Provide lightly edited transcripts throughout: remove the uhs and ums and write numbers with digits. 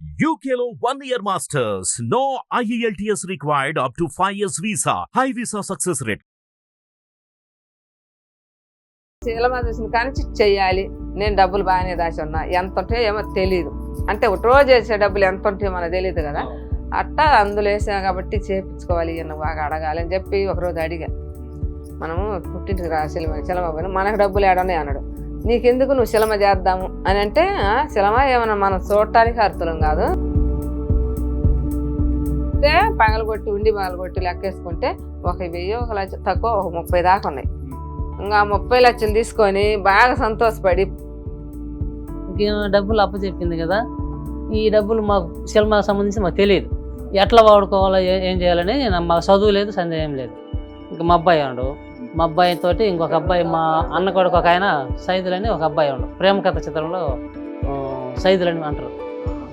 UKLO 1 year masters. No IELTS required up to 5 years visa. High visa success rate. Cinema చూసిన కానీ చెయ్యాలి. నేను డబ్బులు బాగానే దాచి ఉన్నా, ఎంత ఉంటాయో ఏమో తెలియదు. అంటే ఒక రోజు వేసే డబ్బులు ఎంత ఉంటాయో మనకు తెలియదు కదా. అట్టా అందులో వేసాం కాబట్టి చేయించుకోవాలి, ఈయన బాగా అడగాలి అని చెప్పి ఒకరోజు అడిగా. మనము పుట్టింటికి రా సినిమా పోయినా మనకు డబ్బులు ఏడనే అన్నాడు. నీకెందుకు నువ్వు సినిమా చేద్దాము అని అంటే, సినిమా ఏమన్నా మనం చూడటానికి అర్థం కాదు. అంటే పగలగొట్టి ఉండి పగలగొట్టి లెక్కేసుకుంటే 1,000 1 లక్ష తక్కువ, ఒక 30 దాకా ఉన్నాయి. ఇంకా 30 లక్షలు తీసుకొని బాగా సంతోషపడి డబ్బులు అప్పచెప్పింది కదా, ఈ డబ్బులు మాకు సినిమాకి సంబంధించి మాకు తెలియదు, ఎట్లా వాడుకోవాలో ఏం చేయాలని మాకు చదువు లేదు, సందేహం లేదు. ఇంకా మా అబ్బాయి ఉన్నాడు, మా అబ్బాయితో ఇంకొక అబ్బాయి, మా అన్న కొడుకు ఒక ఆయన సైదులని ఒక అబ్బాయి ఉన్నాడు, ప్రేమ కథ చిత్రంలో సైదులని అంటారు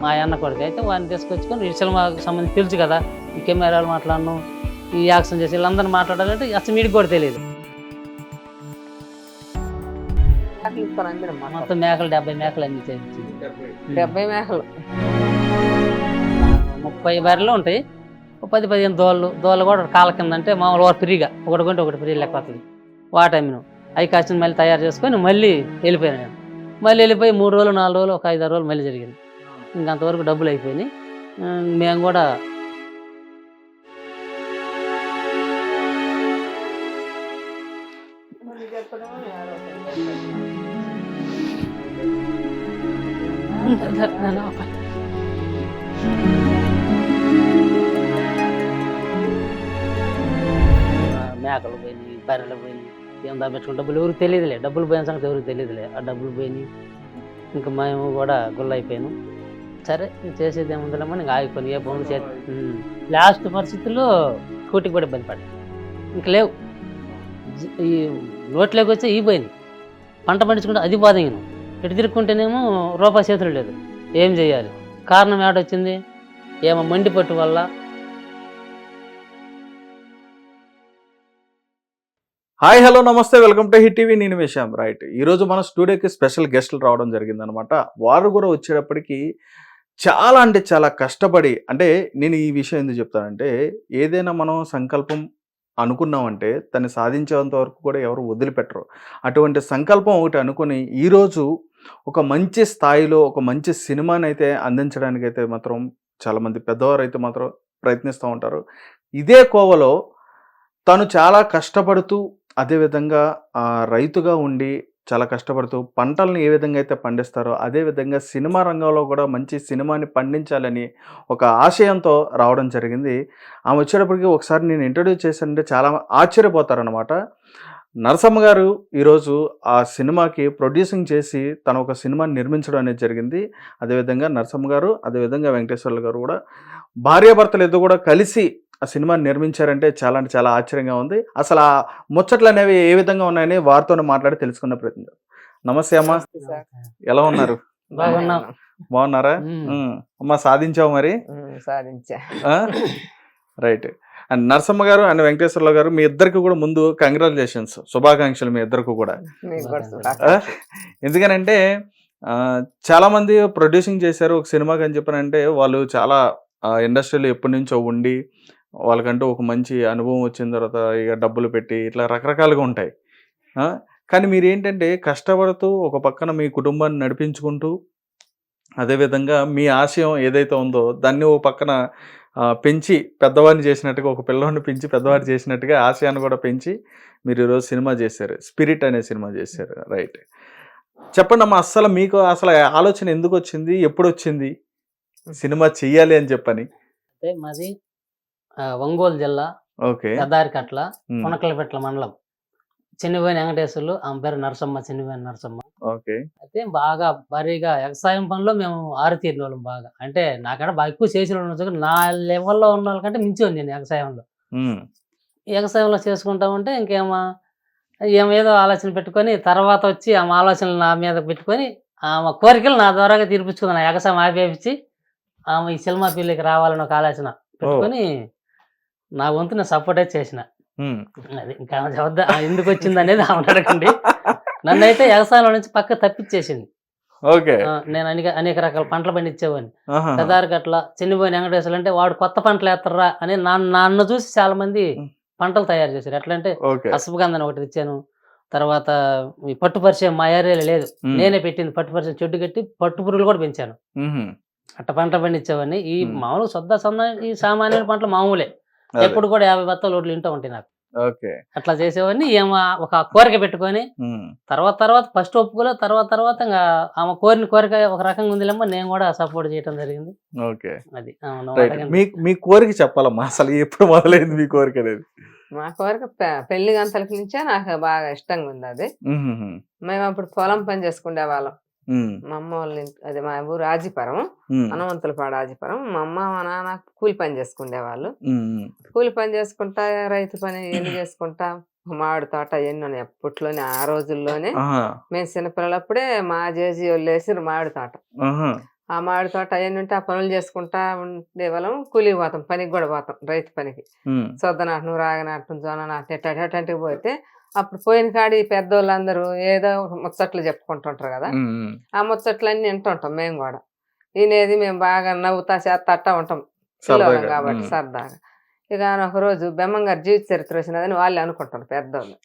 మా అన్న కొడుకు. అయితే వాడిని తీసుకొచ్చుకొని ఈ సినిమాకి సంబంధించి తెలుసు కదా, ఈ కెమెరాలు మాట్లాడను, ఈ యాక్షన్ చేసి వీళ్ళందరూ మాట్లాడాలంటే అసలు వీడికి కూడా తెలియదు. మొత్తం మేకలు 70 మేకలు అన్ని చేయించింది. 70 మేకలు, 30 బర్రెలు ఉంటాయి, 10-15 దోళ్ళు కూడా కాళ్ళ కింద. అంటే మామూలు ఫ్రీగా ఒకటి కొంటే ఒకటి ఫ్రీ లెక్క వస్తుంది. వాటమిను అవి కాసిన మళ్ళీ తయారు చేసుకొని మళ్ళీ వెళ్ళిపోయాను నేను. మళ్ళీ వెళ్ళిపోయి 3 రోజులు 4 రోజులు ఒక 5-6 రోజులు మళ్ళీ జరిగింది. ఇంకంతవరకు డబ్బులు అయిపోయినాయి. మేము కూడా మేకలు పోయినాయి, బర్రెలు పోయినాయి. ఏం దాపెట్టుకుని డబ్బులు ఎవరికి తెలియదులే, డబ్బులు పోయిన సంగతి ఎవరికి తెలియదులే. ఆ డబ్బులు పోయినాయి, ఇంకా మేము కూడా గుల్ల అయిపోయాను. సరే చేసేది ఏముందలేమని ఇంకా ఆగిపోయి ఏ పనులు చేసి లాస్ట్ పరిస్థితుల్లో కూటికి కూడా ఇబ్బంది పడ్డాయి. ఇంక లేవు, ఈ నోట్లోకి వచ్చి ఈ పోయింది. పంట పండించుకుంటే అది బాధంగాను, ఇటు తిరుక్కుంటేనేమో రూపాయి చేతులు లేదు. ఏం చేయాలి? కారణం ఏడొచ్చింది, ఏమో మండిపట్టు వల్ల. హాయ్ హలో నమస్తే, వెల్కమ్ టు హిట్ టీవీ. నేను విషయం రైట్. ఈరోజు మన స్టూడియోకి స్పెషల్ గెస్టులు రావడం జరిగిందనమాట. వారు కూడా వచ్చేటప్పటికి చాలా అంటే చాలా కష్టపడి, అంటే నేను ఈ విషయం ఎందుకు చెప్తానంటే, ఏదైనా మనం సంకల్పం అనుకున్నామంటే దాన్ని సాధించేంత వరకు కూడా ఎవరు వదిలిపెట్టరు. అటువంటి సంకల్పం ఒకటి అనుకుని ఈరోజు ఒక మంచి స్థాయిలో ఒక మంచి సినిమాని అయితే అందించడానికి అయితే మాత్రం చాలామంది పెద్దవారు అయితే మాత్రం ప్రయత్నిస్తూ ఉంటారు. ఇదే కోవలో తను చాలా కష్టపడుతూ, అదేవిధంగా రైతుగా ఉండి చాలా కష్టపడుతూ పంటలను ఏ విధంగా అయితే పండిస్తారో అదేవిధంగా సినిమా రంగంలో కూడా మంచి సినిమాని పండించాలని ఒక ఆశయంతో రావడం జరిగింది. ఆమె వచ్చేటప్పటికి ఒకసారి నేను ఇంట్రడ్యూస్ చేశానంటే చాలా ఆశ్చర్యపోతారనమాట. నరసమ్మ గారు ఈరోజు ఆ సినిమాకి ప్రొడ్యూసింగ్ చేసి తను ఒక సినిమాని నిర్మించడం అనేది జరిగింది. అదేవిధంగా నరసమ్మ గారు, అదేవిధంగా వెంకటేశ్వర్లు గారు కూడా భార్యాభర్తలు ఇద్దరు కూడా కలిసి ఆ సినిమాని నిర్మించారంటే చాలా అంటే చాలా ఆశ్చర్యంగా ఉంది. అసలు ఆ ముచ్చట్లు అనేవి ఏ విధంగా ఉన్నాయని వారితోనే మాట్లాడి తెలుసుకున్న ప్రయత్నం. నమస్తే అమ్మా, ఎలా ఉన్నారు? బాగున్నారా? అమ్మా సాధించావు మరి? సాధించా. రైట్. అండ్ నరసమ్మ గారు అండ్ వెంకటేశ్వర్ల గారు, మీ ఇద్దరికి కూడా ముందు కంగ్రాచులేషన్స్, శుభాకాంక్షలు మీ ఇద్దరికి కూడా. ఎందుకనంటే చాలామంది ప్రొడ్యూసింగ్ చేశారు ఒక సినిమాకి అని చెప్పానంటే వాళ్ళు చాలా ఇండస్ట్రీలో ఎప్పటి నుంచో ఉండి వాళ్ళకంటూ ఒక మంచి అనుభవం వచ్చిన తర్వాత ఇక డబ్బులు పెట్టి ఇట్లా రకరకాలుగా ఉంటాయి. కానీ మీరు ఏంటంటే కష్టపడుతూ ఒక పక్కన మీ కుటుంబాన్ని నడిపించుకుంటూ, అదేవిధంగా మీ ఆశయం ఏదైతే ఉందో దాన్ని ఒక పక్కన పెంచి పెద్దవాడిని చేసినట్టుగా, ఒక పిల్లవాడిని పెంచి పెద్దవాడిని చేసినట్టుగా ఆశయాన్ని కూడా పెంచి మీరు ఈరోజు సినిమా చేశారు, స్పిరిట్ అనే సినిమా చేశారు. రైట్. చెప్పండి అమ్మా, అసలు మీకు అసలు ఆలోచన ఎందుకు వచ్చింది, ఎప్పుడు వచ్చింది సినిమా చెయ్యాలి అని చెప్పని? మాది ఒంగోలు జిల్లా, పెదారికట్ల, కొనకలపెట్ల మండలం, చిన్నపోయిన వెంకటేశ్వర్లు, ఆమె పేరు నరసమ్మ, చిన్నపోయిన నరసమ్మ. అయితే బాగా భారీగా వ్యవసాయం పనిలో మేము ఆరితీరిన వాళ్ళం బాగా. అంటే నాకంటే బాగా ఎక్కువ చేసిన వాళ్ళు, నా లెవెల్లో ఉన్న వాళ్ళకంటే మించి ఉంది నేను వ్యవసాయంలో. వ్యవసాయంలో చేసుకుంటా ఉంటే ఏమేదో ఆలోచన పెట్టుకొని తర్వాత వచ్చి ఆమె ఆలోచనలు నా మీద పెట్టుకొని ఆమె కోరికలు నా ద్వారాగా తీర్పించుకుంది. నా వ్యవసాయం ఆపేపించి ఆమె ఈ సినిమా ఫీల్డ్కి రావాలని ఒక ఆలోచన పెట్టుకొని నా వంతు నేను సపోర్ట్ అయితే చేసిన. అది ఇంకా ఎందుకు వచ్చింది అనేది ఆమె అడగండి. నన్ను అయితే వ్యవసాయంలో నుంచి పక్క తప్పించేసింది. ఓకే. నేను అనేక రకాల పంటలు పండించేవాడిని. పెదారికట్ల చిన్నపోయిన వెంకటేశ్వరులు అంటే వాడు కొత్త పంటలు వేస్తారా అని నన్ను చూసి చాలా మంది పంటలు తయారు చేశారు. ఎట్లా అంటే అశ్వగంధని ఒకటి ఇచ్చాను. తర్వాత ఈ పట్టు పరిచయం మా ఏరియాలో లేదు, నేనే పెట్టింది పట్టు పరిచయం, చెడ్డు కట్టి పట్టు పురుగులు కూడా పెంచాను. అట్ట పంట పండించేవాడిని. ఈ మామూలు సొంత ఈ సామాన్య పంటలు మామూలే, ఎప్పుడు కూడా 50 బత్తాలు రోడ్లు ఇంటూ ఉంటాయి నాకు. అట్లా చేసేవాడిని. ఒక కోరిక పెట్టుకొని తర్వాత ఫస్ట్ ఒప్పుకోలే, తర్వాత ఇంకా ఆమె కోరిక ఒక రకంగా ఉందిలేమో, నేను కూడా సపోర్ట్ చేయడం జరిగింది. అది మీ కోరిక చెప్పాలమ్మా, అసలు ఎప్పుడు మొదలైంది మీ కోరిక అనేది? మా కోరిక పెళ్లి గంటలకి నుంచే నాకు బాగా ఇష్టంగా ఉంది అది. మేము అప్పుడు పొలం పని చేసుకునే వాళ్ళం. మా అమ్మ వాళ్ళ అది మా ఊరు ఆజిపురం, హనుమంతులపాడు ఆజిపురం. మా అమ్మ మా నాన్న కూలి పని చేసుకునే వాళ్ళు. కూలి పని చేసుకుంటా, రైతు పని ఎన్ని చేసుకుంటా, మామిడి తోట ఎన్ని ఉన్నాయి అప్పట్లోనే, ఆ రోజుల్లోనే. మేము చిన్నపిల్లలప్పుడే మా జేజీ వాళ్ళు వేసిన మామిడి తోట. ఆ మామిడి తోట అవన్నీ ఉంటే ఆ పనులు చేసుకుంటా ఉండేవాళ్ళం. కూలికి పోతాం, పనికి కూడా పోతాం, రైతు పనికి. సొద్ద నాటం, రాగ నాటం, జొన్న నాటం, అటంటికి పోతే అప్పుడు పోయిన కాడి పెద్దోళ్ళందరూ ఏదో ముచ్చట్లు చెప్పుకుంటుంటారు కదా, ఆ ముచ్చట్లన్నీ వింటుంటాం మేము కూడా. వినేది మేము బాగా నవ్వుతా చేస్తా అట్టా ఉంటాం పిల్లలం కాబట్టి సరదాగా. ఇక ఒక రోజు బెమ్మంగారు జీవిత చరిత్ర వచ్చినదని వాళ్ళు అనుకుంటారు పెద్దోళ్ళు.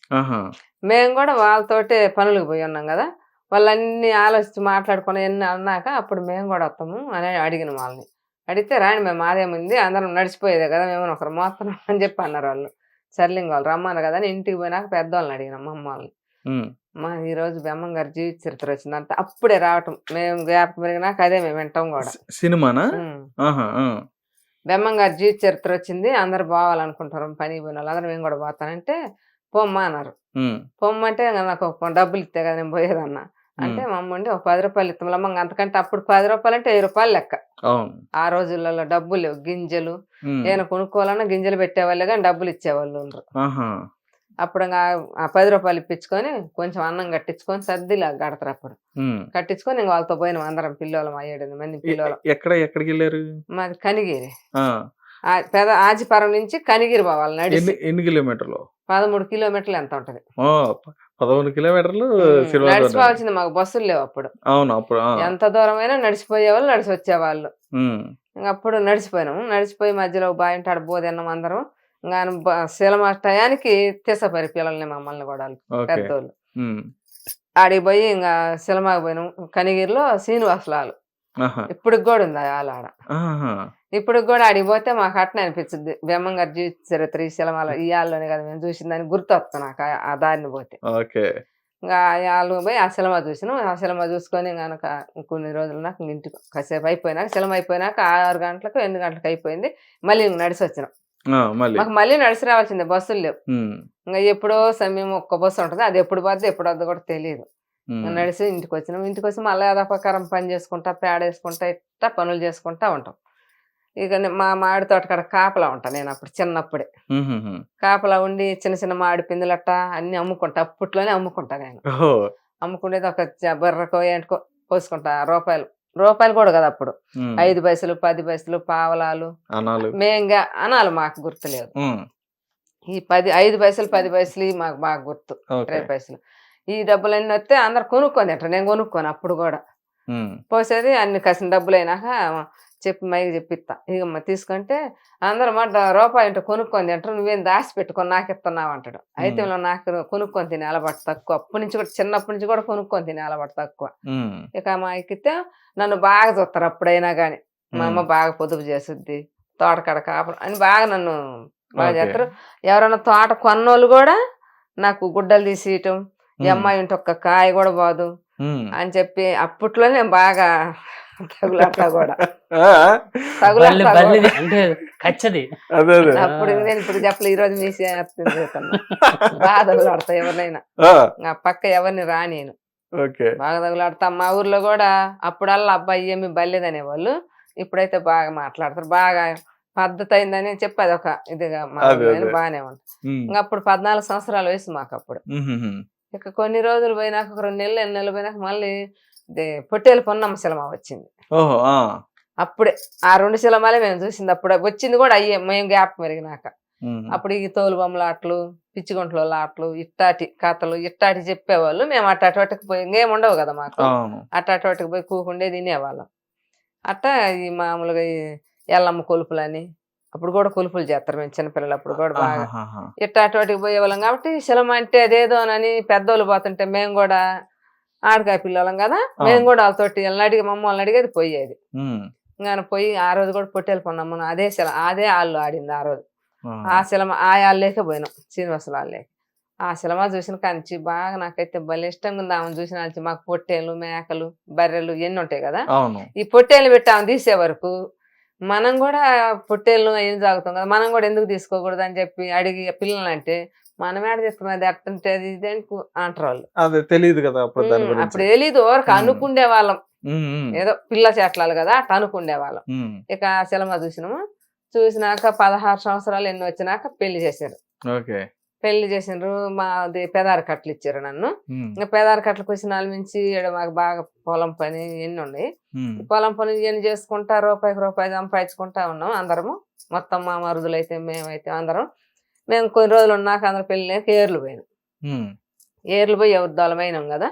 మేము కూడా వాళ్ళతోటే పనులకు పోయి ఉన్నాం కదా, వాళ్ళన్నీ ఆలోచించి మాట్లాడుకుని ఎన్ని అన్నాక అప్పుడు మేము కూడా వస్తాము అని అడిగిన వాళ్ళని. అడిగితే రాని మేము మాదేముంది, అందరం నడిచిపోయేదే కదా, మేము ఒకరు మోస్తున్నాం అని చెప్పి అన్నారు వాళ్ళు. సర్లింగ్ వాళ్ళు రమ్మన్నారు కదా అని ఇంటికి పోయినాక పెద్దవాళ్ళని అడిగినాం మా అమ్మ వాళ్ళని. మా ఈరోజు బెమ్మంగారు జీవిత చరిత్ర వచ్చిందంటే అప్పుడే రావటం, మేము జ్ఞాపకం పెరిగినాక అదే మేము వింటాం కూడా. సినిమానా? బెమ్మంగారు జీవిత చరిత్ర వచ్చింది, అందరు పోవాలనుకుంటారు పనికి పోయిన వాళ్ళు, అందరూ మేము కూడా పోతానంటే పొమ్మ అన్నారు. పొమ్మంటే నాకు డబ్బులు ఇస్తే కదా నేను పోయేదన్నా. అంటే మా అమ్మ ఉండి ఒక 10 రూపాయలు ఇస్తాం, అంతకంటే అప్పుడు 10 రూపాయలు అంటే 10 రూపాయలు లెక్క. ఆ రోజులలో డబ్బులు లేవు, గింజలు ఏమైనా కొనుక్కోవాలన్నా గింజలు పెట్టేవాళ్ళే కానీ డబ్బులు ఇచ్చేవాళ్ళు ఉండరు. అప్పుడు ఆ 10 రూపాయలు ఇప్పించుకొని కొంచెం అన్నం కట్టించుకొని సర్దిలా కడతారు. అప్పుడు కట్టించుకొని ఇంక వాళ్ళతో పోయినాం అందరం పిల్లలు, 7 మంది పిల్లలు. ఎక్కడికి వెళ్ళారు? మాది కనిగిరి, ఆజిపురం నుంచి కనిగిరి పోవాలి నడిచి. ఎన్ని కిలోమీటర్లు? 13 కిలోమీటర్లు ఎంత ఉంటది. 11 కిలోమీటర్లు నడిచిపోవాల్సింది, మాకు బస్సులు లేవు అప్పుడు. అవును, అప్పుడు ఎంత దూరం అయినా నడిచిపోయేవాళ్ళు, నడిచి వచ్చేవాళ్ళు. అప్పుడు నడిచిపోయినాము. నడిచిపోయి మధ్యలో బాగా ఇంటాడు బోధన్నాం అందరం. ఇంకా శిలమ టయానికి తీసపరి పిల్లల్ని మమ్మల్ని కూడా పెద్దోళ్ళు ఆడికి పోయి ఇంకా శిలమాకి పోయినాం. కనిగిరిలో శ్రీనివాసులాలు ఇప్పటికి కూడా ఉంది వాళ్ళ ఆడ. ఇప్పుడు కూడా ఆడికి పోతే మాకు అట్నే అనిపించింది, బెమ్మంగారు జీవిత చరిత్ర ఈ శిలమాల ఈ ఆళ్ళలోనే కదా మేము చూసిందని గుర్తు వస్తాం నాకు ఆ దారిని పోతే. ఇంకా వాళ్ళు పోయి ఆ శిలమ చూసినాం. ఆ శిలమ చూసుకొని కనుక కొన్ని రోజులు నాకు ఇంటికి కాసేపు అయిపోయినాక, శిలమ అయిపోయినాక 6 గంటలకు 8 గంటలకు అయిపోయింది. మళ్ళీ ఇంక నడిచి వచ్చినాం. మాకు మళ్ళీ నడిచి రావాల్సిందే, బస్సులు లేవు. ఇంకా ఎప్పుడో సమయం ఒక్క బస్సు ఉంటుంది, అది ఎప్పుడు పోద్ది ఎప్పుడు వద్ద కూడా తెలియదు. నడిచి ఇంటికి వచ్చినాం. ఇంటికి వచ్చి మళ్ళీ అదపకారం పని చేసుకుంటా, పేడ వేసుకుంటా, ఇట్లా పనులు చేసుకుంటా ఉంటాం. ఇక మా మామిడి తోట కాడ కాపలా ఉంటా నేను అప్పుడు చిన్నప్పుడే. కాపలా ఉండి చిన్న చిన్న మామిడి పిందులు అట్టా అన్ని అమ్ముకుంటా, అప్పట్లోనే అమ్ముకుంటా నేను. అమ్ముకునేది ఒక బర్రకో ఏంటికో పోసుకుంటా, రూపాయలు కూడా కదా అప్పుడు, 5 పైసలు 10 పైసలు పావలాలు మేంగా అనాలు మాకు గుర్తులేదు. ఈ 5 పైసలు 10 పైసలు మాకు బాగా గుర్తు, 20 పైసలు. ఈ డబ్బులన్నీ వస్తే అందరు కొనుక్కొని తింటారు, నేను కొనుక్కోను అప్పుడు కూడా. పోసేది అన్ని కసిన డబ్బులు అయినాక చెప్పి మైకి చెప్పిస్తా, ఇక తీసుకుంటే అందరూ రూపాయి అంటే కొనుక్కొని తింటారు, నువ్వేం దాచి పెట్టుకొని నాకు ఇస్తున్నావు అంటాడు. అయితే నాకు కొనుక్కొని తినే అలవాటు తక్కువ, అప్పటి నుంచి కూడా చిన్నప్పటి నుంచి కూడా కొనుక్కొని తినే అలవాటు తక్కువ. ఇక మా ఎక్కితే నన్ను బాగా చూస్తారు అప్పుడైనా కానీ. మా అమ్మ బాగా పొదుపు చేస్తుంది, తోటకాడ కాపడం అని బాగా నన్ను బాగా చేస్తారు. ఎవరైనా తోట కొన్నోళ్ళు కూడా నాకు గుడ్డలు తీసేయటం, ఈ అమ్మాయి ఉంటే ఒక్క కాయ కూడా పోదు అని చెప్పి అప్పట్లో నేను బాగా తగులాట కూడా అంటే ఖచ్చితంగా. అప్పుడు నేను ఇప్పుడు చెప్పలే, ఈ రోజు మీ బాగా తగులాడతా ఎవరినైనా, ఆ పక్క ఎవరిని రా నేను బాగా తగులాడతా. మా ఊర్లో కూడా అప్పుడల్లా అబ్బాయి ఏమి బల్లేదనేవాళ్ళు, ఇప్పుడైతే బాగా మాట్లాడతారు, బాగా పద్ధతి అయిందని చెప్పి అదొక ఇదిగా బాగానే ఉంటుంది. ఇంకా అప్పుడు 14 సంవత్సరాల వయసు మాకు అప్పుడు. ఇక కొన్ని రోజులు పోయినాక, 2 నెలలు 8 నెలలు పోయినాక మళ్ళీ పొట్టేలు పొన్నమ్మ శిలమ వచ్చింది. అప్పుడే ఆ 2 శిలమాలే మేము చూసింది, అప్పుడు వచ్చింది కూడా అయ్యే మేము గ్యాప్ పెరిగినాక. అప్పుడు ఈ తోలు బొమ్మల ఆటలు, పిచ్చిగుంటల ఆటలు, ఇట్టాటి కథలు ఇట్టాటి చెప్పేవాళ్ళు. మేము అట్టాటికి పోయి ఇంకేం ఉండవు కదా మాకు, అట్టాటికి పోయి కూకుండే తినేవాళ్ళం. అట్టా ఈ మామూలుగా ఈ ఎల్లమ్మ కొలుపులని, అప్పుడు కూడా కొలుపులు చేస్తారు మేము చిన్నపిల్లలు అప్పుడు కూడా బాగా. ఇట్టాటికి పోయేవాళ్ళం కాబట్టి శిలమ అంటే అదేదోనని పెద్దోళ్ళు పోతుంటే మేము కూడా ఆడకాయ పిల్లలం కదా, మేము కూడా వాళ్ళతోటి అడిగి మమ్మల్ని అడిగేది పోయేది. ఇంకా పోయి ఆ రోజు కూడా పొట్టేలు కొన్నాం మనం. అదే ఆళ్ళు ఆడింది ఆ రోజు. ఆ శిలమ ఆ ఆళ్ళేకే పోయినాం, శ్రీనివాసులు వాళ్ళే. ఆ శిలమ చూసిన కాంచి బాగా నాకైతే భలే ఇష్టంగా ఉంది. ఆమెను చూసిన కాంచి మాకు పొట్టేలు, మేకలు, బర్రెలు ఇవన్నీ ఉంటాయి కదా, ఈ పొట్టేలు పెట్టి ఆమె తీసే వరకు మనం కూడా పొట్టేళ్ళు ఏం సాగుతాం కదా, మనం కూడా ఎందుకు తీసుకోకూడదు అని చెప్పి అడిగి పిల్లలు అంటే మనం ఏడ చేస్తాం, అది అట్టుంటే అది ఇది అంటారు వాళ్ళు. అదే తెలియదు కదా అప్పుడు తెలీదు, ఎవరికి అనుకుండే వాళ్ళం, ఏదో పిల్ల చేట్లాలు కదా అట్లా అనుకుండే వాళ్ళం. ఇక శిలమ చూసినాక 16 సంవత్సరాలు ఎన్ని వచ్చినాక పెళ్లి చేశారు. పెళ్లి చేసిండ్రు, మాది పెదారి కట్టలు ఇచ్చారు నన్ను. ఇంకా పెదారి కట్టలకు వచ్చిన వాళ్ళ నుంచి మాకు బాగా పొలం పని ఎన్ని ఉన్నాయి. పొలం పని ఇవన్నీ చేసుకుంటా రూపాయికి రూపాయి సంపాదించుకుంటా ఉన్నాం అందరము. మొత్తం మా మరుదులైతే మేమైతే అందరం. మేము కొన్ని రోజులు ఉన్నాక అందరూ పెళ్లి ఏర్లు పోయినాం. ఏర్లు పోయి ఎవరిదాలమైనాం కదా,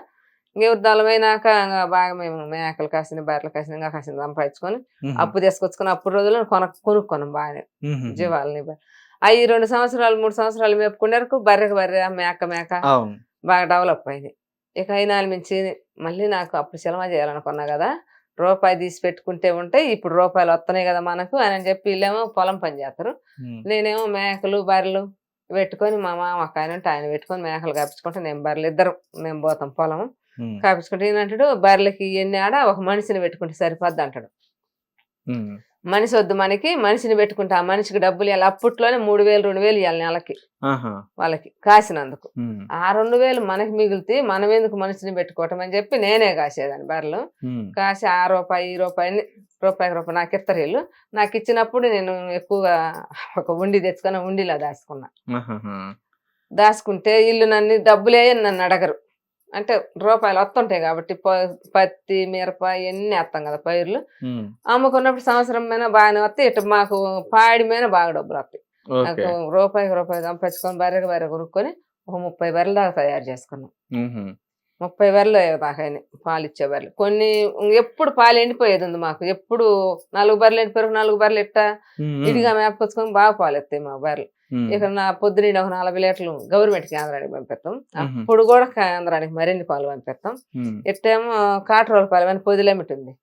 ఎవరిదాలమైనాక బాగా మేము మేకలు కాసిన, బర్రెలు కాసిన, ఇంకా కాసిన సంపాదించుకొని అప్పు తీసుకొచ్చుకొని అప్పుడు రోజుల్లో కొనుక్కున్నాం బాగానే జీవాలని. అవి 2 సంవత్సరాలు 3 సంవత్సరాలు మేపుకునేరకు బర్రె మేక బాగా డెవలప్ అయింది. ఇక అయినాలు మించి మళ్ళీ నాకు అప్పుడు శిలమ చేయాలనుకున్నా కదా, రూపాయి తీసి పెట్టుకుంటే ఉంటే ఇప్పుడు రూపాయలు వస్తున్నాయి కదా మనకు అని చెప్పి వీళ్ళేమో పొలం పని చేస్తారు, నేనేమో మేకలు బర్రెలు పెట్టుకొని మా మామ ఒక ఆయన ఉంటే ఆయన పెట్టుకొని మేకలు కాపించుకుంటే నేను బర్రెలు ఇద్దరం మేము పోతాం పొలం కాపించుకుంటే. ఏంటంటాడు బర్రెలకి ఎన్ని ఆడ ఒక మనిషిని పెట్టుకుంటే సరిపోద్ది అంటాడు. మనిషి వద్దు మనకి, మనిషిని పెట్టుకుంటే ఆ మనిషికి డబ్బులు ఇవ్వాలి. అప్పట్లోనే 3,000 2,000 ఇవ్వాలి నెలకి వాళ్ళకి కాసినందుకు. ఆ 2,000 మనకి మిగిలితే మనం ఎందుకు మనిషిని పెట్టుకోవటం అని చెప్పి నేనే కాసేదాన్ని బర్రెలు. కాసి ఆ రూపాయి ఈ రూపాయిని రూపాయి నాకు ఇస్తారు వీళ్ళు. నాకు ఇచ్చినప్పుడు నేను ఎక్కువగా ఒక ఉండి తెచ్చుకొని ఉండిలా దాచుకుంటే వీళ్ళు నన్ను డబ్బులే నన్ను అడగరు. అంటే రూపాయలు వస్తుంటాయి కాబట్టి పత్తి మిరప ఎన్ని వేస్తాం కదా పైర్లు, అమ్ముకున్నప్పుడు సంవత్సరం మీద బాగానే వస్తాయి. ఇటు మాకు పాడి మీద బాగా డబ్బులు వస్తాయి. నాకు రూపాయి సంపాదించుకొని బర్రె కొనుక్కొని ఒక 30 బర్రెలు దాకా తయారు చేసుకున్నాం. 30 బర్రెలు దాకా పాలు ఇచ్చే బర్రెలు. కొన్ని ఎప్పుడు పాలు ఎండిపోయేది ఉంది మాకు, ఎప్పుడు 4 బర్రెలు ఎండిపోయారు 4 బర్రెలు ఇట్టా ఇదిగా మేపుకొచ్చుకొని బాగా పాలు ఎత్తాయి మా బర్రెలు. ఇక నా పొద్దున ఒక 40 లీటర్లు గవర్నమెంట్ కేంద్రానికి పంపిస్తాం. అప్పుడు కూడా కేంద్రానికి మరిన్ని పాలు పంపిస్తాం. ఇట్టేమో కాటరోల పాలు అని పొదిలేమిటి ఉంది,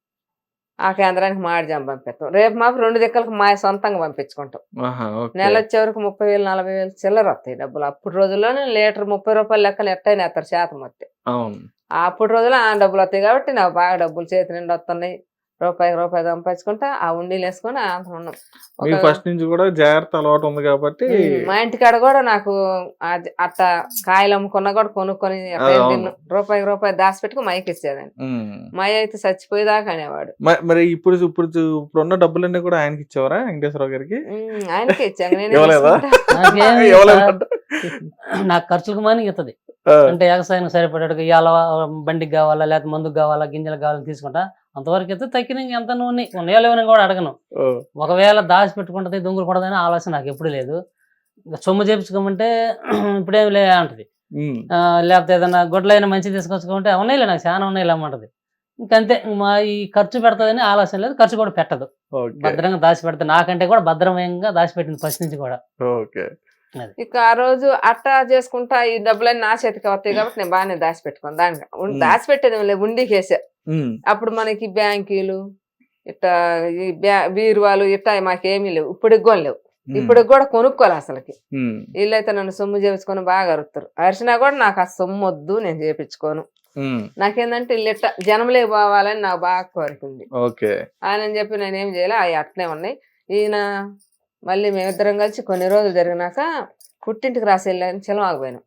ఆ కేంద్రానికి మాడిజాం పంపిస్తాం. రేపు మాకు 2 దిక్కలకు మా సొంతంగా పంపించుకుంటాం. నెల వచ్చే వరకు 30,000 40,000 చిల్లర వస్తాయి డబ్బులు. అప్పుడు రోజుల్లోనే లీటర్ 30 రూపాయలు లెక్కన ఎట్టయినా వేస్తారు శాతం వస్తాయి. అప్పుడు రోజుల్లో ఆ డబ్బులు వస్తాయి కాబట్టి నాకు బాగా డబ్బులు చేతి నిండి వస్తున్నాయి. రూపాయి సంపాదించుకుంటా ఆ ఉండీలు వేసుకొని ఉన్నాం. ఫస్ట్ నుంచి కూడా జాగ్రత్త అలవాటు ఉంది కాబట్టి మా ఇంటికాడ కూడా నాకు అట్ట కాయలు అమ్ముకున్నా కూడా కొనుక్కొని రూపాయి దాచిపెట్టుకుని మైకి ఇచ్చేదాన్ని. మై అయితే చచ్చిపోయేదాకా అనేవాడు. మరి ఇప్పుడున్న డబ్బులన్నీ కూడా ఆయనకి ఇచ్చేవారా వెంకటేశ్వరరావు గారికి? ఆయనకే ఇచ్చాను. నాకు ఖర్చుకు మాని ఇస్తుంది అంటే వ్యవసాయానికి సరిపడేట్టుగా ఇవాళ బండికి కావాలా లేకపోతే మందుకు కావాలా గింజలు కావాలని తీసుకుంటా. అంతవరకు అయితే తక్కిన ఎంత ఉన్నాయో కూడా అడగను. ఒకవేళ దాచి పెట్టుకుంటుంది దొంగలు పడదని ఆలోచన నాకు ఎప్పుడు లేదు. సొమ్ము చేపించుకోమంటే ఇప్పుడేమి లే అంటది, లేకపోతే ఏదైనా గొడ్లైనా మంచి తీసుకొచ్చుకోమంటే ఉన్నాయిలే నాకు చాలా ఉన్నాయిలే అమ్మంటది. ఇంకంతే. మా ఈ ఖర్చు పెడతదని ఆలోచన లేదు, ఖర్చు కూడా పెట్టదు. భద్రంగా దాచి పెడతా, నాకంటే కూడా భద్రమయంగా దాచిపెట్టింది ఫస్ట్ నుంచి కూడా. ఇక ఆ రోజు అట్టా చేసుకుంటా ఈ డబ్బులన్నీ నా చేతికి వస్తాయి కాబట్టి నేను బాగానే దాచిపెట్టుకోను. దానికి దాచిపెట్టేది ఉండికి వేసా. అప్పుడు మనకి బ్యాంకీలు ఇట్టా ఈ బీరువాలు ఇట్టా మాకేమీ లేవు, ఇప్పటికి కూడా లేవు. ఇప్పటికి కూడా కొనుక్కోవాలి అసలుకి. వీళ్ళైతే నన్ను సొమ్ము చేపించుకొని బాగా అరుస్తారు. అరిచినా కూడా నాకు ఆ సొమ్ము వద్దు, నేను చేపించుకోను. నాకేందంటే వీళ్ళు ఇట్ట జనంలోకి పోవాలని నాకు బాగా కోరుకుంది. ఆయన చెప్పి నేనేం చేయాలి, అవి అట్లే ఉన్నాయి. ఈయన మళ్ళీ మేమిద్దరం కలిసి కొన్ని రోజులు జరిగినాక పుట్టింటికి రాసేళ్ళని శిలమాగిపోయినాం.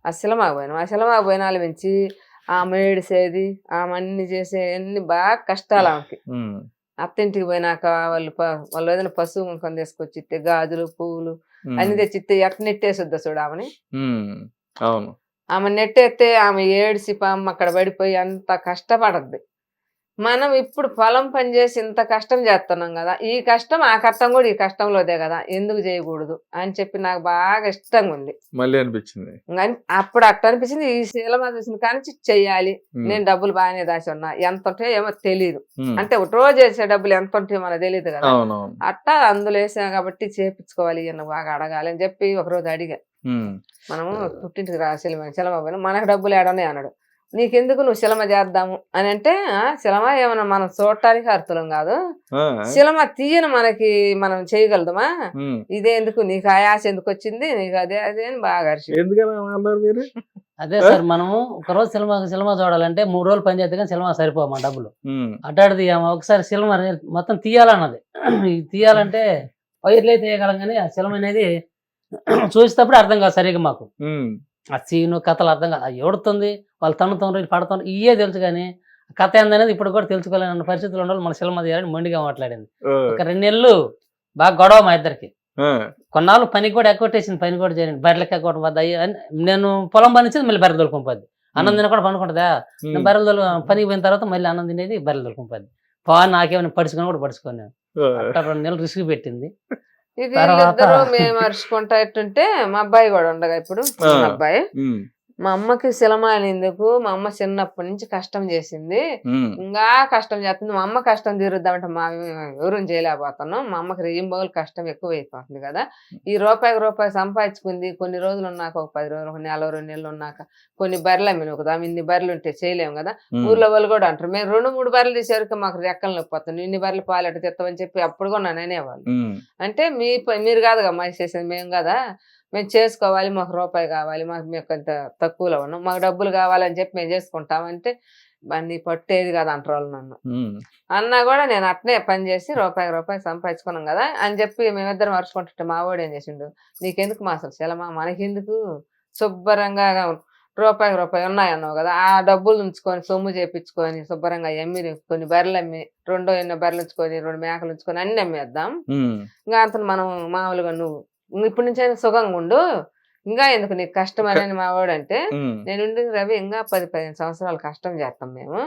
ఆ శిలమాగిపోయిన వాళ్ళ నుంచి ఆమె ఏడిసేది, ఆమె అన్ని చేసేది బాగా కష్టాలు ఆమెకి. అత్తింటికి పోయినాక వాళ్ళు ఏదైనా పశువు కొని తీసుకొచ్చి ఇస్తే గాజులు పువ్వులు అన్ని తెచ్చిస్తే ఎట్ట నెట్టేసిద్దా చూడు ఆమెని. ఆమె నెట్టేస్తే ఆమె ఏడిసి పాము అక్కడ పడిపోయి అంత కష్టపడద్ది. మనం ఇప్పుడు పొలం పని చేసి ఇంత కష్టం చేస్తున్నాం కదా, ఈ కష్టం ఆ కష్టం కూడా ఈ కష్టంలోదే కదా, ఎందుకు చేయకూడదు అని చెప్పి నాకు బాగా ఇష్టంగా ఉంది. మళ్ళీ అనిపించింది. అప్పుడు అట్ట అనిపించింది, ఈ సినిమా చూసిన కానీ చెయ్యాలి, నేను డబ్బులు బాగానే దాచి ఉన్నా, ఎంత ఉంటాయో ఏమో తెలియదు. అంటే ఒక రోజు వేసే డబ్బులు ఎంత ఉంటాయో మనకు తెలియదు కదా, అట్టా అందులో వేసాం కాబట్టి చేపించుకోవాలి, ఈయన బాగా అడగాలి అని చెప్పి ఒకరోజు అడిగా. మనము పుట్టింటికి రా సినిమా పోయినా, మనకు డబ్బులు ఏడనే అన్నాడు. నీకెందుకు, నువ్వు సినిమా చేద్దాము అని అంటే, సినిమా ఏమన్నా మనం చూడటానికి అర్థం కాదు, సినిమా తీయను మనకి మనం చేయగలదమా, ఇదే ఎందుకు నీకు ఆయాస ఎందుకు వచ్చింది నీకు, అదే అదే అని బాగా అదే సార్, మనము ఒకరోజు సినిమా చూడాలంటే 3 రోజులు పని చేస్తే కానీ సినిమా సరిపోవు మన డబ్బులు. అడ్డాడిది ఒకసారి సినిమా మొత్తం తీయాలన్నది, తీయాలంటే వైర్లే తీయగలం కానీ ఆ సినిమా అనేది చూసేటప్పుడు అర్థం కాదు సరిగ్గా మాకు. ఆ సీను కథలు అర్థం కాదు, ఎవడుతుంది వాళ్ళు తన్నుతున్నారు పడుతున్నారు ఇవే తెలుసు, కానీ కథ ఏందనేది ఇప్పుడు కూడా తెలుసుకోలేని పరిస్థితులు ఉండాలి. మన సినిమా తీయాలని మొండిగా మాట్లాడింది. ఒక 2 నెలలు బాగా గొడవ మా ఇద్దరికి. కొన్నాళ్ళు పని కూడా ఎక్కొట్టేసింది, పని కూడా చేయండి, బర్రెలకి ఎక్కొట్టం వద్ద నేను పొలం పనిచేది మళ్ళీ బర్రెలు దొరుకుంపోద్ది, అన్నం తిన కూడా పనుకుంటుందా, నేను బర్రెలు పనికి పోయిన తర్వాత మళ్ళీ అన్నం తినేది బర్రెలు దొరుకుంపోద్ది. నాకేమైనా పడుచుకొని కూడా పడుచుకొని అట్లా 2 నెలలు రిస్క్ పెట్టింది. ఇది మేము అరుచుకుంటా ఎట్టుంటే, మా అబ్బాయి కూడా ఉండగా ఇప్పుడు అబ్బాయి, మా అమ్మకి సినిమాలు ఎందుకు, మా అమ్మ చిన్నప్పటి నుంచి కష్టం చేసింది, ఇంకా కష్టం చేస్తుంది, మా అమ్మ కష్టం తీరుద్దామంటే మా ఎవరు చేయలేకపోతున్నాం, మా అమ్మకి రెయ్యంబావులు కష్టం ఎక్కువ అయిపోతుంది కదా, ఈ రూపాయి సంపాదించుకుంది కొన్ని రోజులు ఉన్నాక, ఒక 10 రోజులు, ఒక నెల 2 నెలలు ఉన్నాక కొన్ని బర్రెలు అమ్మిన ఒక ఇన్ని బర్రెలు ఉంటే చేయలేము కదా. ఊర్లో వాళ్ళు కూడా అంటారు, మేము 2-3 బర్రెలు తీసేవరకు మాకు రెక్కలు నొప్పిపోతాం, ఇన్ని బర్రెలు పాలెట తెస్తామని చెప్పి అప్పుడు కూడా నన్ను అనేవాళ్ళు. అంటే మీరు కాదుగా మా చేసేది, మేము కదా, మేము చేసుకోవాలి, మాకు రూపాయి కావాలి, మాకు కొంత తక్కువలో ఉన్నాం, మాకు డబ్బులు కావాలని చెప్పి మేము చేసుకుంటామంటే బండి పట్టేది కదా అంటారు వాళ్ళు నన్ను. అన్నా కూడా నేను అట్నే పని చేసి రూపాయి సంపాదించుకున్నాం కదా అని చెప్పి మేమిద్దరం మర్చుకుంటుంటే, మా వాడు ఏం చేసిండు, నీకెందుకు మా అసలు సెలమా, మనకెందుకు, శుభ్రంగా రూపాయి ఉన్నాయన్నావు కదా, ఆ డబ్బులు ఉంచుకొని సొమ్ము చేపించుకొని శుభ్రంగా అమ్మి కొన్ని బర్రెలు అమ్మి 2 ఎన్నో బర్రెలు ఉంచుకొని 2 మేకలు ఉంచుకొని అన్ని అమ్మేద్దాం, ఇంకా అంత మనం మామూలుగా నువ్వు ఇప్పటి నుంచి అయినా సుఖంగా ఉండు, ఇంకా ఎందుకు నీకు కష్టం అని మా వాడు అంటే, నేను రవి ఇంకా 10-15 సంవత్సరాలు కష్టం చేస్తాం మేము,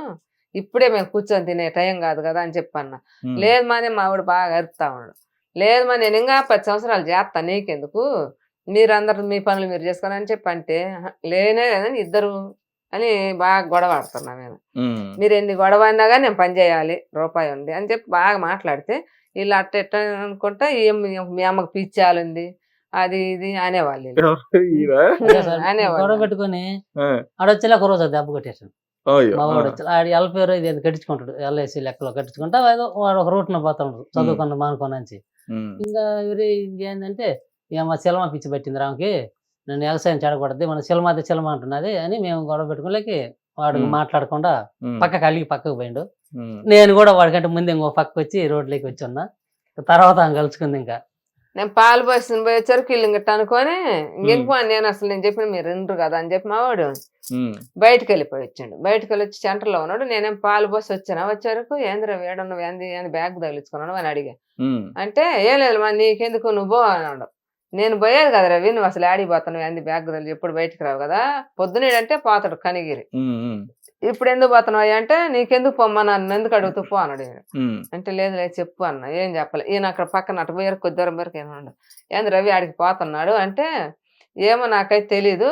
ఇప్పుడే మేము కూర్చొని తినే టైం కాదు కదా అని చెప్పన్న. లేదు మానే మా వాడు బాగా అరుపుతా ఉన్నాడు, లేదు మా నేను ఇంకా 10 సంవత్సరాలు చేస్తా, నీకెందుకు, మీరందరూ మీ పనులు మీరు చేసుకోని అని చెప్పి అంటే, లేదని ఇద్దరు అని బాగా గొడవ ఆడుతున్నా నేను. మీరు ఎన్ని గొడవ అయినా కానీ నేను పని చేయాలి, రూపాయి ఉంది అని చెప్పి బాగా మాట్లాడితే, వీళ్ళు అట్ట ఎట్ట అనుకుంటా మీ అమ్మకి పిచ్చాలుంది అది ఇది అనేవాళ్ళు గొడవ పెట్టుకుని ఆడొచ్చేలా ఒక రోజు దెబ్బ కొట్టేసాను. మా వాడు వచ్చి ఆడి ఎల్పేరు ఇది కట్టించుకుంటాడు, ఎల్ఐసి లెక్కలో కట్టించుకుంటా వాడు ఒక రూట్న పోతాడు చదువుకున్న మానుకోనంచి. ఇంకా ఏంటంటే మా సినిమా పిచ్చి పెట్టింది రామకి, నేను వ్యవసాయం చెడగొడద్ది, మన సినిమా అంటున్నది అని మేము గొడవ పెట్టుకోలేకి వాడు మాట్లాడకుండా పక్కకు పోయిండు. నేను కూడా వాడికంటే ముందు ఇంకో పక్కకు వచ్చి రోడ్లోకి వచ్చి ఉన్నా, తర్వాత కలుసుకుంది. ఇంకా నేను పాలు పోసిన పోయేసరికి వీళ్ళు ఇంకట్ట అనుకొని ఇంకెందుకు నేను అసలు నేను చెప్పిన మీరు రెండ్రు కదా అని చెప్పి మా వాడు బయటకు వెళ్ళిపోయి వచ్చాడు. బయటకు వెళ్ళి వచ్చి సెంటర్లో ఉన్నాడు, నేనేం పాలు పోసి వచ్చేవరకు ఏంద్ర వేడన్నావు ఏంది బ్యాగ్ తగిలించుకున్నాడు అని అడిగా. అంటే ఏం లేదు మా నీకెందుకు నువ్వు పో అన్నాడు. నేను పోయేది కదా రవి, నువ్వు అసలు ఆడిపోతాను ఏంది బ్యాగ్ తగిలి ఎప్పుడు బయటకు రావు కదా, పొద్దునేడంటే పోతాడు కనిగిరి, ఇప్పుడు ఎందుకు పోతున్నావు అంటే నీకెందుకు పొమ్మా నన్ను ఎందుకు అడుగుతూ పో అన్నాడు. అంటే లేదు చెప్పు అన్న, ఏం చెప్పలే. ఈయన అక్కడ పక్కన అటు పోయారు కొద్ది దూరం వరకు ఏమన్నా ఏంది రవి ఆడికి పోతున్నాడు అంటే, ఏమో నాకైతే తెలీదు,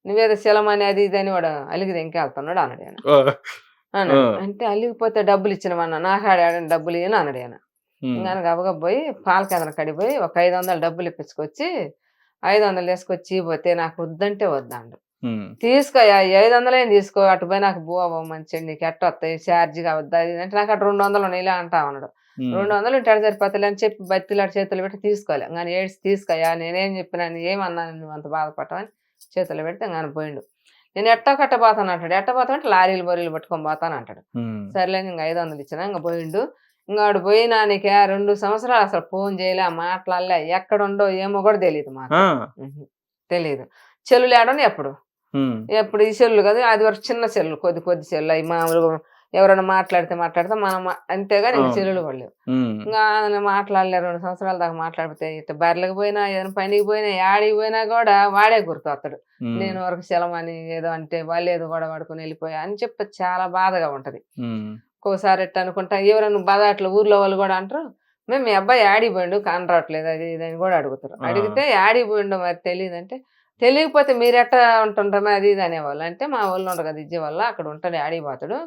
నువ్వేదో శిలమని అది ఇది అని వాడు అలిగిది ఇంకెళ్తున్నాడు అన్నాడు ఆయన. అంటే అలిగిపోతే డబ్బులు ఇచ్చినవన్నా, నాకు ఆడాడని డబ్బులు ఇయ్యను అన్నాడు ఆయన. ఇంకా గబగబ పోయి పాల కేంద్రం కడిపోయి ఒక 500 డబ్బులు ఇప్పించుకొచ్చి 500 వేసుకొచ్చి పోతే నాకు వద్దంటే వద్దాండు. తీసుకో 500 ఏం తీసుకో, అటు పోయి నాకు బోవ మంచి నీకు ఎట్ట వస్తాయి ఛార్జీగా వద్దా అంటే, నాకు అటు 200 ఇలా అంటా ఉన్నాడు. 200 ఉంటాడు సరిపోతలే అని చెప్పి బతిలాడు చేతులు పెట్టి తీసుకోలే. కానీ ఏడ్చి తీసుకోయా నేనేం చెప్పినాను ఏమన్నాను నువ్వు అంత బాధపడతావని చేతులు పెడితే ఆయన పోయిండు. నేను ఎట్టా కట్టబోతాను అంటాడు, ఎట్టబోతానంటే లారీలు బొరీలు పట్టుకొని పోతాను అంటాడు. సరేలేని ఇంకా 500 ఇచ్చినా ఇంకా పోయిండు. ఇంకా ఆడు పోయినా నీకు 2 సంవత్సరాలు అసలు ఫోన్ చేయలే మాట్లాడలే, ఎక్కడుండో ఏమో కూడా తెలియదు మాకు, తెలియదు. చెల్లులు ఆడని ఎప్పుడు ఈ చెల్లు కదా, అది వరకు చిన్న చెల్లు కొద్ది చెల్లు అవి మామూలుగా ఎవరైనా మాట్లాడితే మనం అంతేగాని ఇంకా చెల్లులు పడలేవు. ఇంకా మాట్లాడలే 2 సంవత్సరాల దాకా మాట్లాడితే, ఇట్లా బర్రెలకు పోయినా ఏదైనా పనికి పోయినా ఆడికి పోయినా కూడా వాడే గుర్తొస్తాడు. నేను వరకు సెలమని ఏదో అంటే వాళ్ళు ఏదో కూడా పడుకుని వెళ్ళిపోయా అని చెప్పి చాలా బాధగా ఉంటది. ఒక్కోసారి ఎట్ట అనుకుంటా ఎవరైనా బదాట్లో ఊర్లో వాళ్ళు కూడా అంటారు మేము మీ అబ్బాయి ఆడిపోయిండు కాని రావట్లేదు అది ఇది అని కూడా అడుగుతారు. అడిగితే ఆడిపోయిండు మరి తెలియదంటే తెలియకపోతే మీరు ఎట్లా ఉంటుంటామే అది ఇది అనేవాళ్ళు. అంటే మా వాళ్ళు ఉండరు కదా ఇచ్చే వల్ల అక్కడ ఉంటాడు ఆడిపోతాడు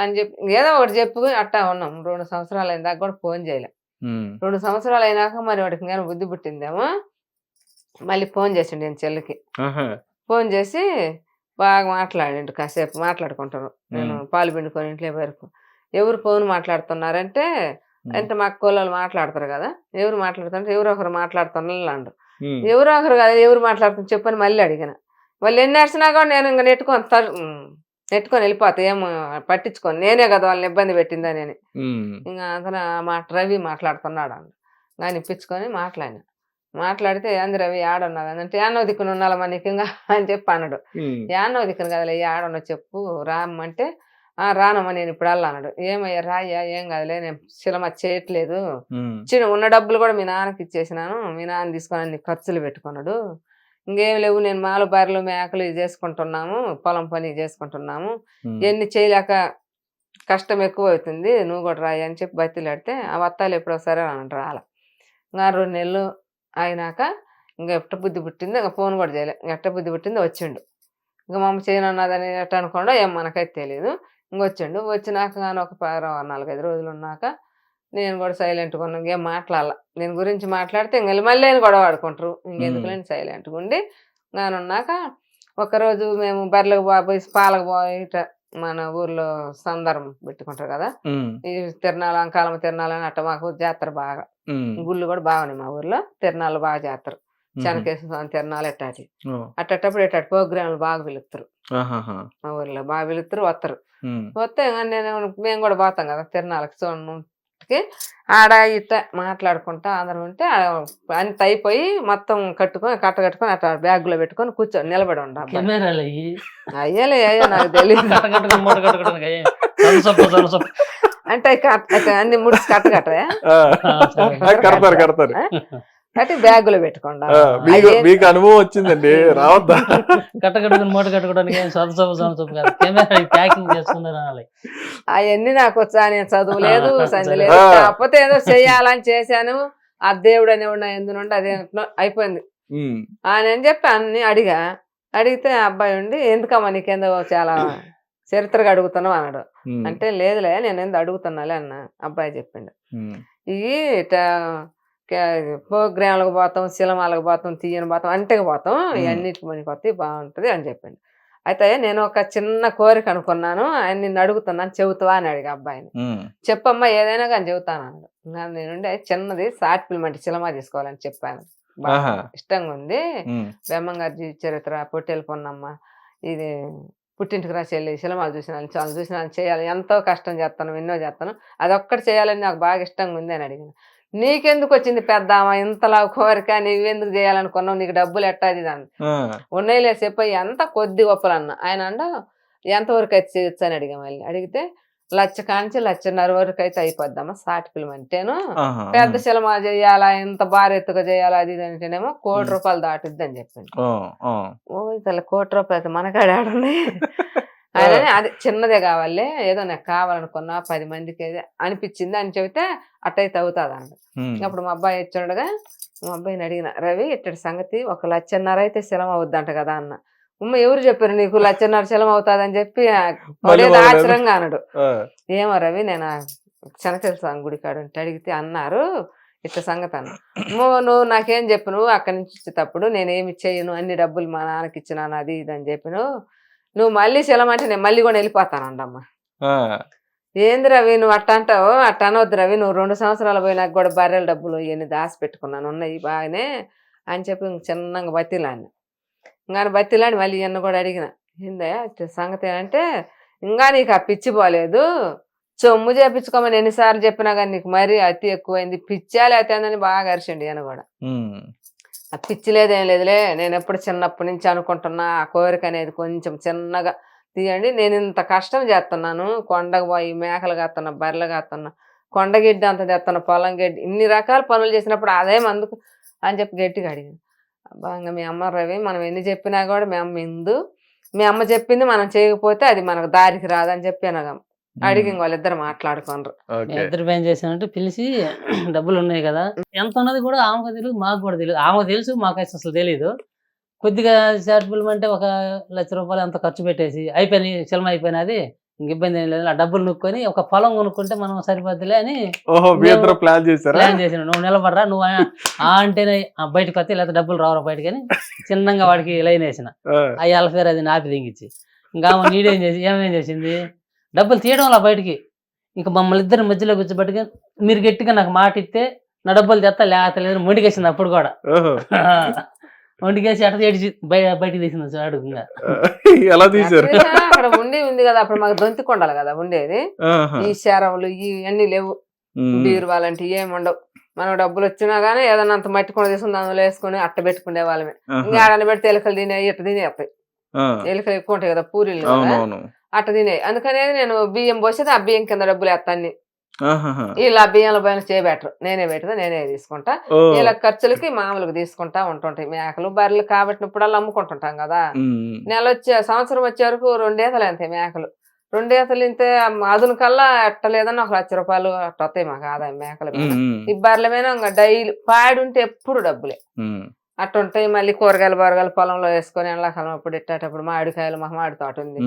అని చెప్పి ఏదో ఒకటి చెప్పు అట్టా ఉన్నాం. 2 సంవత్సరాలు అయిన దాకా కూడా ఫోన్ చేయలే. 2 సంవత్సరాలు అయినాక మరి వాడికి కానీ బుద్ధి పుట్టిందేమో మళ్ళీ ఫోన్ చేసిండు నేను చెల్లికి. ఫోన్ చేసి బాగా మాట్లాడిండు, కాసేపు మాట్లాడుకుంటారు. నేను పాలు పిండుకొని ఇంట్లో వరకు ఎవరు ఫోన్ మాట్లాడుతున్నారంటే అంటే మా కోళ్ళు మాట్లాడతారు కదా, ఎవరు మాట్లాడుతుంటే ఎవరో ఒకరు మాట్లాడుతున్నారు అండు. ఎవరో ఒకరు కదా ఎవరు మాట్లాడుతున్నారు చెప్పని మళ్ళీ అడిగిన. వాళ్ళు ఎన్ని అడిచినా కూడా నేను ఇంకా నెట్టుకొని వెళ్ళిపోతా, ఏం పట్టించుకొని నేనే కదా వాళ్ళని ఇబ్బంది పెట్టిందని అని. ఇంకా అతను రవి మాట్లాడుతున్నాడు అండు. కానీ ఇప్పించుకొని మాట్లాడితే ఏంది రవి ఆడున్నావు అంటే యానో దిక్కున ఉండాలమ్మా నీకు ఇంకా అని చెప్పి అన్నాడు. యానో దిక్కును కదలే ఆడున్నా చెప్పు రామ్మంటే రానమ్మా నేను ఇప్పుడు వెళ్ళా అన్నాడు. ఏమయ్యా రాయ్యా ఏం కాదులే నేను సినిమా చేయట్లేదు, ఉన్న డబ్బులు కూడా మీ నాన్నకి ఇచ్చేసినాను, మీ నాన్న తీసుకొని అన్ని ఖర్చులు పెట్టుకున్నాడు, ఇంకేం లేవు నేను మాలు బర్రెలు మేకలు ఇది చేసుకుంటున్నాము, పొలం పని చేసుకుంటున్నాము, ఎన్ని చేయలేక కష్టం ఎక్కువ అవుతుంది నువ్వు కూడా రాయి అని చెప్పి బతిలాడితే ఆ వత్తాలు ఎప్పుడో సరే అన్నాడు. రాల ఇంకా 2 నెలలు అయినాక ఇంకా ఎట్ట బుద్ధి పుట్టింది, ఇంకా ఫోన్ కూడా చేయలే. ఎట్ట బుద్ధి పుట్టింది వచ్చిండు. ఇంకా మా అమ్మ చేయనున్నదని ఎట్ట అనుకోండా ఏం మనకైతే తెలియదు. ఇంకొచ్చిండు. వచ్చినాక కానీ ఒక 4-5 రోజులు ఉన్నాక నేను కూడా సైలెంట్గా ఉన్నాను, ఇంకేం మాట్లాడాల. నేను గురించి మాట్లాడితే ఇంక మళ్ళీ ఆయన గొడవ ఆడుకుంటారు, ఇంకెందుకులేని సైలెంట్గా ఉండి ఉన్నాక ఒకరోజు మేము బర్రెలకు పోయి పాలకు పోయి మన ఊర్లో సందర్భం పెట్టుకుంటారు కదా, ఈ తిరణాలు అంకాలమ్మ తిరణాలు అని అట్ట మాకు జాతర బాగా, గుళ్ళు కూడా బాగున్నాయి మా ఊర్లో, తిరణాలు బాగా చేస్తారు, చెనకేశ్వర తిరణాలు ఎట్టాటి అట్టప్పుడు ఎట్టాటి ప్రోగ్రాంలు బాగా పిలుస్తారు మా ఊర్లో, బాగా పిలుస్తారు వస్తారు. వస్తే మేము కూడా పోతాం కదా తిరణాలకు చూడకి. ఆడ ఇట్ట మాట్లాడుకుంటా అందరం ఉంటే అంత అయిపోయి మొత్తం కట్టుకొని అట్లా బ్యాగ్ లో పెట్టుకొని కూర్చొని నిలబడి ఉండాలి. అయ్యలే అయ్యో నాకు తెలియదు అంటే అన్ని ముడిసి కట్టకట్టరా కట్టి బ్యాగులో పెట్టుకోండి. మీకు అనుభవం వచ్చిందండి రావద్దా కట్టకట్టుకుని మూట కట్టుకోవడానికి ప్యాకింగ్ చేసుకున్నారు. అవన్నీ నాకు వచ్చా, నేను చదువులేదు సంధి లేదు, కాకపోతే ఏదో చెయ్యాలని చేశాను, ఆ దేవుడు అని ఉన్న ఎందునుండి అదే అయిపోయింది అని చెప్పి అన్ని అడిగితే అబ్బాయి ఉండి ఎందుకమ్మా నీకేందో చాలా చరిత్రగా అడుగుతున్నావు అన్నాడు. అంటే లేదులే నేను ఎందుకు అడుగుతున్నాలే అన్న. అబ్బాయి చెప్పిండు ఇవి ప్రోగ్రాంలకు పోతాం, సినిమాలకు పోతాం, తీయని పోతాం, అంటేకి పోతాం, ఇవన్నిటికి మనకి వస్తే బాగుంటుంది అని చెప్పిండు. అయితే నేను ఒక చిన్న కోరిక అనుకున్నాను, ఆయన నిన్ను అడుగుతున్నాను చెబుతావా అని అడిగా అబ్బాయిని. చెప్పమ్మా ఏదైనా కానీ చెబుతాను అన్నాడు. నేనుండి చిన్నది షార్ట్ ఫిల్మ్ అంటే సినిమా తీసుకోవాలని చెప్పాను, బాగా ఇష్టంగా ఉంది, బెమ్మంగారి చరిత్ర, పొట్టేలు పొన్నమ్మ, ఇది పుట్టింటికి రా చెల్లి, సినిమాలు చూసినా చేయాలి, ఎంతో కష్టం చేస్తాను, ఎన్నో చేస్తాను, అదొక్కటి చేయాలని నాకు బాగా ఇష్టంగా ఉంది అని అడిగాను. నీకెందుకు వచ్చింది పెద్దామా ఇంతలా కోరిక, నువ్వెందుకు చేయాలనుకున్నావు, నీకు డబ్బులు ఎట్టాది దాన్ని ఉన్నాయిలే చెప్పి ఎంత కొద్ది గొప్పలు అన్న. ఆయన అండ ఎంతవరకు అయితే చేయొచ్చు అని అడిగా. మళ్ళీ అడిగితే 1,00,000 కాంచి 1,50,000 వరకు అయితే అయిపోద్దమ్మా షార్ట్ ఫిల్మ్ అంటేను, పెద్ద సినిమా చేయాలా ఇంత భారీ ఎత్తుగా చేయాలా అది అంటేనేమో ₹1,00,00,000 దాటుద్ది అని చెప్పింది. ఓ ఇతల ₹1,00,00,000 మనకాడ ఆడున్నాయి ఆయన అది చిన్నదే కావాలి, ఏదో నాకు కావాలనుకున్నా 10 మందికి అనిపించింది అని చెబితే అట్టయితే అవుతుంది అన్నాడు. అప్పుడు మా అబ్బాయి వచ్చాడుగా, మా అబ్బాయిని అడిగిన, రవి ఇట్టడి సంగతి 1,50,000 అయితే సినిమా అవుద్దంట కదా అన్న. ఎవరు చెప్పారు నీకు 1,50,000 సినిమా అవుతుంది అని చెప్పి ఆశ్చర్యంగా అన్నాడు. ఏమో రవి నేను చెనకేశ్వర స్వామి గుడి కాడు అంటే అడిగితే అన్నారు ఇట్లా సంగతి అన్న. నువ్వు నాకేం చెప్పు, నువ్వు అక్కడి నుంచి వచ్చేటప్పుడు నేనేమి చేయను, అన్ని డబ్బులు మా నాన్నకి ఇచ్చినాను అది ఇది అని చెప్పిను, నువ్వు మళ్ళీ సెలమంటే నేను మళ్ళీ కూడా వెళ్ళిపోతానండమ్మా. ఏంది రవి నువ్వు అట్ట అంటావు, అట్ట అనవద్దు రవి, నువ్వు 2 సంవత్సరాలు పోయినాక కూడా బర్రెల డబ్బులు ఇవన్నీ దాచి పెట్టుకున్నాను ఉన్నాయి బాగానే అని చెప్పి చిన్నగా బతిలాడిని. ఇంకా బతిలాడి మళ్ళీ ఇవన్నీ కూడా అడిగిన, ఏందా సంగతి ఏంటంటే ఇంకా నీకు ఆ పిచ్చి పోలేదు, సొమ్ము చేపించుకోమని ఎన్నిసార్లు చెప్పినా కానీ నీకు మరీ అతి ఎక్కువైంది, పిచ్చాలి అవుతుందని బాగా అరిచిండు ఈయన కూడా. ఆ పిచ్చి లేదేం లేదులే, నేను ఎప్పుడు చిన్నప్పటి నుంచి అనుకుంటున్నా ఆ కోరిక అనేది కొంచెం చిన్నగా తీయండి, నేను ఇంత కష్టం చేస్తున్నాను, కొండకు పోయి మేకలు కాస్తున్నా, బర్రెలు కాస్తున్నా, కొండగిడ్డి అంత తెస్తున్నా, పొలం గడ్డి, ఇన్ని రకాల పనులు చేసినప్పుడు అదేం అందుకు అని చెప్పి గట్టిగా అడిగింది. బాగా మీ అమ్మ రవి మనం ఎన్ని చెప్పినా కూడా మీ అమ్మ ఇందు, మీ అమ్మ చెప్పింది మనం చేయకపోతే అది మనకు దారికి రాదని చెప్పి అనగా అడిగి వాళ్ళిద్దరు మాట్లాడుకోనరు. ఇద్దరు పని చేసానంటే పిలిచి డబ్బులు ఉన్నాయి కదా, ఎంత ఉన్నది కూడా ఆమెకు తెలియదు, మాకు కూడా తెలియదు. ఆమెకు తెలుసు, మాకు అసలు తెలియదు. కొద్దిగా చారిటబుల్ అంటే 1,00,000 రూపాయలు ఎంత ఖర్చు పెట్టేసి అయిపోయినాయి, సినిమా అయిపోయినది, ఇంక ఇబ్బంది ఏం లేదు, ఆ డబ్బులు నొక్కొని ఒక పొలం కొనుక్కుంటే మనం సరిపోద్దులే అని ప్లాన్ చేసాను. నువ్వు నిలబడరా, నువ్వు అంటేనే బయటకు వస్తే, లేకపోతే డబ్బులు రావరా బయటకి అని చిన్నంగా వాడికి లైన్ వేసిన. ఆ ఎలఫేర్ అది నాపి దింగిచ్చి ఇంకా నీడేం చేసి ఏమేం చేసింది, డబ్బులు తీయడం అలా బయటికి. ఇంకా మమ్మల్ని ఇద్దరు మధ్యలో కూర్చోబెట్టుగా మీరు గట్టిగా నాకు మాట ఇస్తే నా డబ్బులు తెస్తా, లేకపోతే లేదు మొండికేసింది. అప్పుడు కూడా వండికేసి అట్ట చేసి బయటికి తీసింది చాడు. ఎలా తీసారు? అక్కడ ఉంది కదా, అప్పుడు మాకు దొంతి కొండలు కదా ఉండేది. ఈ శరవులు ఇవన్నీ లేవు, బీరువాలంటే ఏమి ఉండవు. మనం డబ్బులు వచ్చినా గానీ ఏదన్నా అంత మట్టి కొండ తీసుకుని అందులో వేసుకుని అట్ట పెట్టుకునే వాళ్ళమే. ఇంకా ఆడని పెడితే ఎలుకలు తినేవి, ఇట్ట తినేస్తాయి. ఎలుకలు ఎక్కువ ఉంటాయి కదా పూరీలు, అట్ట తినేవి. అందుకనే నేను బియ్యం పోసేది, ఆ బియ్యం కింద డబ్బులు వేస్తాన్ని. ఇలా బియ్యంలో పైన చేయబెట్టరు, నేనే పెడతా, నేనే తీసుకుంటా. ఇలా ఖర్చులకి మామూలుగా తీసుకుంటా ఉంటుంటాయి. మేకలు బర్రెలు కాబట్టినప్పుడల్లా అమ్ముకుంటుంటాం కదా. సంవత్సరం వచ్చే వరకు 2 ఈతలు అంతే మేకలు. 2 ఈతలు ఇంతే. అదును కల్లా ఎట్టలేదన్నా 1,00,000 రూపాయలు అట్ట వస్తాయి మాకు ఆదాయం మేకల మీద. ఈ బర్రెల మీద ఇంకా డైలీ పాడి ఉంటే ఎప్పుడు డబ్బులే అట్ట ఉంటాయి. మళ్ళీ కూరగాయలు పొలంలో వేసుకొని ఎండాకాలం అప్పుడు ఇట్టేటప్పుడు మామిడికాయలు, మాకు మామిడి తోట ఉంది.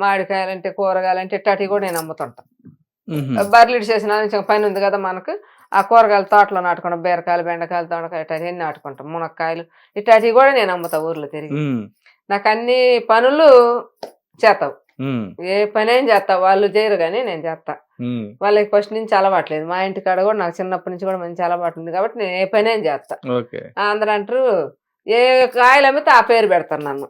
మామిడికాయలు అంటే కూరగాయలు అంటే ఇట్టాటి కూడా నేను అమ్ముతుంటా. బర్రెలు చేసిన పని ఉంది కదా మనకు, ఆ కూరగాయల తోటలో నాటుకుంటాం. బీరకాయలు, బెండకాయలు, దొండకాయలు ఇట్లాంటివి నాటుకుంటాం. మునక్కాయలు ఇట్లాంటివి కూడా నేను అమ్ముతా ఊర్లో తిరిగి. నాకు అన్ని పనులు చేస్తావు, ఏ పని ఏం చేస్తావు, వాళ్ళు చేయరు కానీ నేను చేస్తా. వాళ్ళకి ఫస్ట్ నుంచి అలవాట్లేదు. మా ఇంటి కాడ కూడా నాకు చిన్నప్పటి నుంచి కూడా మంచి అలవాటు ఉంది కాబట్టి నేను ఏ పని ఏం చేస్తా. అందరూ అంటారు ఏ కాయలు అమ్మితే ఆ పేరు పెడతారు నన్ను.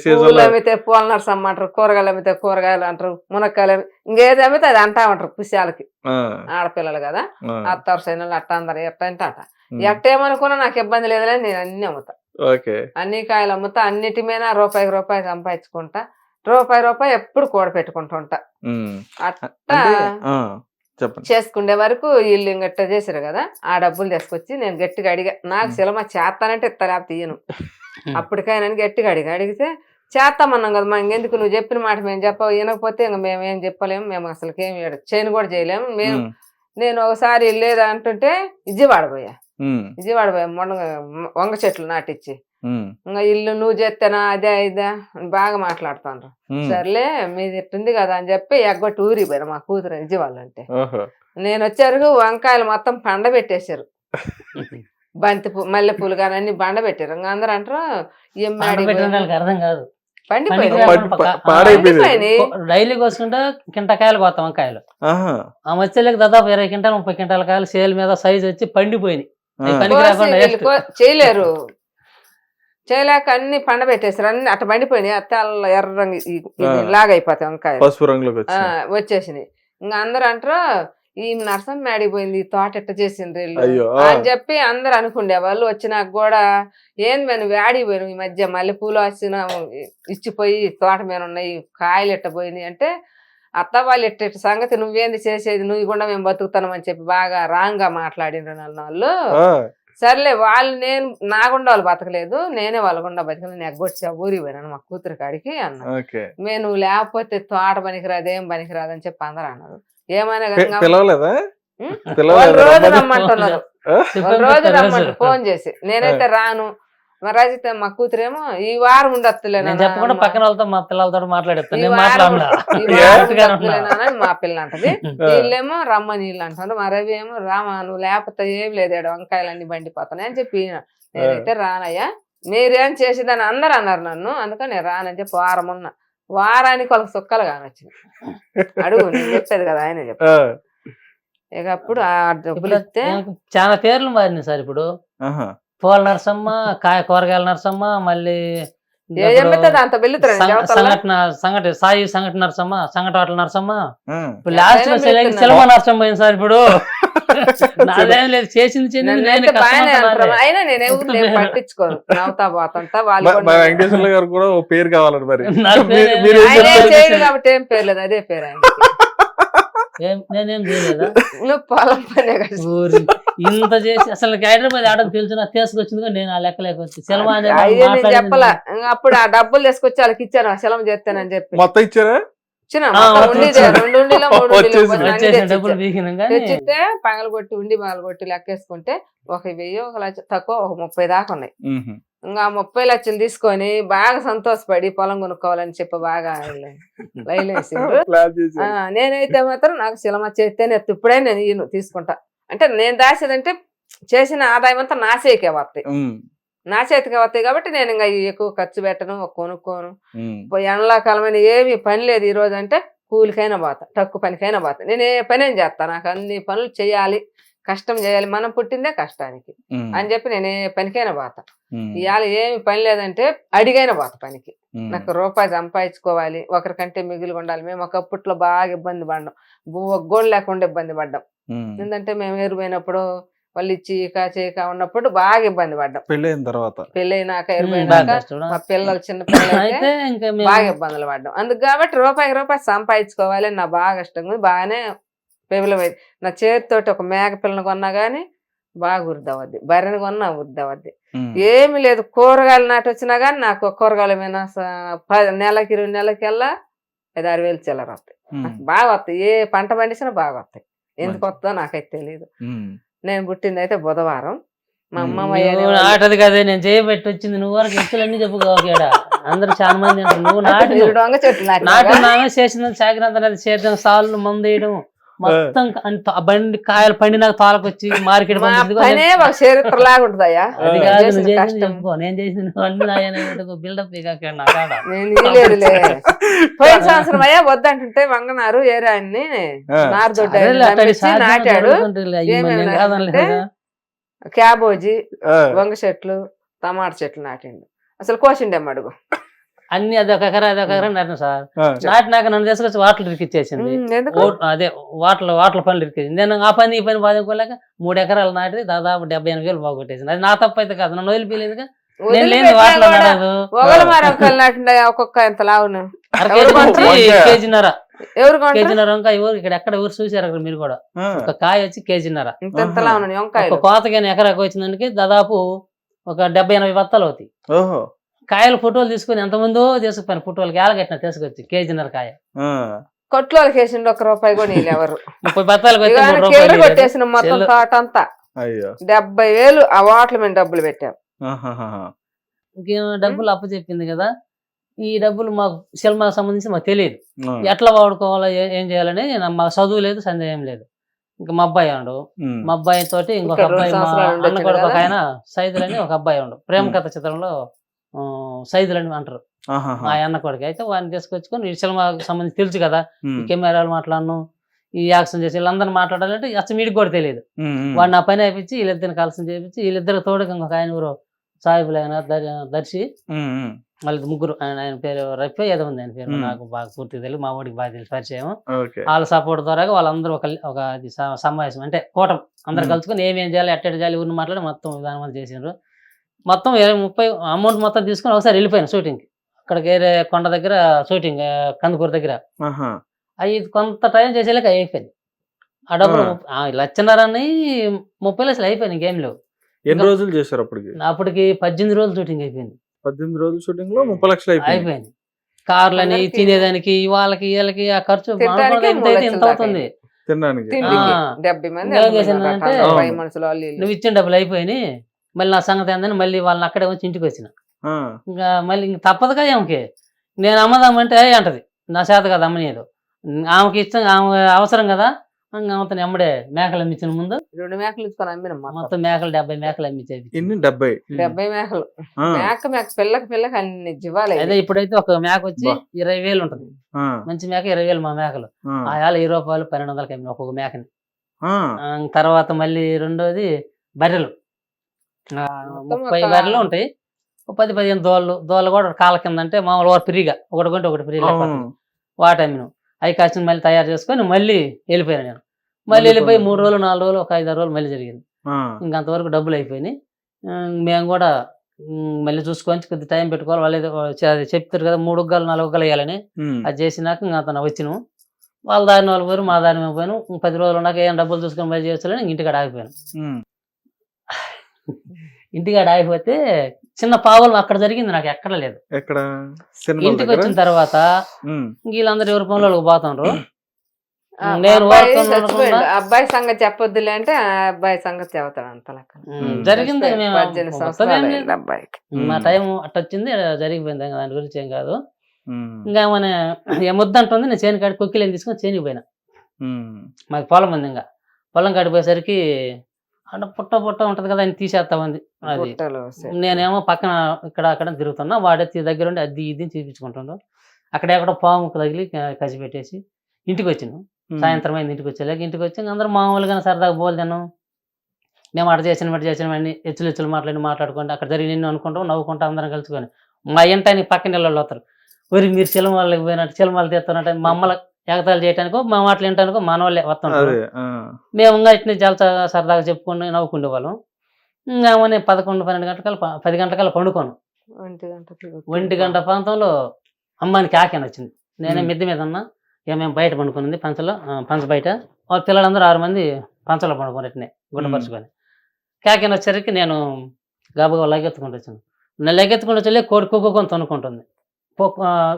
పూలు అమ్మితే పూల నర్సమ్మ అంటారు, కూరగాయలు అమ్మితే కూరగాయలు అంటారు, మునక్కాయలు ఇంకేది అమ్మితే అది అంటా ఉంటారు. పుష్యాలకి ఆడపిల్లలు కదా, అత్తారు సైన్యాలు అట్ట అందరు ఎట్ట అంటే అట్ట ఎట్టేమనుకున్నా నాకు ఇబ్బంది లేదులే, నేను అన్ని అమ్ముతా. అన్ని కాయలు అమ్ముతా. అన్నిటి మీద రూపాయి సంపాదించుకుంటా. రూపాయి ఎప్పుడు కూడబెట్టుకుంటుంటా. అట్ట చేసుకునే వరకు వీళ్ళు గట్ట చేసారు కదా, ఆ డబ్బులు తీసుకొచ్చి నేను గట్టిగా అడిగా. నాకు సినిమా చేస్తానంటే ఇస్తా, లేకపోతే తీయను. అప్పటికైనా గట్టిగా అడిగితే చేస్తామన్నాం కదా, మా ఇంకెందుకు నువ్వు చెప్పిన మాట మేము చెప్పవు, వినకపోతే ఇంక మేమేం చెప్పలేము, మేము అసలుకేం చేయను కూడా చేయలేము. నేను ఒకసారి లేదా అంటుంటే విజయవాడ పోయా మొన్న వంగ చెట్లు నాటిచ్చి, ఇంకా ఇల్లు నువ్వు చేస్తేనా అదే ఇదా అని బాగా మాట్లాడుతాను. సర్లే మీది ఇట్టుంది కదా అని చెప్పి ఎగ్గొట్టి ఊరిపోయారు మా కూతురు విజయవాడ. అంటే నేను వచ్చారు వంకాయలు మొత్తం పండబెట్టేశారు, బంతి మల్లెపూలు కానీ అన్ని బండబెట్టారు. ఇంకా అందరూ అంటారు అర్థం కాదు, డైలీ కోసుకుంటే కింటకాయలు కోస్తాం వంకాయలు. ఆ మధ్యలోకి దాదాపు 20 క్వింటాలు 30 క్వింటాల కాయలు సేల్ మీద సైజు వచ్చి పండిపోయినాయి. చేయలేరు, చేయలేక అన్ని పండబెట్టేసారు. అన్ని అట్ట పండిపోయినాయి. తెల్ల ఎర్ర రంగు లాగైపోతాయి వంకాయలు, పసుపు రంగులోకి వచ్చేసినాయి. ఇంకా అందరూ అంటారు ఈ నర్సమ్మ ఆడిపోయింది, తోట ఎట్ట చేసిండ్రు అని చెప్పి అందరు అనుకుండే వాళ్ళు. వచ్చినాక కూడా ఏంది మేము వేడిపోయినాం ఈ మధ్య, మల్లెపూలు వచ్చిన ఇచ్చిపోయి తోట మీద ఉన్నాయి, కాయలు ఎట్టపోయినాయి అంటే అత్త వాళ్ళు ఎట్ట సంగతి నువ్వేంది చేసేది, నువ్వు కూడా మేము బతుకుతామని చెప్పి బాగా రాంగ్ గా మాట్లాడిన వాళ్ళు. సర్లే వాళ్ళు నేను నా గుండా వాళ్ళు బతకలేదు, నేనే వాళ్ళ గుండా బతికలేదు, నేను ఎగ్గొచ్చి ఊరికి పోయినాను మా కూతురు కాడికి అన్నా. మేము లేకపోతే తోట పనికిరాదు, ఏం పనికిరాదు అని చెప్పి అందరూ అన్నారు. ఏమైనా రోజు రమ్మంటున్నారు, రోజు రమ్మంటారు ఫోన్ చేసి. నేనైతే రాను. రజిత మా కూతురేమో ఈ వారం ఉండొత్తులేనా చెప్పకుండా పక్కన వాళ్ళతో మా పిల్లలతో మాట్లాడేస్తాను మా పిల్ల అంటది. వీళ్ళేమో రమ్మని వీళ్ళు అంటారు. మా రవి ఏమో రామా నువ్వు లేకపోతే ఏం లేదు, వంకాయలన్నీ బండిపోతాయి అని చెప్పి నేనైతే రానయ్యా, మీరేం చేసేదని అందరు అన్నారు నన్ను, అందుకని నేను రానని చెప్పి వారానికి వాళ్ళకి సుక్కలు కానొచ్చింది. అడుగు నేను చెప్పేది కదా ఆయన చెప్పి. ఇక అప్పుడు ఆ డబ్బులు ఇస్తే చాలా పేర్లు మారినాయి సార్. ఇప్పుడు పూల నరసమ్మ, కూరగాయల నరసమ్మ, మళ్ళీ సాయి సంఘటన నరసమ్మ, సంఘటన నరసమ్మ, ఇప్పుడు లాస్ట్ లో సెలవు నరసమ్మ అయింది సార్. ఇప్పుడు నాదేం లేదు, చేసింది అయినా నేనే పట్టించుకోను, నవ్వుతా పోతుంటా. వెంకటేశ్వర గారు కూడా ఓ పేరు కావాలని మరి కాబట్టి ఏం పేరు లేదు, అదే పేరు ఆయన. నేనేం చేయలేదా, నువ్వు పొలం పనే ఇంత చేసి అసలు హైదరాబాద్ ఆడకు తెలిసిన తీసుకొచ్చింది. నేను ఆ లెక్క లేకొచ్చి సెలవు చెప్పలా. అప్పుడు ఆ డబ్బులు తీసుకొచ్చి వాళ్ళకి ఇచ్చాను సెలవు చేస్తానని చెప్పి. మొత్తం ఇచ్చారా? ఇచ్చిన వచ్చేసి. 2 ఉండిలో 3 వచ్చేసి. వచ్చేసిన డబ్బులు బీకినాం కానీ తెచ్చితే పగలగొట్టి ఉండి పగలగొట్టి లెక్కేసుకుంటే ఒక 1000 1 లక్ష తక్కువ ఒక 30 దాకా ఉన్నాయి. మ్మ్. ఇంకా 30 లక్షలు తీసుకొని బాగా సంతోషపడి పొలం కొనుక్కోవాలని చెప్పి బాగా లైలేసిండు. ప్లాన్ చేశారు. నేనైతే మాత్రం నాకు సినిమా చేస్తేనే ఇప్పుడే నేను ఈయన తీసుకుంటా. అంటే నేను దాచేదంటే చేసిన ఆదాయం అంతా నా చేతికే వస్తాయి, మ్మ్. నా చేతికే వస్తాయి కాబట్టి నేను ఇంకా ఎక్కువ ఖర్చు పెట్టను, కొనుక్కోను. మ్మ్. ఎండాకాలమైన ఏమి పని లేదు ఈ రోజు అంటే కూలికైనా పోతా, తక్కువ పనికైనా పోతా. నేను ఏ పని ఏం చేస్తాను, నాకు అన్ని పనులు చేయాలి, కష్టం చేయాలి, మనం పుట్టిందే కష్టానికి మ్మ్. అని చెప్పి నేను ఏ పనికైనా పోతా. మ్మ్. ఇవాళ ఏమి పని లేదంటే అడిగైనా పోతా పనికి. మ్మ్. నాకు రూపాయి సంపాదించుకోవాలి, ఒకరికంటే మిగిలి ఉండాలి. మేము ఒకప్పట్లో బాగా ఇబ్బంది పడ్డాం, ఒగ్గోళ్ళు లేకుండా ఇబ్బంది పడ్డాం. మ్మ్. ఎందుకంటే మేము ఎరుపోయినప్పుడు వాళ్ళు ఇచ్చి చేయక ఉన్నప్పుడు బాగా ఇబ్బంది పడ్డాం. పెళ్ళైన తర్వాత పెళ్ళైనాక బాగా ఎరుపోయినాక కష్టం. మా పిల్లలు చిన్న పిల్లలు అయితే ఇంకా మేము బాగా ఇబ్బందులు పడ్డాం. అందుకు కాబట్టి రూపాయి సంపాదించుకోవాలి అని నా బాగా ఇష్టం ఉంది. బాగానే పెబులమైంది. నా చేతితోటి ఒక మేక పిల్లని కొన్నా గానీ బాగా వృద్ధవద్ది, బర్రెని కొన్నా వృద్ధవద్ది. మ్మ్. ఏమి లేదు, కూరగాయలు నాటి వచ్చినా కానీ నాకు కూరగాయల మీద నెలకి 2 నెలలకెల్లా 5-6 వేలు చిల్లర వస్తాయి. మ్మ్. నాకు బాగా వస్తాయి, ఏ పంట పండించినా బాగా వస్తాయి. ఎందుకు వస్తుందో నాకైతే తెలియదు. మ్మ్. నేను పుట్టింది అయితే బుధవారం. మా మ్మ్. అమ్మమ్మ నువ్వు నాటది కదే, నేను చేయబెట్టి వచ్చింది నువ్వు వరకు ఎత్తులన్నీ చెప్పుకోకేడా. అందరు చాలా మంది అంటారు నువ్వు నాటి దొంగ చెట్లు నాటి నాటినాగా. నామే చేసిన సాగినంత చేద్దాం, సార్లు మందు వేయడం మొత్తం బండి కాయలు పండినాక తోలకొచ్చి మార్కెట్ మా పనే ఒక చరిత్ర లాగా ఉంటుందయ్యా. అది నేను కాదు, చేసిన నువ్వు చేసింది కష్టం. చెప్పుకో, నేను చేసిన అన్ని నాయన బిల్డప్ నా కాడ. నేను ఇయ్యలేదులే. పోయిన సంవత్సరం అయ్యా వద్దంటుంటే వంగనారు ఏరాన్ని ఆ. నారదొడ్డ అదేలే, అట్టడి సాధ్యం నాటాడు. జరుగుతుంటుంది. అయ్యి మరి నేను ఏమేమి కాదనలే అంటే కదా. క్యాబోజీ, ఆ. వంగ చెట్లు, టమాటా చెట్లు నాటిండు. అసలు కోసిండేమ్మ అడుగు. అన్ని అదొక ఎకరా నాటిన సార్. ఆ. నాటినాక నన్ను తీసుకొచ్చి వాటలు ఇరికిచ్చేసింది. ఎందుకు అదే వాటల పనులు ఇరికింది. నేను ఆ పని ఈ పని బాధకోలేక 3 ఎకరాలు నాటి దాదాపు 78 వేలు బాగొట్టేసింది. అది నా తప్పు అయితే కాదు, నన్ను వదిలిపోలేదుగా. నేను లేని వాటలు నడదు. ఒకళ్ళు మరొకళ్ళు నాటిండ ఒక్కొక్క ఎంత లావును. అర కేజీ నుంచి వంకాయ. కేజీన్నర ఎవరు కొంటారు? కేజీన్నర వంకాయ. ఇక్కడ ఎక్కడ ఎవరు చూసారు అక్కడ మీరు కూడా. ఆ. ఒక కాయ వచ్చి కేజీన్నర. ఇంత లావును వంకాయలు. ఒక కోతగాని ఎకరాకు వచ్చిందానికి దాదాపు ఒక 70-80 బత్తాలు అవుతాయి. ఓహో. కాయలు ఫోటోలు తీసుకుని ఎంతమందో తీసుకుపోయాను. ఫోటోలకి ఏలగట్టిన తీసుకొచ్చి కేజీన్నర కాయ. ఆ. కొట్లోకి వేసిండు, ₹1 కూడా వీళ్ళు ఎవరు. 30 బత్తాలకు వచ్చి ఇవాళ 3 కెళ్ళి రూపాయలు. కొట్టేసిన మొత్తం చెల్లు. తోట అంతా అయ్యో. 70,000 ఆ వాటల మీద డబ్బులు పెట్టాం. ఆహాహా. ఇంకేం డబ్బులు అప్పు చెప్పింది కదా. ఈ డబ్బులు మాకు సినిమాకి సంబంధించి మాకు తెలియదు, ఆ. ఎట్లా వాడుకోవాలో ఏం చేయాలని. మాకు చదువు లేదు, సందేహం లేదు. ఇంకా మా అబ్బాయి ఉండు, మ్మ్. మా అబ్బాయి తోటి ఇంకొక ఇక్కడ 2 అబ్బాయి, మా సంవత్సరాలు అన్న ఉండొచ్చు కొడుకు ఒక కదా. ఆయన సైదులు అని ఒక అబ్బాయి ఉండు. ప్రేమ కథ చిత్రంలో సైదులు అని అంటారు. ఆహాహా. ఆ అన్న కొడుకు అయితే వాడిని తీసుకొచ్చుకొని ఈ సినిమాకి సంబంధించి తెలుసు కదా, ఈ మ్మ్. కెమెరాలు మాట్లాడను, ఈ యాక్షన్ చేసి వీళ్ళందరూ మాట్లాడాలంటే అసలు వీడికి కూడా తెలియదు. మ్మ్. వాడిని ఆ పని అయిపించి వీళ్ళిద్దరిని కలిసి చేయించి వీళ్ళిద్దరు తోడుగా ఇంకొక ఆయన ఊరు సాహిబులు ఆయన దర్శి, మ్మ్. వాళ్ళకి ముగ్గురు. ఆయన పేరు రఫీ ఏదో ఉంది, ఆయన పేరు మ్మ్. నాకు బాగా పూర్తిగా తెలియదు, మా ఊడికి బాగా తెలిసి పరిచయం. ఓకే. వాళ్ళ సపోర్ట్ ద్వారా వాళ్ళందరూ ఒక అది సమావేశం అంటే కూటమి అందరు మ్మ్. కలుసుకొని ఏమేం చేయాలి, ఎట్టడి చేయాలి ఊరిని మాట్లాడి మొత్తం విధానం అంతా చేసిండ్రు. మొత్తం 30 అమౌంట్ మొత్తం తీసుకొని ఒకసారి వెళ్ళిపోయాను షూటింగ్కి. అక్కడికి వేరే కొండ దగ్గర షూటింగ్, కందుకూరు దగ్గర. ఆహా. అవి కొంత టైం చేసేలాక అయిపోయింది. ఆ డబ్బులు 1,50,000 30 లక్షలు అయిపోయింది. ఇంకేం లేవు. ఎన్ని రోజులు చేశారు అప్పటికి? అప్పటికి 18 రోజులు షూటింగ్ అయిపోయింది. 18 రోజులు షూటింగ్ లో 30 లక్షలు అయిపోయింది. అయిపోయింది. కార్లని అందరికీ తినేదానికి వాళ్ళకి వీళ్ళకి ఆ ఖర్చు తినడానికి ఎంత అయితే ఇంత 3 అవుతుంది. తినడానికి. తిండికి ఆ. 70 మంది ఇంకా ఏం 80 చేశానంటే, రకాల 20 మనుషులు వాళ్ళు వీళ్ళు. నువ్వు ఇచ్చిన డబ్బులు అయిపోయినాయి, మళ్ళీ నా సంగతి ఏందని మళ్ళీ వాళ్ళని అక్కడే వచ్చి ఇంటికి వచ్చిన. ఆ. ఇంకా మళ్ళీ ఇంక తప్పదుగా ఆమెకి. నేను అమ్మదామంటే అంటది నా చేత కదా అమ్మనేది. ఆమెకి ఇష్టం, ఆమె అవసరం కదా. ఇంకా ఆమెతో ఎమ్మడే మేకలు అమ్మించిన ముందు 2 మేకలు ఇచ్చుకొని అమ్మిన మొత్తం మేకలు 70 మేకలు అమ్మించేది. ఎన్ని? 70. 70 మేకలు. ఆ. మేక పిల్లకి అన్ని జీవాలు అదే ఇప్పుడైతే ఒక మేక వచ్చి బా. 20,000 ఉంటుంది. ఆ. మంచి మేక 20,000 మా మేకలు. ఆ. ఆ ఏళ్ళ ₹20 1200 అమ్మిన ఒక్కొక్క మేకని. ఆ. తర్వాత మళ్ళీ రెండోది బర్రెలు. మొత్తం 30 బర్రెలు ఉంటాయి. 10-15 దోళ్ళు కూడా కాళ్ళ కింద అంటే మామూలు ఫ్రీగా ఒకటి కొంటే ఒకటి ఫ్రీగా అవును. వాటి అమ్మిను. అవి కాసిన మళ్ళీ తయారు చేసుకొని మళ్ళీ వెళ్ళిపోయాను నేను. మళ్ళీ వెళ్ళిపోయి 3 రోజులు 4 రోజులు ఒక 5-6 రోజులు మళ్ళీ జరిగింది. ఆ. ఇంకంతవరకు డబ్బులు అయిపోయినాయి. మేము కూడా మళ్ళీ చూసుకొని కొద్ది టైం పెట్టుకోవాలి. వాళ్ళు ఏదో చెప్తారు కదా 3 ఉగ్గాలు 4 ఉగ్గాలు వేయాలని. మ్మ్. అది చేసినాక ఇంకా అతను వచ్చినాము. వాళ్ళ దారిని వాళ్ళు పోయారు, మా దారిని మేము పోయాను. 10 రోజులు ఉన్నాక ఏం డబ్బులు చూసుకొని మళ్ళీ చేయొచ్చులని ఇంటికాడ ఆగిపోయాను. మ్మ్. ఇంటికాడ ఆగిపోతే చిన్న పావులు అక్కడ జరిగింది, నాకు ఎక్కడ లేదు. ఎక్కడ సినిమా ఇంటికి వచ్చిన తర్వాత వీళ్ళందరూ ఎవరి పనులకు పోతాండ్రు. నేను అబ్బాయి చచ్చిపోయిండు. అబ్బాయి సంగతి చెప్పొద్దులే అంటే ఆ అబ్బాయి సంగతి చెబుతాడు అంత లెక్క. జరిగింది. మేము 18 సంవత్సరాలు అయింది అబ్బాయికి. మా టైం అట్ట వచ్చింది, జరిగిపోయింది. దాని గురించి ఏం కాదు. ఇంకా మన ముద్దంటుంది. నేను చేను కాడి కొక్కిలేని తీసుకొని చేనికి పోయినా. మాకు పొలం ఉంది. ఇంకా పొలం కాడికి పోయేసరికి అంటే పుట్ట ఉంటది కదా, అని తీసేస్తా ఉంది అది. నేనేమో పక్కన ఇక్కడ అక్కడ తిరుగుతున్నా, వాడే దగ్గర ఉండి అది ఇది చూపించుకుంటుండ్రు. అక్కడెక్కడ పాము తగిలి కసి పెట్టేసి ఇంటికి వచ్చినాం. సాయంత్రం అయింది ఇంటికి వచ్చేలాగా. ఇంటికి వచ్చి అందరూ మామూలుగా సరదాగా బోల్ తిన్నాం. మేము అటు చేసిన అన్ని హెచ్చులు మాట్లాడుకుంటే అక్కడ జరిగి నిన్ను అనుకుంటాం, నవ్వుకుంటా అందరం కలుసుకొని. మా ఇంటానికి పక్కన ఇళ్ళలో వస్తారు. ఊరి మీరు చిలమలకి పోయినట్టు చిలమలు తీస్తున్నట్టు మమ్మల్ని ఎగతాలు చేయడానికో మా మాటలు వినటానికో మన వాళ్ళే వస్తుంటారు. మేము ఇంకా ఇట్ని చాలా సరదాగా చెప్పుకుని నవ్వుకుండే వాళ్ళం. ఇంకా 11-12 గంటల 10 గంటల పండుకోను. 1 గంట ప్రాంతంలో అమ్మాయికి ఆకెన్ వచ్చింది. నేనే మిద్దె మీద ఉన్నా. ఇక మేము బయట పండుకునింది పంచ బయట. వాళ్ళ పిల్లలందరూ 6 మంది పంచలో పండుకున్నట్టునే గుడ్డపరుచుకొని. కాకెన్ వచ్చేసరికి నేను గబగబా లగెత్తుకుంటూ వచ్చాను. నేను లగెత్తుకుంటూ వచ్చి కోడి కుక్కొని తొనుకుంటుంది.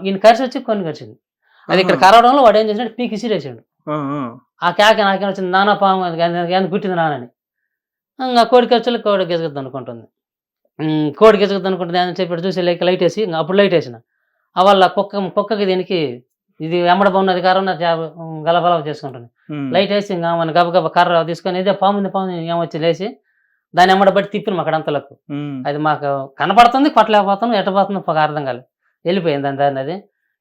ఈయన కరిసి వచ్చి కొన్ని కరిచింది. అది ఇక్కడ కరవడంలో వాడు ఏం చేసినట్టు పీకి ఇసిరేసాడు. ఆ కాకెన్ వచ్చింది. నానా పాము ఎంత గుట్టింది నానని. ఇంకా కోడి కరిచి కోడి గెజగద్దు అనుకుంటుంది. కోడి గెజగద్దు అనుకుంటుంది అని చెప్పి చూసి లైట్ వేసి అప్పుడు లైట్ వేసిన. వాళ్ళ కుక్కకి దీనికి ఇది వెంబడ బాగున్నది కారణం గలబల చేసుకుంటుంది. లైట్ వేసి ఇంకా మన గబగబ కర్ర తీసుకొని ఇదే పాము ఏమొచ్చి లేచి దాన్ని వెంబడ బట్టి తిప్పినాం అక్కడ అంతలకు. అది మాకు కనపడుతుంది, కొట్టలేకపోతున్నాం, ఎట్టపోతుంది ఒక అర్థం కాలేదు. వెళ్ళిపోయింది దాని అది.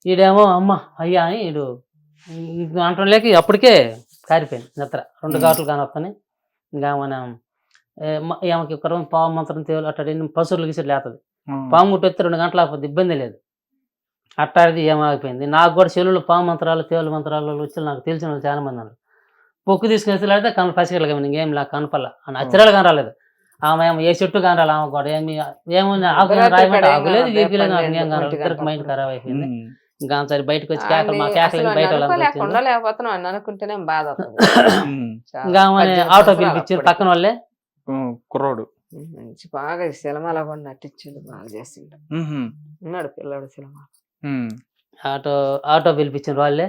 ఈడేమో అమ్మ అయ్యా అని ఈడు అంటుండలేక అప్పటికే కారిపోయింది నిద్ర. 2 ఘాట్లు కానొస్తాయి. ఇంకా మనం ఏమకి ఒక పాము మంత్రం తేలు అట్లా పశువులు గీసి లేతుంది. పాము గుట్టి వస్తే 2 గంటలు ఆకపోతే ఇబ్బంది లేదు. అట్టాడిది ఏమాగిపోయింది. నాకు కూడా చెలువులు పాము మంత్రాలు తేలు మంత్రాలు వచ్చి నాకు తెలిసిన వాళ్ళు చాలా మంది అన్నారు. పొక్కు తీసుకుని ఎత్తులాడితే కను పసిగలగా ఇంకేం లా కనపల్ల అని అచ్చరాలు కనరాలేదు. ఆమె ఏమో ఏ చెట్టు కనరాలి. ఆమె కూడా ఏముంది ఆగులేదు వీపిలేదు. నాకు ఏం కనరాలి. ఇద్దరికి మైండ్ ఖరాబ్ అయిపోయింది. ఇంకా సరే బయటకు వచ్చి కేకలు మా కేకలు బయట ఇంకా ఆటో పిలిపించారు పక్కన వాళ్ళే. కుర్రోడు బాగా సినిమాలో కూడా నటించాడు, బాగా చేసిండు. ఉన్నాడు పిల్లాడు సినిమా. ఆటో పిలిపించిన వాళ్ళే.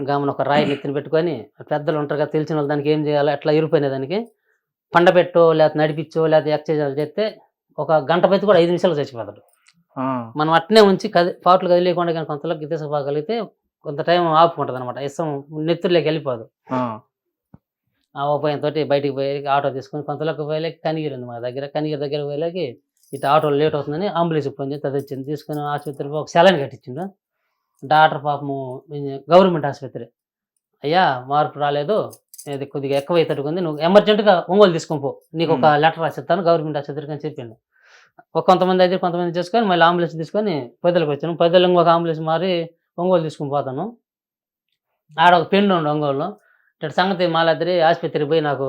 గమన ఒక రాయి నెత్తిన పెట్టుకొని పెద్దలు ఉంటారు కదా తెలిసిన వాళ్ళు దానికి ఏం చేయాలో అట్లా ఇరిపోయిన దానికి పండబెట్టో లేకపోతే నడిపించో లేకపోతే ఎక్సర్సైజ్ చేస్తే 1 గంట పైతే కూడా 5 నిమిషాలు చచ్చిపోతాడు. మనం అట్నే ఉంచి పాటలు కదిలేకుండా కానీ కొంతలోకి గితేసపోగలిగితే కొంత టైం ఆపుకుంటుంది అనమాట. ఇష్టం నెత్తురులోకి వెళ్ళిపోదు. ఆ ఉపాయంతో బయటికి పోయి ఆటో తీసుకొని కొంతలోకి పోయేకి కనిగిరి ఉంది మా దగ్గర. కనిగిరి దగ్గర పోయేకి ఇటు ఆటోలో లేట్ అవుతుందని అంబులెన్స్ ఫోన్ చేసి అది వచ్చింది. తీసుకుని ఆసుపత్రికి ఒక సెలైన్ కట్టించిండు డాక్టర్. పాపము గవర్నమెంట్ ఆసుపత్రి. అయ్యా మార్పు రాలేదు, ఇది కొద్దిగా ఎక్కువ తట్టుకుంది, నువ్వు ఎమర్జెంట్గా ఒంగోలు తీసుకొని పో, నీకు ఒక లెటర్ రాసిస్తాను గవర్నమెంట్ ఆసుపత్రికి అని చెప్పిండు. కొంతమంది అయితే కొంతమంది చేసుకొని మళ్ళీ అంబులెన్స్ తీసుకొని పొద్దులకు వచ్చాను. పొద్దులు ఇంకొక అంబులెన్స్ మారి ఒంగోలు తీసుకొని పోతాను. ఆడ ఒక పెండు ఉండు ఒంగోలు. ఇటు సంగతి మాలాద్రి ఆసుపత్రికి పోయి నాకు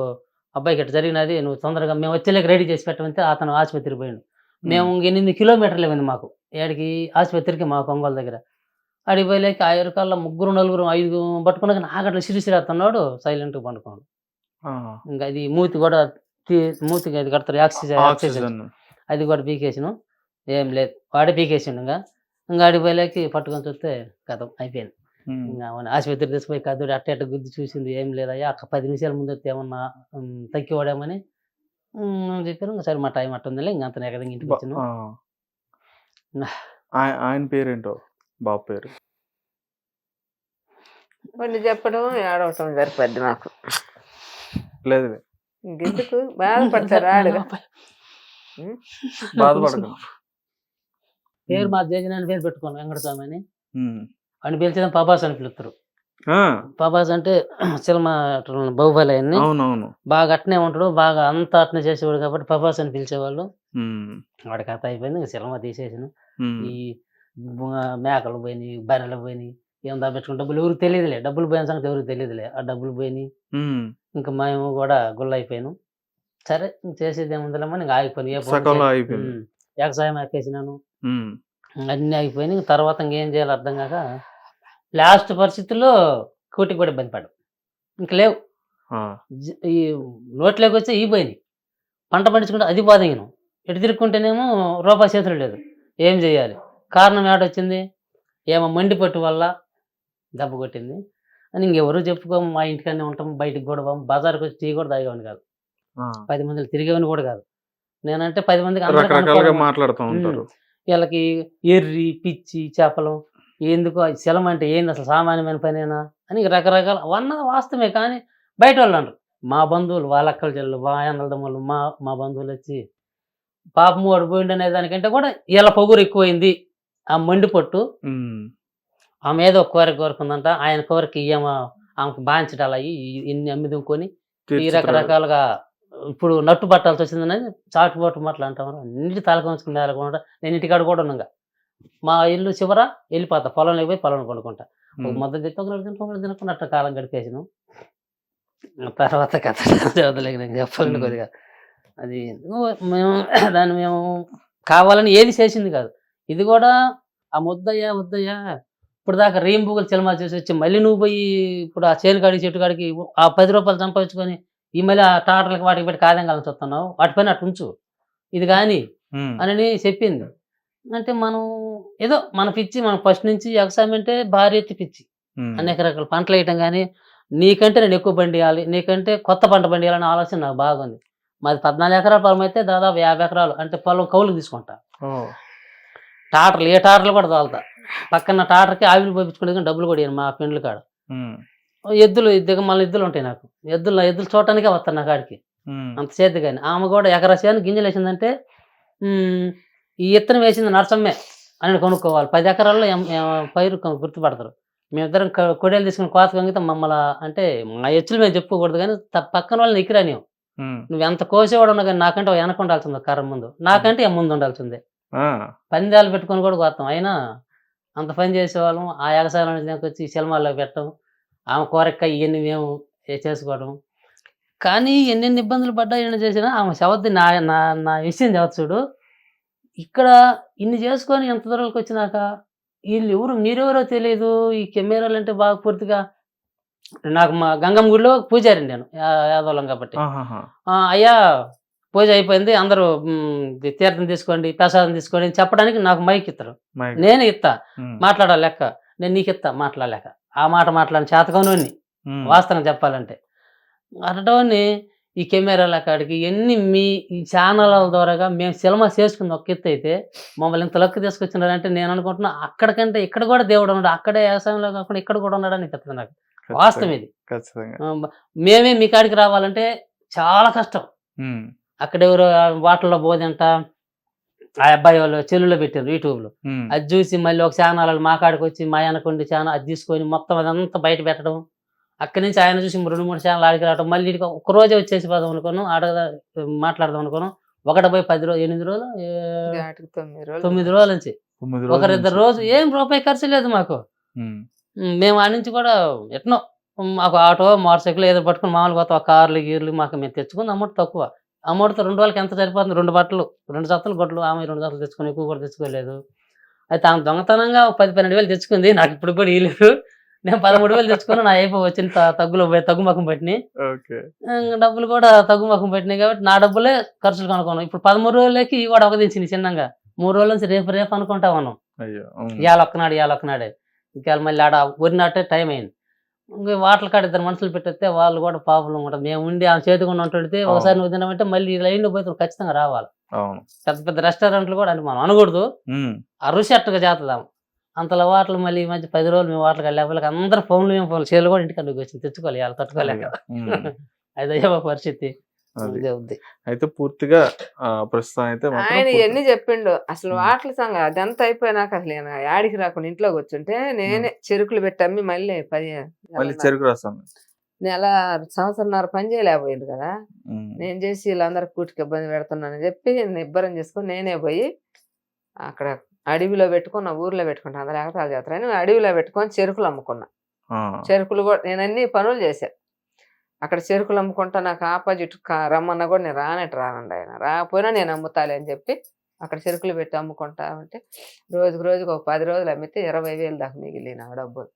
అబ్బాయికి ఇట్లా జరిగినది, నువ్వు తొందరగా మేము వచ్చేలాగా రెడీ చేసి పెట్టమంటే అతను ఆసుపత్రికి పోయిండు. మేము 8 కిలోమీటర్లు ఇవ్వండి మాకు ఏడికి ఆసుపత్రికి మాకు ఒంగోలు దగ్గర. అడిగి పోయలేక 5 రకాల 3-4-5 పట్టుకున్నాక నాగట్లో సిరిసిరేస్తున్నాడు, సైలెంట్గా పండుకోండు. ఇంకా అది మూతి కూడా మూతికి అది కడతారు ఆక్సిజన్, అది కూడా పీకేసాను. ఏం లేదు వాడే పీకేసిండు. ఇంకా అడిగిపోయలేకి పట్టుకొని చూస్తే కథం అయిపోయింది. ఇంకా ఆసుపత్రి తీసుకుపోయి కదుడు అట్ట గుద్ది చూసింది, ఏం లేదయ్యా 10 నిమిషాల ముందు వస్తే ఏమన్నా తగ్గివాడామని చెప్పారు. ఇంకా సరే మా టైం అట్టుందిలే ఇంకా అంత ఎక్కడ ఇంటికి వచ్చాను. ఆయన పేరేంటో బాబు పేరు కొన్ని చెప్పడం ఏడవటం సరిపోద్ది నాకు. లేదు ఇంకెందుకు బాధపడతారు ఆడుగా. బాధపడదు. పేరు మా జగన్ పేరు పెట్టుకోను వెంకటస్వామి అని. అని పిలిచేదాం పబాస్ అని పిలుస్తారు. పబాస్ అంటే సినిమా బాహుబలి అన్ని బాగా అట్నే ఉంటాడు, బాగా అంతా అట్నే చేసేవాడు కాబట్టి పబాస్ అని పిలిచేవాళ్ళు. వాడి కథ అయిపోయింది. ఇంకా సినిమా తీసేసాను. ఈ మేకలు పోయినాయి, బర్రెలు పోయినాయి, ఏం దాపెట్టుకుని డబ్బులు ఎవరికి తెలియదులే, డబ్బులు పోయిన సంగతి ఎవరికి తెలియదులే. ఆ డబ్బులు పోయినాయి. ఇంకా మేము కూడా గుళ్ళు అయిపోయాను. సరే చేసేది ఏముందిలేమని ఇంకా ఆగిపోయినాయి. వ్యవసాయం ఎక్కేసినాను, అన్నీ అయిపోయినాయి. తర్వాత ఇంకేం చేయాలి అర్థం కాక లాస్ట్ పరిస్థితుల్లో కోటికి కూడా ఇబ్బంది పడ్డాం. ఇంక లేవు, ఈ నోట్లోకి వచ్చి ఈ పోయినాయి. పంట పండించుకుంటే అది బాధగినాం. ఇటు తిరుక్కుంటేనేమో రూపాయి చేతులు లేదు. ఏం చేయాలి? కారణం ఏడొచ్చింది? ఏమో మండిపట్టు వల్ల దెబ్బ కొట్టింది అని ఇంకెవరు చెప్పుకోము. మా ఇంటికనే ఉంటాం, బయటికి కూడా పోము, బజార్కి వచ్చి టీ కూడా తాగేవాడిని కాదు, 10 మందిలో తిరిగేవాడిని కూడా కాదు. నేనంటే 10 మందికి అందరికీ రకరకాలుగా అనుకూలంగా మాట్లాడుతూ ఉంటారు. వీళ్ళకి ఎర్రి పిచ్చి చేపలు ఎందుకు శలం అంటే ఏంది అసలు సామాన్యమైన పనేనా అని రకరకాల అన్నది వాస్తవమే. కానీ బయట వాళ్ళు అంటారు. మా బంధువులు వాళ్ళ అక్కల చెల్లెలు మా అన్నదమ్ములు మా బంధువులు వచ్చి పాపం వాడు పోయిండు అనే దానికంటే కూడా వీళ్ళ పొగురు ఎక్కువైంది. ఆ మండిపట్టు ఆమె ఏదో కోరుకుందంట, ఆయన కోరిక ఆమెకు బాధించడాలు అయ్యి ఇన్ని అమ్మి దుంకొని ఈ రకరకాలుగా ఇప్పుడు నట్టు పట్టాల్సి వచ్చిందని చాటుబాటు మాటలు అంటాం. అన్నిటి తలకొంచుకుని వెళ్ళకుండా నేను ఇంటికాడ కూడా ఉన్నాగా. మా ఇల్లు చివర వెళ్ళిపోతా, పొలంలోకి పోయి పొలం కొనుక్కుంటా. ఒక మొదటి తినుకుని అట్లా కాలం గడిపేసాను. తర్వాత కథ చదవలేక నేను చెప్పాలని కొద్దిగా అది మేము దాన్ని మేము కావాలని ఏది చేసింది కాదు. ఇది కూడా ఆ ముద్దయ్యా ఇప్పుడు దాకా రేంబుగలు సినిమా చేసి వచ్చి మళ్ళీ నువ్వు పోయి ఇప్పుడు ఆ చేను కాడికి చెట్టు కాడికి ఆ 10 రూపాయలు సంపాదించుకొని ఈ మళ్ళీ ఆ టాటర్లకు వాటికి పెట్టి కాదంగాలని చూస్తున్నావు, వాటిపైన అటు ఉంచు ఇది కానీ అని చెప్పింది. అంటే మనం ఏదో మన పిచ్చి మనం ఫస్ట్ నుంచి వ్యవసాయం అంటే భారీ ఎత్తి పిచ్చి. అనేక రకాల పంటలు వేయటం కానీ నీకంటే నేను ఎక్కువ బండి వేయాలి, నీకంటే కొత్త పంట బండి వేయాలనే ఆలోచన నాకు బాగుంది. మాది 14 ఎకరాల పొలం అయితే దాదాపు 50 ఎకరాలు అంటే పొలం కౌలుకు తీసుకుంటా. టాటర్లు ఏ టాటర్లు కూడా తోలుతా. పక్కన టాటర్కి ఆవిరి పోయించుకునే డబ్బులు కూడా ఇవ్వను మా ఫ్రెండ్ల కాడ. ఎద్దులు మళ్ళీ ఎద్దులు ఉంటాయి నాకు. ఎద్దులు చూడటానికే వస్తాను నా కాడికి అంత చేతి. కానీ ఆమె కూడా ఎకరా చేను గింజలు వేసిందంటే ఈ ఇత్తనం వేసింది నరసమ్మే అని కొనుక్కోవాలి. 10 ఎకరాల్లో పైరు గుర్తుపడతారు. మేమిద్దరం కొడేలు తీసుకుని కోత కంగితే మమ్మల్ని అంటే మా ఎచ్చులు మేము చెప్పుకోకూడదు కానీ పక్కన వాళ్ళని ఎక్కిరాని నువ్వు ఎంత కోసేవాడు ఉన్నా కానీ నాకంటే వెనక ఉండాల్సింది కర్ర ముందు, నాకంటే ముందు ఉండాల్సిందే. పందాలు పెట్టుకొని కూడా కోస్తాం. అయినా అంత పని చేసేవాళ్ళం. ఆ ఎగసాయం వచ్చి సినిమాల్లో పెట్టడం, ఆమె కోరిక ఇవన్నీ మేము చేసుకోవడం. కానీ ఎన్నెన్ని ఇబ్బందులు పడ్డా ఏమైనా చేసినా ఆమె శవద్ది నా విషయం చూడు. ఇక్కడ ఇన్ని చేసుకొని ఎంత దూరాలకు వచ్చినాక వీళ్ళు ఎవరు మీరెవరో తెలియదు. ఈ కెమెరాలు అంటే బాగా పూర్తిగా నాకు మా గంగమ్మ గుడిలో పూజారి నేను యాదవలం కాబట్టి, అయ్యా పూజ అయిపోయింది అందరూ తీర్థం తీసుకోండి ప్రసాదం తీసుకోండి అని చెప్పడానికి నాకు మైక్ ఇస్తారు. నేను ఇస్తా మాట్లాడాలి లెక్క, నేను నీకు ఇస్తా మాట్లాడలేక ఆ మాట మాట్లాడిన చేతకోని వాస్తవం చెప్పాలంటే అటోని ఈ కెమెరాల కాడికి ఎన్ని మీ ఈ ఛానళ్ళ ద్వారాగా మేము సినిమా చేసుకుంది ఒక ఎత్తు అయితే మమ్మల్ని ఇంత లక్కు తీసుకొచ్చినారంటే నేను అనుకుంటున్నా అక్కడికంటే ఇక్కడ కూడా దేవుడు ఉన్నాడు. అక్కడే వ్యవసాయంలో కాకుండా ఇక్కడ కూడా ఉన్నాడని చెప్తుంది నాకు. వాస్తవం ఇది. మేమే మీ కాడికి రావాలంటే చాలా కష్టం. అక్కడెవరో వాటర్లో బోధంట ఆ అబ్బాయి వాళ్ళు చెల్లులో పెట్టారు యూట్యూబ్లో. అది చూసి మళ్ళీ ఒక ఛానల్ మా కాడికి వచ్చి మా వెనకుండి ఛానల్ అది తీసుకొని మొత్తం అదంతా బయట పెట్టడం. అక్కడి నుంచి ఆయన చూసి 2-3 ఛానల్ ఆడికి రావడం. మళ్ళీ ఒక రోజే వచ్చేసి పోదాం అనుకోను, మాట్లాడదాం అనుకోను. 1 పోయి 10 రోజులు 8 రోజులు 9 రోజుల నుంచి 1-2 రోజు ఏం రూపాయి ఖర్చు లేదు మాకు. మేము ఆ నుంచి కూడా ఎట్నో మాకు ఆటో మోటార్ సైకిల్ ఏదో పట్టుకుని మామూలుగా పోతాం. కార్లు గీర్లు మాకు మేము తెచ్చుకుంది అమౌంట్ తక్కువ. అమౌంట్తో 2 రోజులకి ఎంత సరిపోతుంది? 2 బట్టలు 2 జతలు గొడ్లు ఆమె 2 జతలు తెచ్చుకొని ఎక్కువ కూడా తెచ్చుకోలేదు. అయితే ఆమె దొంగతనంగా 10-12 వేలు తెచ్చుకుంది. నాకు ఇప్పుడు కూడా ఇల్లు నేను 13 వేలు తెచ్చుకుని నా అయిపో వచ్చిన తగ్గుముఖం పట్టినాయి. డబ్బులు కూడా తగ్గుముఖం పట్టినాయి కాబట్టి నా డబ్బులే ఖర్చులు కనుక్కున్నాం. ఇప్పుడు 13 రోజులకి కూడా ఒక దించింది చిన్నగా. 3 రోజుల నుంచి రేపు అనుకుంటా ఉన్నాం. ఇవాళ ఒక్కనాడే ఇంకా మళ్ళీ ఆడ ఊరినట్టే టైం అయింది. ఇంకా వాటర్ కాడ 2 మనుషులు పెట్టేస్తే వాళ్ళు కూడా ప్రాబ్లం ఉంటుంది. మేము ఉండి ఆమె చేతికుండా ఉంటుంటే ఒకసారి నువ్వు తినమంటే మళ్ళీ లైన్లో పోతే ఖచ్చితంగా రావాలి. పెద్ద పెద్ద రెస్టారెంట్లు కూడా అంటే మనం అనకూడదు, ఆ రుచి అట్టుగా చేద్దాం. అంతలో వాటలు మళ్ళీ ఈ మధ్య 10 రోజులు మేము వాటలు వెళ్ళలేక అందరూ ఫోన్లు చేలు కూడా ఇంటికి అడుగు వచ్చింది తెచ్చుకోవాలి వాళ్ళు తట్టుకోలేక. అదయ్యే పరిస్థితి. అయితే పూర్తిగా ప్రస్తుతం అయితే ఆయన ఇవన్నీ చెప్పిండు. అసలు వాటల సంగతి అదంతా అయిపోయినాక అసలు యాడికి రాకుండా ఇంట్లోకి వచ్చుంటే నేనే చెరుకులు పెట్టి అమ్మి మళ్ళీ చెరుకు రసం సంవత్సరంన్నర పని చేయలేకపోయింది కదా. నేను చేసి వీళ్ళందరూ కూటికి ఇబ్బంది పెడుతున్నానని చెప్పి నిబ్బరం చేసుకొని నేనే పోయి అక్కడ అడవిలో పెట్టుకున్న ఊర్లో పెట్టుకుంటా అందరు ఎగతాలు చేస్తారని అడవిలో పెట్టుకొని చెరుకులు అమ్ముకున్నా. చెరుకులు కూడా నేను అన్ని పనులు చేశాను. అక్కడ చెరుకులు అమ్ముకుంటా నాకు ఆపోజిట్ రమ్మన్నా కూడా నేను రానండి. ఆయన రాకపోయినా నేను అమ్ముతాలి అని చెప్పి అక్కడ చెరుకులు పెట్టి అమ్ముకుంటా ఉంటే రోజుకు ఒక 10 రోజులు అమ్మితే 20,000 దాకా మిగిలి నాకు డబ్బులు.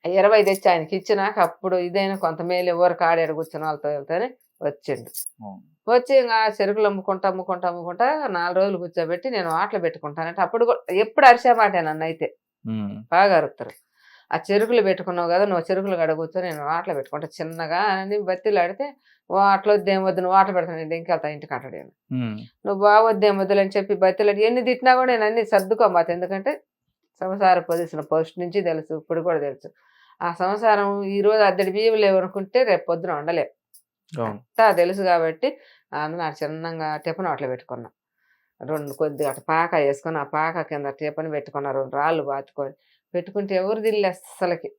20 తెచ్చి ఆయనకి ఇచ్చినాక అప్పుడు ఇదైనా కొంత మేలు ఎవరు కాడాడు కూర్చున్న వాళ్ళతో వెళ్తేనే వచ్చిండు. వచ్చి ఇంకా చెరుకులు అమ్ముకుంటా 4 రోజులు కూర్చోబెట్టి నేను వాటలు పెట్టుకుంటానంటే అప్పుడు ఎప్పుడు అరిసేమాటే నన్ను అయితే బాగా అరుపుతారు. ఆ చెరుకులు పెట్టుకున్నావు కదా, నువ్వు చెరుకులు కడ కూర్చొని నేను వాటలు పెట్టుకుంటా చిన్నగా అని బత్తిలు ఆడితే, వాటలు వద్దేం వద్దు, నువ్వు వాటలు పెడతాను, నేను ఇంకెళ్తా ఇంటికి అంటాడు. నువ్వు బాగొద్దేం వద్దులు అని చెప్పి బత్తిలు ఆడి ఎన్ని తిట్టినా కూడా నేను అన్ని సర్దుకోమాత. ఎందుకంటే సంసార పొజిషన్ ఫస్ట్ నుంచి తెలుసు, ఇప్పుడు కూడా తెలుసు. ఆ సంసారం ఈ రోజు అద్దడి బియ్యం లేవు అనుకుంటే రేపు పొద్దున ఉండలేవు అంతా తెలుసు. కాబట్టి అందులో చిన్నగా టిఫన్ అట్లా పెట్టుకున్నా, 2 కొద్దిగా అట్లా పాక వేసుకొని ఆ పాక కింద టిఫన్ పెట్టుకున్నా, 2 రాళ్ళు బాతుకొని పెట్టుకుంటే ఎవరు తినలే అస్సలకి,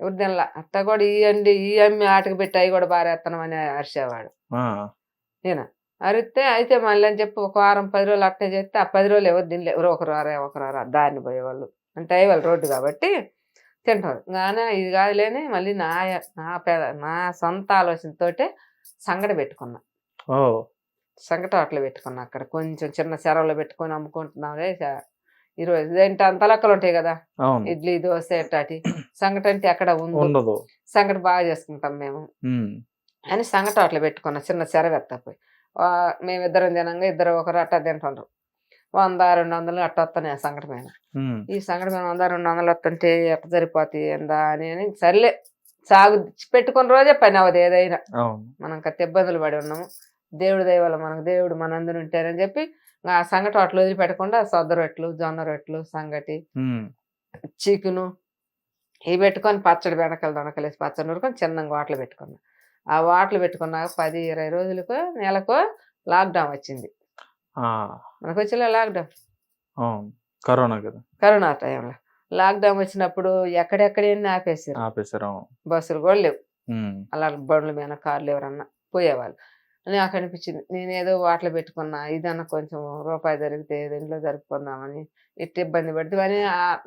ఎవరు తినలా. అట్ట కూడా ఈ అమ్మి ఆటకు పెట్టి అవి కూడా బారేస్తున్నాం అని అరిచేవాడు. నేను అరిస్తే అయితే మళ్ళీ అని చెప్పి ఒక వారం 10 రోజులు అట్టే చేస్తే ఆ 10 రోజులు ఎవరు తినలే, ఎవరు ఒకరు దారిని పోయేవాళ్ళు అంటే వాళ్ళు రోడ్డు కాబట్టి తింటారు. కానీ ఇది కాదులేని మళ్ళీ నా సొంత ఆలోచనతోటే సంగటి పెట్టుకున్నా, సంగటి అట్లా పెట్టుకున్నా. అక్కడ కొంచెం చిన్న చెరవలో పెట్టుకొని అమ్ముకుంటున్నాంలే. ఈరోజు ఏంటి అంత లెక్కలు ఉంటాయి కదా, ఇడ్లీ దోశ ఎట్టాటి, సంగటి అంటే ఎక్కడ ఉండదు, సంగటి బాగా చేసుకుంటాం మేము అని సంగటి అట్లా పెట్టుకున్నా. చిన్న చెరవెత్తపోయి మేమిద్దరం తినంగా ఇద్దరు ఒకరు అట్టా తింటుండ్రు. 100-200 అట్ట వస్తాయి ఆ సంగటి మీద. ఈ సంగటి మీద 100-200 వస్తుంటే ఎట్ట సరిపోతాయి ఎందా అని సర్లే సాగు పెట్టుకున్న రోజే పని అవ్వదు ఏదైనా. మనం కత్తి ఇబ్బందులు పడి ఉన్నాము, దేవుడి దయ వల్ల మనకు దేవుడు మనందరూ ఉంటారని చెప్పి ఆ సంగటి అట్లు వదిలిపెట్టకుండా సొద్ద రొట్టెలు, జొన్న రొట్టెలు, సంగటి, చికెను ఇవి పెట్టుకొని పచ్చడి బెండకాయలు దొండకాయలు వేసి పచ్చడి నూరుకొని చిన్నగా వాటలు పెట్టుకున్నా. ఆ వాటలు పెట్టుకున్నాక 10-20 రోజులకు నెలకు లాక్డౌన్ వచ్చింది. మనకు వచ్చిన లాక్డౌన్ కరోనా టైంలో లాక్డౌన్ వచ్చినప్పుడు ఎక్కడెక్కడైనా ఆపేసారు, బస్సులు కూడా లేవు, అలా బండ్ల మీద కార్లు ఎవరన్నా పోయేవాళ్ళు. నాకు అనిపించింది నేనేదో వాటలు పెట్టుకున్నా, ఇదన్నా కొంచెం రూపాయి జరిగితే దీంట్లో జరుపుకుందామని ఇట్ట ఇబ్బంది పడితే అని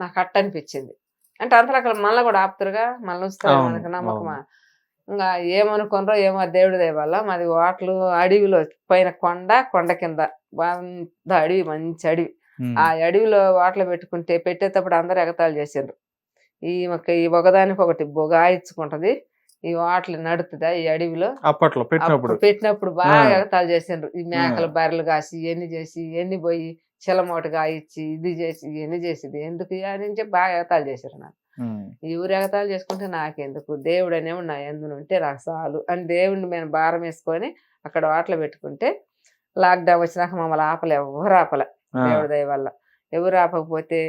నాకు అట్ట అనిపించింది. అంటే అంతలో అక్కడ మళ్ళీ కూడా ఆపుతారుగా, మళ్ళీ వస్తారు మనకు నమ్మకమా. ఇంకా ఏమనుకున్నారో ఏమో దేవుడి దయ వల్ల మాది వాటలు అడవిలో పైన కొండ కింద బాగా అడవి, మంచి అడవి. ఆ అడవిలో వాటలు పెట్టేటప్పుడు అందరు ఎగతాళి చేసిండ్రు. ఈ ఒకదానికి ఒకటి బొగాయించుకుంటది, ఈ వాటలు నడుతుందా ఈ అడవిలో అప్పట్లో పెట్టినప్పుడు బాగా ఎగతాళి చేసిండ్రు. ఈ మేకలు బర్రెలు కాసి ఇవన్నీ చేసి ఇవన్నీ పోయి చిలమోట కాయిచ్చి ఇది చేసి ఇవన్నీ చేసేది ఎందుకు అని చెప్పి బాగా ఎగతాళి చేశారు. నాకు ఈ ఊరు ఎగతాళి చేసుకుంటే నాకెందుకు, దేవుడు అనేవి నా ఎందును ఉంటే నాకు చాలు అని దేవుడిని మేము భారం వేసుకొని అక్కడ వాటలు పెట్టుకుంటే లాక్డౌన్ వచ్చినాక మమ్మల్ని ఎవరు ఆపలే దేవుడి దయ వల్ల. ఎవరు ఆపకపోతే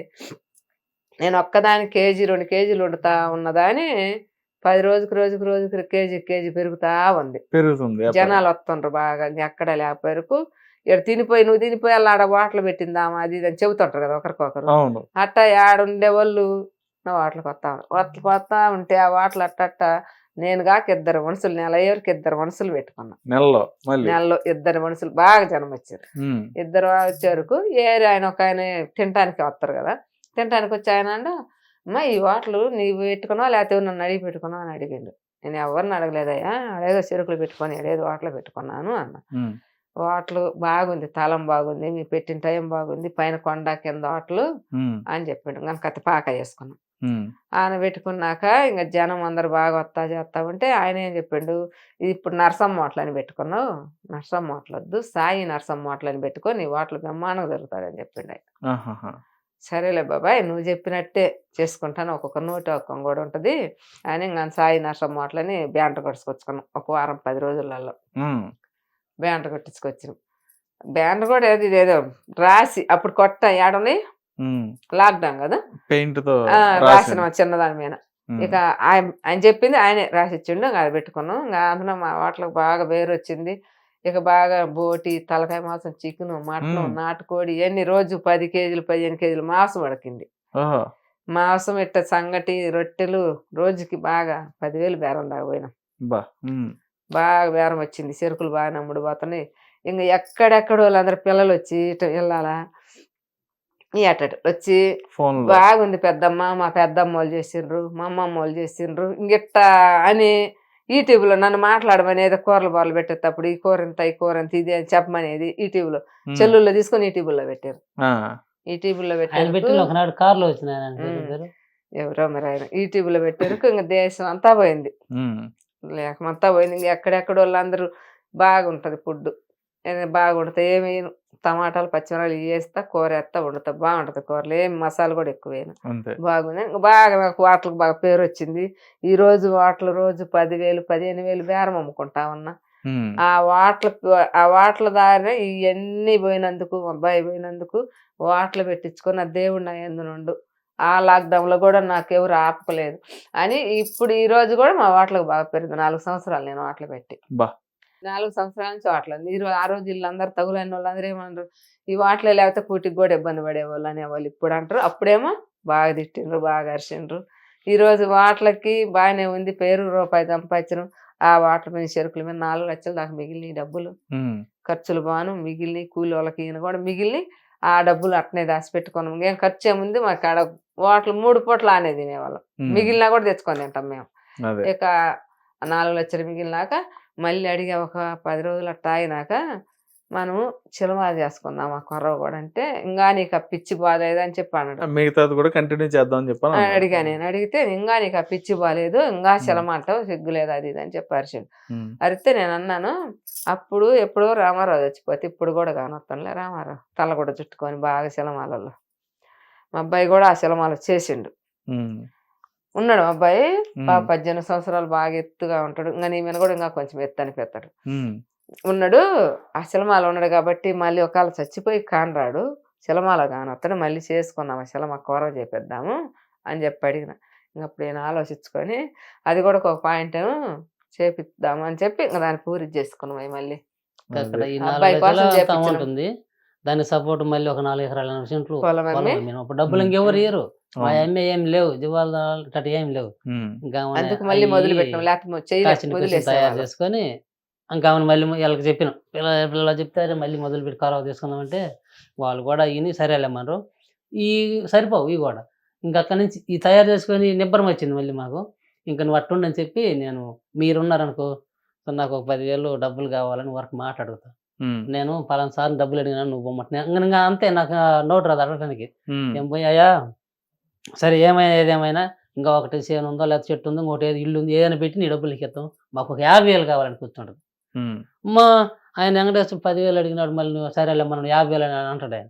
నేను ఒక్కదాని కేజీ 2 కేజీలు వండుతా ఉన్నదాని 10 రోజుకి కేజీ పెరుగుతా ఉంది, జనాలు వస్తుండ్రు బాగా. ఎక్కడ లేకపోయారు ఇక్కడ నువ్వు తినిపోయి అలా ఆడ వాటలు పెట్టిందామా అది ఇది అని చెబుతుంటారు కదా ఒకరికొకరు. అట్ట ఆడుండే వాళ్ళు నా వాటలకు వస్తా ఉంటే ఆ వాటలు అట్ట నేను కాక 2 మనుషులు, నెల అయ్యేవరకు 2 మనుషులు పెట్టుకున్నా. నెలలో 2 మనుషులు బాగా జనం వచ్చారు. 2 వచ్చేవరకు ఆయన ఒక ఆయన తినటానికి వస్తారు కదా, తినటానికి వచ్చి ఆయన అమ్మా ఈ వాటలు నీవు పెట్టుకున్నావా లేకపోతే నన్ను అడిగి పెట్టుకున్నావు అని అడిగిండు. నేను ఎవరిని అడగలేదయ్యా, అడేదో చెరుకులు పెట్టుకొని అడేదో వాటలు పెట్టుకున్నాను అన్న. వాటలు బాగుంది, తలం బాగుంది, మీ పెట్టిన టైం బాగుంది, పైన కొండ కింద వాటలు అని చెప్పిండు. కనుక కత్తి పాక వేసుకున్నాం. ఆయన పెట్టుకున్నాక ఇంకా జనం అందరు బాగా చేస్తా ఉంటే ఆయన ఏం చెప్పిండు, ఇది ఇప్పుడు నరసమ్మ వాటలు అని పెట్టుకున్నావు, నరసమ్మ వాటలు వద్దు, సాయి నరసమ్మ వాటలు అని పెట్టుకొని వాటలు బ్రహ్మాండంగా జరుగుతాడని చెప్పిండు ఆయన. సరేలే బాబాయ్ నువ్వు చెప్పినట్టే చేసుకుంటాను, ఒక్కొక్క నోటి ఒక్క కూడా ఉంటుంది అని ఇంకా సాయి నరసమ్మ వాటలని బ్యాంటర్ కొట్టుకొచ్చుకున్నాం. ఒక వారం 10 రోజులలో బ్యాంటర్ కొట్టించుకొచ్చినాం. బ్యాంటర్ కూడా ఏదో రాసి అప్పుడు కొట్ట ఏడని లాక్డౌన్ కదా పెయింట్ రాసిన చిన్నదాని మీద. ఇక ఆయన చెప్పింది ఆయనే రాసిచ్చిండు, అది పెట్టుకున్నాం. ఇంకా అందులో మా వాటలకు బాగా వేరు వచ్చింది. ఇక బాగా బోటి, తలకాయ మాంసం, చికెను, మటను, నాటుకోడి ఇవన్నీ రోజు 10 కేజీలు 15 కేజీలు మాంసం ఉడికింది. మాంసం ఇట్ట సంగటి రొట్టెలు రోజుకి బాగా 10,000 బేరం దాకా పోయినాం. బాగా బేరం వచ్చింది, చెరుకులు బాగా నమ్ముడు పోతున్నాయి. ఇంకా ఎక్కడెక్కడ వాళ్ళందరూ పిల్లలు వచ్చి ఇటు వెళ్ళాలా అట్టటి వచ్చి బాగుంది పెద్దమ్మ, మా పెద్దమ్మ వాళ్ళు చేసిండ్రు, మా అమ్మమ్మ వాళ్ళు చేసిండ్రు ఇంగిట్ట అని యూట్యూబ్లో నన్ను మాట్లాడమని ఏదో కూరలు బార్లు పెట్టేటప్పుడు ఈ కూర ఎంత ఇది అని చెప్పమనేది యూట్యూబ్లో చెల్లుల్లో తీసుకొని యూట్యూబ్లో పెట్టారు. యూట్యూబ్లో పెట్టారు ఎవరో మరి ఆయన యూట్యూబ్లో పెట్టారు. ఇంకా దేశం అంతా పోయింది, లేకమంతా పోయింది. ఇంకా ఎక్కడెక్కడ వాళ్ళందరూ బాగుంటుంది ఫుడ్ బాగుంటుంది. ఏమి టమాటాలు పచ్చిమిరపకాయలు వేస్తా కూర వేస్తా వండుతా బాగుంటుంది. కూరలో ఏం మసాలా కూడా ఎక్కువ వేయను. బాగుంది. ఇంకా బాగా నాకు వాటలకు బాగా పేరు వచ్చింది. ఈ రోజు వాటలు రోజు 10,000 15,000 బేరం అమ్ముకుంటా ఉన్నా. ఆ వాటల దారినే ఇవన్నీ పోయినందుకు మా అబ్బాయి పోయినందుకు వాటలు పెట్టించుకొని ఆ దేవుడు నా యందు నుండు. ఆ లాక్డౌన్లో కూడా నాకెవరు ఆపలేదు అని ఇప్పుడు ఈ రోజు కూడా మా వాటలకు బాగా పెరిగింది. 4 సంవత్సరాలు నేను వాటలు పెట్టి 4 సంవత్సరాల నుంచి వాటలు. ఆ రోజు వీళ్ళందరూ తగులైన వాళ్ళందరూ ఏమన్నారు, ఈ వాటలే లేకపోతే పూటికి కూడా ఇబ్బంది పడేవాళ్ళు అనేవాళ్ళు. ఇప్పుడు అంటారు, అప్పుడేమో బాగా తిట్టిండ్రు బాగా అరిచిండ్రు. ఈరోజు వాటలకి బాగానే ఉంది పేరు, రూపాయి సంపాదించను. ఆ వాటర్ మీద చెరుకుల మీద 4 లక్షలు దాకా మిగిలిన డబ్బులు ఖర్చులు బాను మిగిలిన కూలి వాళ్ళకి ఈయన కూడా మిగిలిన ఆ డబ్బులు అట్నే దాచిపెట్టుకున్నాం. ఏం ఖర్చు ఏముంది మాకు ఆడ వాటలు 3 పూటలు ఆనే తినేవాళ్ళం. మిగిలినా కూడా తెచ్చుకొని తింటాం మేము. ఇక 4 లక్షలు మిగిలినాక మళ్ళీ అడిగా ఒక 10 రోజులు అట్లా అయినాక మనము చిలమా చేసుకుందాం ఆ కొర్రవ కూడా అంటే, ఇంకా నీకు ఆ పిచ్చి బాగాలేదు అని చెప్పి అన్నాడు. మిగతాది కూడా కంటిన్యూ చేద్దాం చెప్పాను అడిగా. నేను అడిగితే ఇంకా నీకు ఆ పిచ్చి బాగాలేదు ఇంకా చిలమ అంటావు సిగ్గులేదు అది ఇది అని చెప్పి అరిచిండు. అరిస్తే నేను అన్నాను, అప్పుడు ఎప్పుడో రామారావు చచ్చిపోతే ఇప్పుడు కూడా కానొస్తానులే రామారావు తల కూడా చుట్టుకొని బాగా శిలమాలలో. మా అబ్బాయి కూడా ఆ శిలమాలు చేసిండు. ఉన్నాడు మా అబ్బాయి 18 సంవత్సరాలు బాగా ఎత్తుగా ఉంటాడు. ఇంకా నీ మీద కూడా ఇంకా కొంచెం ఎత్తు అనిపెత్తాడు ఉన్నాడు. ఆ శిలమాల ఉన్నాడు కాబట్టి మళ్ళీ ఒకవేళ చచ్చిపోయి కానరాడు శిలమాల కానొస్తాడు మళ్ళీ చేసుకుందాం ఆ శిలమ కూర చేపిద్దాము అని చెప్పి అడిగిన. ఇంకప్పుడు నేను ఆలోచించుకొని అది కూడా ఒక పాయింట్ చేపిద్దాము అని చెప్పి ఇంకా దాన్ని పూరి చేసుకున్నాం. మళ్ళీ అక్కడ ఈ 4 ఉంటుంది దానికి సపోర్ట్ మళ్ళీ ఒక 4 ఎకరాల సెంట్లు డబ్బులు ఇంకెవరు ఇయ్యరు. మా అమ్మాయి ఏం లేవు జీవాలు ఏం లేవు. అందుకు మళ్ళీ మొదలు పెట్టాం లేకపోతే తయారు చేసుకొని ఇంకా మళ్ళీ వీళ్ళకి చెప్పిన పిల్లలు చెప్తారు మళ్ళీ మొదలు పెట్టి కాలువ తీసుకుందామంటే వాళ్ళు కూడా ఇని సరేలేమన్నారు. ఈ సరిపోవు ఇవి కూడా ఇంకా అక్కడి నుంచి ఈ తయారు చేసుకొని నిబ్బరం వచ్చింది మళ్ళీ మాకు. ఇంకా నువ్వు అట్టుండని చెప్పి నేను మీరున్నారనుకో నాకు ఒక 10,000 డబ్బులు కావాలని వరకు మాట్లాడుతా. నేను పలానా సార్లు డబ్బులు అడిగినా నువ్వు బొమ్మట్టు ఇంకా అంతే నాకు నోటు రాదు అడగడానికి. ఏం పోయాయా సరే ఏదేమైనా ఇంకా ఒకటి చేను ఉందో లేకపోతే చెట్టు ఉందో ఇంకోటి ఏది ఇల్లు ఉంది ఏదైనా పెట్టి నీ డబ్బులు ఇస్తాం మాకు ఒక 50,000 కావాలని కూర్చుంటుంది. మా ఆయన వెంకటేశ్వర 10,000 అడిగినాడు మళ్ళీ నువ్వు సరేలే మనం 50,000 అని అంటాడు ఆయన.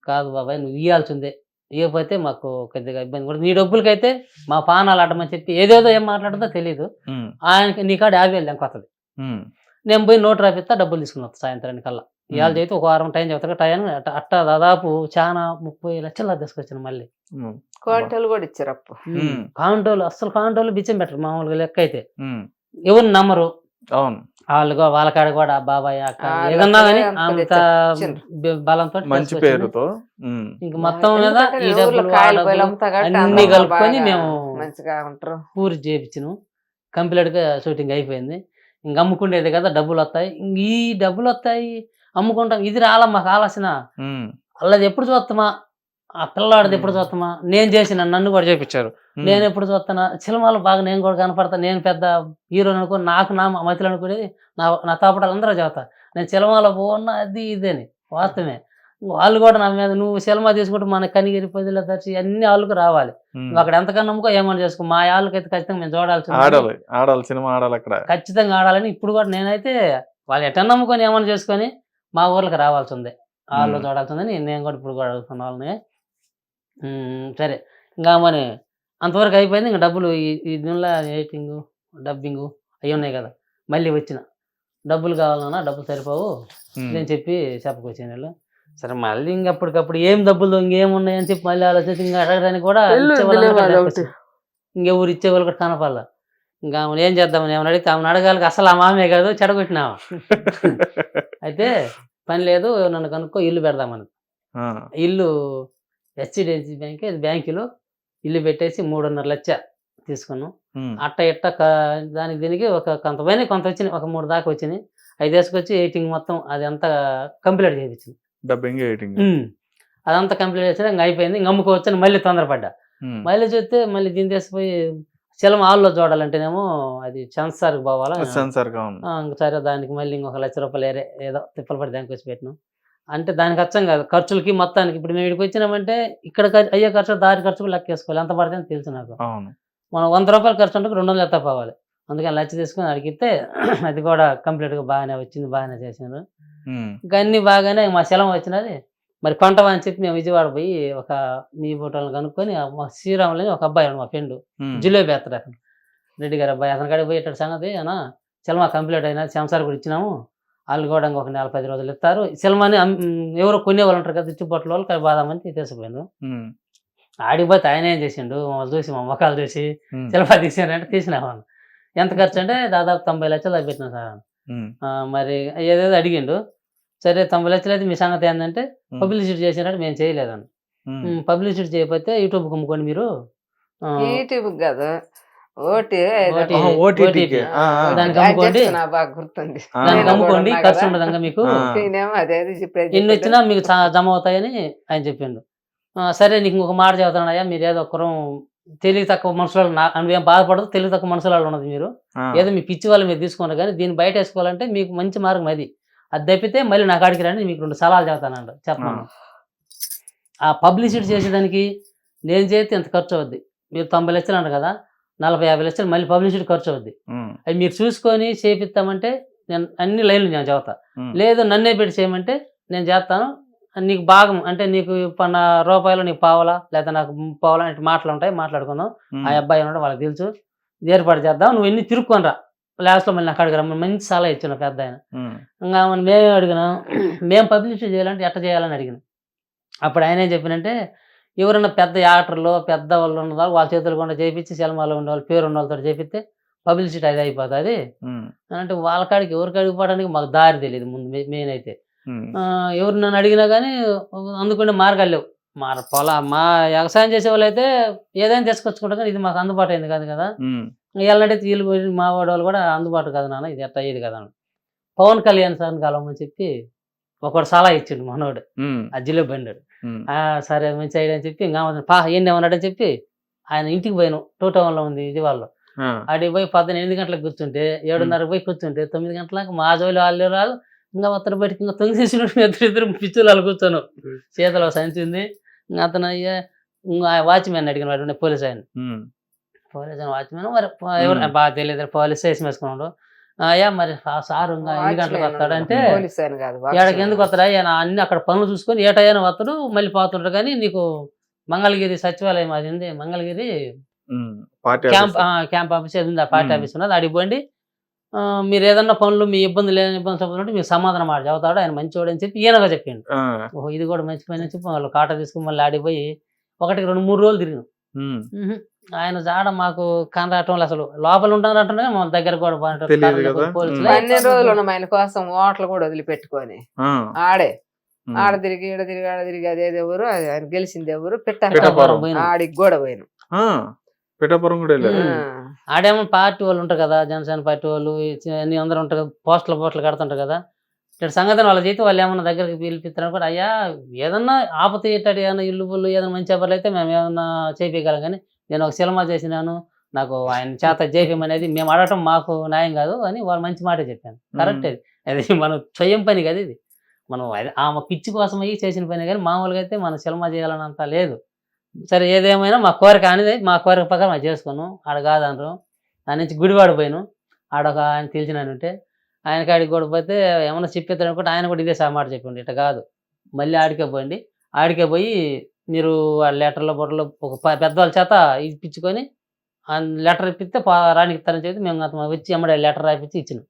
కాదు బాబాయ్ నువ్వు ఇవ్వాల్సిందే ఇవ్వకపోతే మాకు కొద్దిగా ఇబ్బంది కూడా నీ డబ్బులకైతే మా పానాలు ఆడమని చెప్పి ఏదేదో ఏం మాట్లాడుతుందో తెలియదు. ఆయనకి నీ కాడ 50,000 ఎంకొస్తుంది. నేను పోయి నోటు రాపిస్తా డబ్బులు తీసుకుని వస్తా సాయంత్రానికి కల్లా. ఇవాళ చేస్తే ఒక వారం టైం చెప్తా టైం అట్టా దాదాపు చాలా 30 లక్షలు తీసుకొచ్చాను. మళ్ళీ కాంటోలు కూడా ఇచ్చారు అప్పు. కాంటోలు అసలు కాంటోలు బిచ్చం పెట్టరు మామూలుగా లెక్క అయితే ఎవరు నమ్మరు. వాళ్ళు వాళ్ళ కాడ కూడా బాబాయ్ అక్క ఏదన్నా కానీ అంత బలంతో మంచి పేరుతో ఇంక మొత్తం మీద ఈ డబ్బులు అన్ని కలుపుకొని మేము పూర్తి చేయించాను. కంప్లీట్ గా షూటింగ్ అయిపోయింది. ఇంక అమ్ముకుండేది కదా డబ్బులు వస్తాయి. ఈ డబ్బులు వస్తాయి అమ్ముకుంటాం ఇది రాలా మాకు ఆలోచన. అల్లది ఎప్పుడు చూస్తామా ఆ పిల్లవాడిది ఎప్పుడు చూస్తామా నేను చేసిన నన్ను కూడా చేపించారు. నేను ఎప్పుడు చూస్తానా సినిమాలు బాగా నేను కూడా కనపడతా నేను పెద్ద హీరోని అనుకుని నాకు నా మతిలో అనుకునేది నా తాపటాలు అందరూ చెబుతా నేను సినిమాలో పోన్నా అది ఇదేని వాస్తవమే. వాళ్ళు కూడా నా మీద నువ్వు సినిమా తీసుకుంటే మన కనిగిరి పొదిలో దర్శి అన్ని వాళ్ళకు రావాలి. నువ్వు అక్కడ ఎంతకన్నా నమ్ముకో ఏమని చేసుకో మా వాళ్ళకైతే ఖచ్చితంగా మేము చూడాల్సింది సినిమా ఆడాలి అక్కడ ఖచ్చితంగా ఆడాలని ఇప్పుడు కూడా నేనైతే వాళ్ళు ఎట్లా నమ్ముకొని ఏమని చేసుకొని మా ఊర్లకు రావాల్సి ఉంది వాళ్ళు చూడాల్సిందని నేను కూడా ఇప్పుడు కూడా అడుగుతున్న వాళ్ళని. సరే ఇంకా మరి అంతవరకు అయిపోయింది. ఇంకా డబ్బులు ఈ దీనిలో ఎడిటింగ్ డబ్బింగ్ అవి ఉన్నాయి కదా మళ్ళీ వచ్చిన డబ్బులు కావాలన్నా డబ్బులు సరిపోవు నేను చెప్పి చెప్పకొచ్చాను వీళ్ళు. సరే మళ్ళీ ఇంకప్పటికప్పుడు ఏం డబ్బులు ఇంకేమున్నాయని చెప్పి మళ్ళీ ఆలోచించి ఇంకా అడగడానికి కూడా ఇంకెవరు ఇచ్చేవాళ్ళు కూడా కనపాల. ఇంకా ఏం చేద్దామని ఏమని అడిగితే ఆమెను అడగాలి అసలు ఆ మామే కాదు చెడగొట్టినావా. అయితే పని లేదు నన్ను కనుక్కో ఇల్లు పెడదామని ఇల్లు హెచ్డిఎఫ్సి బ్యాంక్ బ్యాంకులో ఇల్లు పెట్టేసి 3.5 లక్ష తీసుకున్నాం. అట్ట ఇట్ట దానికి దీనికి ఒక కొంత వచ్చినాయి ఒక 3 దాకా వచ్చినాయి. 5 వేసుకొచ్చి ఎడిటింగ్ మొత్తం అది అంతా కంప్లీట్ చేయించింది. అదంతా కంప్లీట్ చేస్తే ఇంకా అయిపోయింది. ఇంక అమ్ముకోవచ్చని మళ్ళీ తొందరపడ్డా. మళ్ళీ చూస్తే మళ్ళీ దీని తీసిపోయి చలం హాల్లో చూడాలంటేనేమో అది సెన్సార్కి పోవాలా సరే దానికి మళ్ళీ ఇంకొక 1 లక్ష రూపాయలు ఏదో తిప్పలు పడి దానికి వచ్చి పెట్టినాం. అంటే దానికి అచ్చం కాదు ఖర్చులకి మొత్తానికి ఇప్పుడు మేము ఇక్కడికి వచ్చినామంటే ఇక్కడ అయ్యే ఖర్చు దారి ఖర్చు లెక్కేసుకోవాలి ఎంత పడితే అని తెలుసు నాకు. మనం 100 రూపాయలు ఖర్చు అంటే 200 ఎత్త పోవాలి అందుకని లచ్చ తీసుకొని అడిగితే అది కూడా కంప్లీట్గా బాగానే వచ్చింది, బాగానే చేసినారు. ఇంకా అన్ని బాగానే మా సెలవు వచ్చినది. మరి కొంటవా అని చెప్పి మేము విజయవాడ పోయి ఒక మీ ఫోటోలు కనుక్కొని మా శ్రీరాములని ఒక అబ్బాయి మా ఫ్రెండ్ జిలేబీ ఎత్తాడు అతను రెడ్డి గారు అబ్బాయి, అతని కాడికి పోయేటాడు సంగతి అన్న సినిమా కంప్లీట్ అయినా సంసార్ కూడా ఇచ్చినాము, వాళ్ళు కూడా ఒక 4-10 రోజులు ఇస్తారు, సినిమాని ఎవరో కొనేవాళ్ళు ఉంటారు కదా చుట్టుపక్కల వాళ్ళు కానీ బాదామని తీసుకుపోయాను. ఆడికి పోతే ఆయన ఏం చేసిండు, మమ్మల్ని చూసి మా మొక్కలు చూసి సినిమా తీసానంటే తీసినామని. ఎంత ఖర్చు అంటే దాదాపు 90 లక్షలు దాకా పెట్టినాం సార్. మరి ఏదేదో అడిగిండు. సరే 90 లక్షలు అయితే మీ సంగతి ఏంటంటే పబ్లిసిటీ చేసినట్టు మేము చేయలేదని. పబ్లిసిటీ చేయకపోతే యూట్యూబ్ కమ్ముకోండి మీరు, యూట్యూబ్ కాదు దానికి అమ్ముకోండి, గుర్తుంది దానికి అమ్ముకోండి, ఖర్చు ఉండదంగా మీకు, ఎన్ని వచ్చినా మీకు జమ అవుతాయని ఆయన చెప్పిండు. సరే నీకు ఇంకొక మాట చెబుతానయ్యా, మీరు ఏదో ఒక్కరు తెలివి తక్కువ మనుషులు, ఏం బాధపడదు, తెలివి తక్కువ మనుషులు ఉన్నది మీరు, ఏదో మీ పిచ్చి వాళ్ళు మీరు తీసుకున్నారు కానీ దీన్ని బయట వేసుకోవాలంటే మీకు మంచి మార్గం అది తప్పితే మళ్ళీ నా కాడికి రండి, మీకు 2 సలహాలు చెబుతానంట చెప్పమను. ఆ పబ్లిసిటీ చేసేదానికి నేను చేస్తే ఎంత ఖర్చు అవుద్ది, మీరు 90 లక్షలు అన్నారు కదా, 40-50 లక్షలు మళ్ళీ పబ్లిసిటీ ఖర్చు అవుద్ది. అవి మీరు చూసుకొని చేపిస్తామంటే నేను అన్ని లైన్లు నేను చెబుతా, లేదు నన్నే పెట్టి చేయమంటే నేను చేస్తాను, నీకు భాగం అంటే నీకు 10 రూపాయలు నీకు పావాలా లేదా నాకు పావాలా అంటే మాటలు ఉంటాయి, మాట్లాడుకుందాం. ఆ అబ్బాయి ఉన్నాడు వాళ్ళకి తెలుసు, ఏర్పాటు చేద్దాం, నువ్వు ఎన్ని తిరుక్కొని రా, లాస్ట్లో మళ్ళీ నాకు అడిగారు, మంచి సలహా ఇచ్చిన పెద్ద ఆయన. ఇంకా మేమే అడిగినాం, మేము పబ్లిసిటీ చేయాలంటే ఎట్ట చేయాలని అడిగినాం. అప్పుడు ఆయన ఏం చెప్పినంటే ఎవరైనా పెద్ద యాక్టర్లు పెద్ద వాళ్ళు ఉన్నదారు వాళ్ళ చేతులు కూడా చేయించి సినిమాలో ఉండే వాళ్ళు పేరు ఉన్న వాళ్ళతో చేపిస్తే పబ్లిసిటీ అది అయిపోతుంది అంటే వాళ్ళ కాడికి ఎవరికి అడిగిపోవడానికి మాకు దారి తెలియదు ముందు మెయిన్ అయితే. ఎవరు నన్ను అడిగినా కానీ అందుకునే మార్గాలు లేవు. మా వ్యవసాయం చేసే వాళ్ళు అయితే ఏదైనా తీసుకొచ్చుకుంటారు కానీ ఇది మాకు అందుబాటు అయింది కాదు కదా. వెళ్ళంటే వీళ్ళు మా వాడు కూడా అందుబాటు కదా నాన్న, ఇది ఎట్ట అయ్యేది కదా. పవన్ కళ్యాణ్ సార్ని కలవమని చెప్పి ఒకటి సలహా ఇచ్చిండు మనోడు అజ్జిలో బండాడు. సరే మంచి ఐడియా అని చెప్పి ఇంకా ఏంటి ఏమన్నాడని చెప్పి ఆయన ఇంటికి పోయాను. 2 టౌన్లో ఉంది విజయవాడలో. అడిగి పోయి 8 గంటలకు కూర్చుంటే 7:30 పోయి కూర్చుంటే 9 గంటలకు మా జోలి వాళ్ళు రాదు. ఇంకా అతను బయటకి ఇంకా తొంగి చేసినట్టు ఇద్దరు పిచ్చులు వాళ్ళు కూర్చోను, చేతిలో సంచి ఉంది. ఇంకా అతను వాచ్మెన్ అడిగిన వాడు పోలీస్ ఆయన వాచ్మెన్ మరి ఎవరు బాగా తెలియదు, పోలీస్ వేసి వేసుకున్నాడు. అయ్యా మరి ఆ సారు ఇంకా 8 గంటలకు వస్తాడంటే ఏడకి ఎందుకు వస్తాడా, అన్ని అక్కడ పనులు చూసుకొని ఏటైనా వస్తాడు మళ్ళీ పోతుంటాడు. కానీ నీకు మంగళగిరి సచివాలయం అది ఉంది, మంగళగిరి క్యాంప్ ఆఫీస్ అది ఉంది, ఆ పార్టీ ఆఫీస్ ఉన్నది, అడిగిపోండి. మీరు ఏదన్నా పనులు మీ ఇబ్బంది లేని ఇబ్బంది చెప్పాలంటే మీరు సమాధానం మాట చదువుతాడు, ఆయన మంచివాడు అని చెప్పి ఈయనగా చెప్పిండు. ఓహో ఇది కూడా మంచి పని అని చెప్పి వాళ్ళు కాటా తీసుకుని మళ్ళీ ఆడిపోయి 1-2-3 రోజులు తిరిగినాం. ఆయన జాడ మాకు కనరాటంలో అసలు లోపల ఉంటారంటే మన దగ్గర కూడా అన్ని రోజులు ఉన్నాం ఆయన కోసం ఓట్లు కూడా వదిలిపెట్టుకొని ఆడ తిరిగి ఈడ తిరిగి ఆడ తిరిగి అదేది ఎవరు ఆయన గెలిచింది ఎవరు ఆడికి కూడా పోయినాం. ఆడేమో పార్టీ వాళ్ళు ఉంటారు కదా, జనసేన పార్టీ వాళ్ళు అన్ని అందరూ ఉంటారు కదా, పోస్టులు కడుతుంటారు కదా. ఇక్కడ సంగతి వాళ్ళ చేతి వాళ్ళు ఏమన్నా దగ్గరికి పిలిపిస్తారు కూడా, అయ్యా ఏదన్నా ఆపత ఇట్టాడు ఏదైనా ఇల్లు పుల్లు ఏదైనా మంచి ఎవరు అయితే మేము ఏమన్నా చేయించగలం. కానీ నేను ఒక సినిమా చేసినాను, నాకు ఆయన చేత చేయమనేది మేము అడగటం మాకు న్యాయం కాదు అని వాళ్ళు మంచి మాటే చెప్పాను. కరెక్ట్ అది మనం స్వయం పని కదా, ఇది మనం ఆమె పిచ్చి కోసం అయ్యి చేసిన పని. కానీ మామూలుగా అయితే మనం సినిమా చేయాలనంత లేదు. సరే ఏదేమైనా మా కోరిక అనేది మా కోరిక ప్రకారం అది చేసుకున్నాం. ఆడ కాదనరు. దాని నుంచి గుడివాడ పోయాను. ఆడొక ఆయన తెలిసిన ఆయన ఉంటే ఆయన కాడికి కూడా పోతే ఏమన్నా చెప్పేస్తాడు అనుకుంటే ఆయన కూడా ఇదే మాట చెప్పిండి, ఇట్లా కాదు మళ్ళీ ఆడికే పోయింది. ఆడికే పోయి మీరు ఆ లెటర్లో బొట్టలో ఒక పెద్దవాళ్ళ చేత ఇప్పించుకొని లెటర్ ఇప్పిస్తే రానికి ఇస్తారని చెప్పి మేము అతను వచ్చి ఎమ్మడే లెటర్ రాయిపించి ఇచ్చినాం.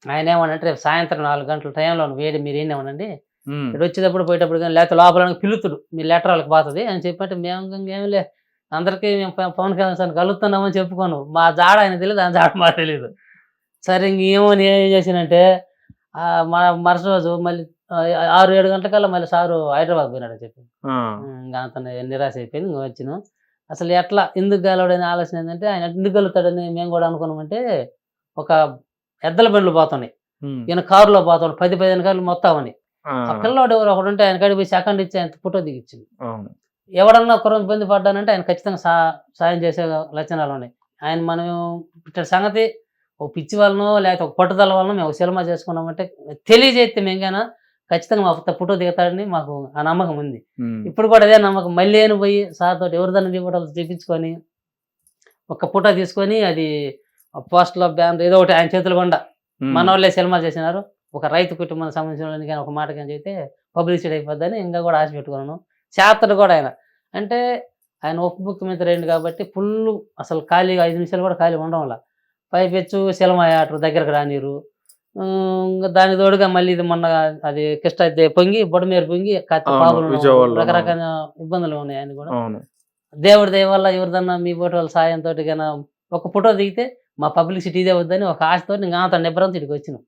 ఆయన ఏమనంటే రేపు సాయంత్రం 4 గంటల టైంలో వేడి మీరు ఏమనండి ఇక్కడ వచ్చేటప్పుడు పోయేటప్పుడు కానీ లేకపోతే లోపల పిలుతుడు మీ లెటర్ వాళ్ళకి పోతుంది అని చెప్పంటే మేము ఇంకేం లే అందరికీ మేము పవన్ కళ్యాణ్ సార్ కలుగుతున్నామని చెప్పుకోను. మా జాడ ఆయన తెలియదు, ఆయన జాడ మాకు తెలియదు. సరే ఇంకేమో ఏం చేసినంటే మరుసటి రోజు మళ్ళీ 6-7 గంటలకల్లా మళ్ళీ సారు హైదరాబాద్ పోయినాడని చెప్పి ఇంకా అతను నిరాశ అయిపోయింది. ఇంకా వచ్చినాం. అసలు ఎట్లా ఎందుకు గెలవడని ఆలోచన ఏంటంటే ఆయన ఎందుకు గెలుతాడని మేము కూడా అనుకున్నామంటే ఒక ఎద్దల బండ్లు పోతున్నాయి, ఈయన కారులో పోతాడు 10-15 కార్లు మొత్తామని. ఆ పిల్లవాడు ఎవరు ఒకడు ఉంటే ఆయన కాడికి పోయి సెకండ్ ఇచ్చి ఆయన ఫోటో దిగిచ్చింది. ఎవడన్నా ఒకరు ఇబ్బంది పడ్డానంటే ఆయన ఖచ్చితంగా సాయం చేసే లక్షణాలు ఉన్నాయి. ఆయన మనం ఇట్లా సంగతి ఒక పిచ్చి వలనో లేకపోతే ఒక పట్టుదల వలన మేము సినిమా చేసుకున్నామంటే తెలియజేస్తే మేంకైనా ఖచ్చితంగా మా ఫోటో దిగుతాడని మాకు ఆ నమ్మకం ఉంది. ఇప్పుడు కూడా అదే నమ్మకం. మళ్ళీ నేను పోయి సార్ తోటి ఎవరిదన్నా ఫోటోలు తెప్పించుకొని ఒక ఫోటో తీసుకొని అది పోస్టల్ బ్యానర్ ఏదో ఒకటి ఆయన చేతులు కొండ మన వాళ్ళే సినిమాలు చేసినారు, ఒక రైతు కుటుంబానికి సంబంధించిన వాళ్ళని కానీ ఒక మాట కానీ చెప్తే పబ్లిసిటీ అయిపోద్దని ఇంకా కూడా ఆశ పెట్టుకున్నాను. చేస్తాడు కూడా ఆయన. అంటే ఆయన ఉప ముఖ్యమంత్రి అయింది కాబట్టి ఫుల్ అసలు ఖాళీగా 5 నిమిషాలు కూడా ఖాళీ ఉండడం వల్ల పైపెచ్చు సినిమా ఆటలు దగ్గరకు రానిరు. దానికి తోడుగా మళ్ళీ ఇది మొన్న అది కృష్ణ పొంగి బొడమేరు పొంగి కత్తి పాములు రకరకాల ఇబ్బందులు ఉన్నాయి. ఆయన కూడా దేవుడి దయ వల్ల ఎవరిదన్నా మీ ఫోటో వాళ్ళ సాయంతో ఒక ఫోటో దిగితే మా పబ్లిసిటీ ఇదే వద్దని ఒక ఆశతో ఇంకా అంత నిబ్బరంతో ఇక్కడికి వచ్చినాం.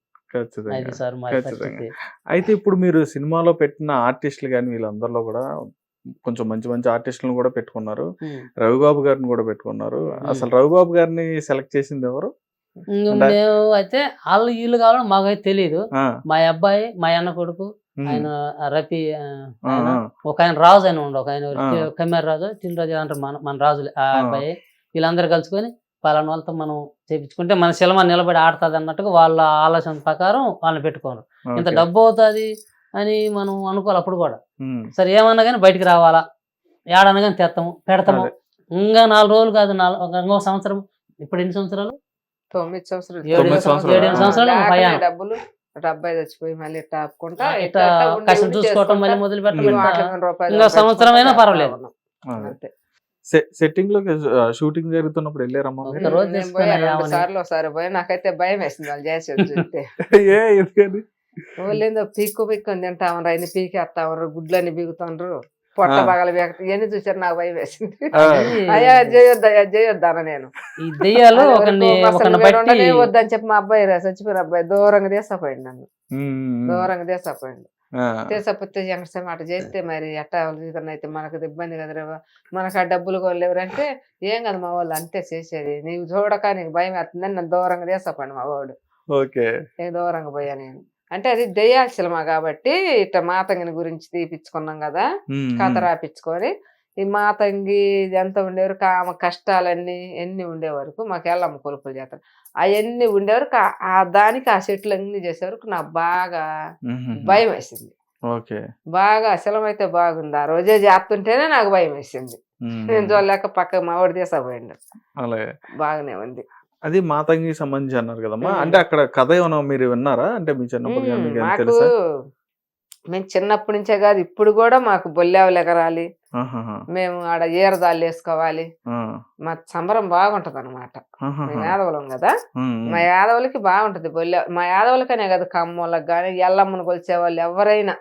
అది సార్ మా పరిస్థితి. అయితే ఇప్పుడు మీరు సినిమాలో పెట్టిన ఆర్టిస్టులు కానీ వీళ్ళందరిలో కూడా కొంచెం మంచి మంచి ఆర్టిస్టులను కూడా పెట్టుకున్నారు, రవిబాబు గారిని కూడా పెట్టుకున్నారు. అసలు రవిబాబు గారిని సెలెక్ట్ చేసింది ఎవరు? మేము అయితే వాళ్ళు వీళ్ళు కావాలని మాకైతే తెలియదు. మా అబ్బాయి మా అన్న కొడుకు ఆయన రఫీ ఒక ఆయన రాజు అని ఉండు, ఒక ఆయన కమ్మేర్ రాజు చిన్న రాజు అంటారు మన రాజులే. ఆ అబ్బాయి వీళ్ళందరూ కలుసుకొని పలానా వాళ్ళతో మనం చేయించుకుంటే మన సినిమా నిలబడి ఆడుతుంది అన్నట్టుగా వాళ్ళ ఆలోచన ప్రకారం వాళ్ళని పెట్టుకోరు. ఇంత డబ్బు అవుతుంది అని మనం అనుకోవాలి. అప్పుడు కూడా సరే ఏమన్నా కానీ బయటికి రావాలా, ఏడన్నా కానీ తెస్తాము పెడతాము. ఇంకా 4 రోజులు కాదు, ఇంకో సంవత్సరం. ఇప్పుడు ఎన్ని సంవత్సరాలు? 9 సంవత్సరాలు 7 సంవత్సరాలు డబ్బులు డబ్బాయి తెచ్చిపోయి మళ్ళీ టాపుకుంటా కష్టం చూసుకోవటం మళ్ళీ మొదలు పెట్టడం. ఇంకా సంవత్సరం అయినా పర్వాలేదు. సెట్టింగ్ లో షూటింగ్ జరుగుతున్నప్పుడు వెళ్ళారమ్మా? ఒకసారి పోయి నాకైతే భయం వేసింది వాళ్ళు చేసేది చూస్తే. వాళ్ళేందో పీక్కు పీక్కొని తింటామన్నారు, ఆయన పీకేస్తామన్నారు, గుడ్లన్నీ బీగుతాండ్రు, పొట్ట బగల బీగ ఇవన్నీ చూసారు. నాకు భయం వేసింది. అయ్యా చేయొద్దాన నేను వద్దని చెప్పి మా అబ్బాయి చచ్చిపోయిన అబ్బాయి దూరంగా తీసపోయింది, నన్ను దూరంగా తీసపోయింది. తీసపోతే ఎంకసేపు అటు చేస్తే మరి ఎట్టా అయితే మనకు ఇబ్బంది కదరా, మనకు ఆ డబ్బులు కొనలేవరంటే ఏం కదా మా వాళ్ళు అంతే చేసేది, నీవు చూడక నీకు భయం వేస్తుందని నన్ను దూరంగా తీసపోయింది మా వాడు. దూరంగా పోయా నేను. అంటే అది దెయ్యాల సినిమా కాబట్టి ఇట్లా మాతంగిని గురించి తీపిచ్చుకున్నాం కదా, కథ రాపించుకొని ఈ మాతంగి ఎంత ఉండేవారు, ఆమె కష్టాలన్నీ ఎన్ని ఉండే వరకు మాకు ఎల్లమ్మ కొలుపులు చేస్తారు అవన్నీ ఉండే వరకు దానికి ఆ సెట్లు అన్ని చేసే వరకు నాకు బాగా భయం వేసింది. బాగా అసలు అయితే బాగుంది. ఆ రోజే చేస్తుంటేనే నాకు భయం వేసింది. నేను చూడలేక పక్క మావాడు తీసపోయిండు. బాగానే ఉంది. అది మాతంగి సంబంధించి అన్నారు కదమ్మా, అంటే అక్కడ కథ ఏమన్నా మీరు విన్నారా? అంటే మీ చిన్నప్పుడు మాకు మేము చిన్నప్పటి నుంచే కాదు ఇప్పుడు కూడా మాకు బొల్లావులు ఎగరాలి, మేము ఆడ ఈరదాళ్ళు వేసుకోవాలి, మా సంబరం బాగుంటది అనమాట. మేము యాదవులం కదా, మా యాదవులకి బాగుంటది బొల్లా. మా యాదవులకనే కదా కమ్మోళ్ళకి గాని ఎల్లమ్మను కొలిచే వాళ్ళు ఎవరైనా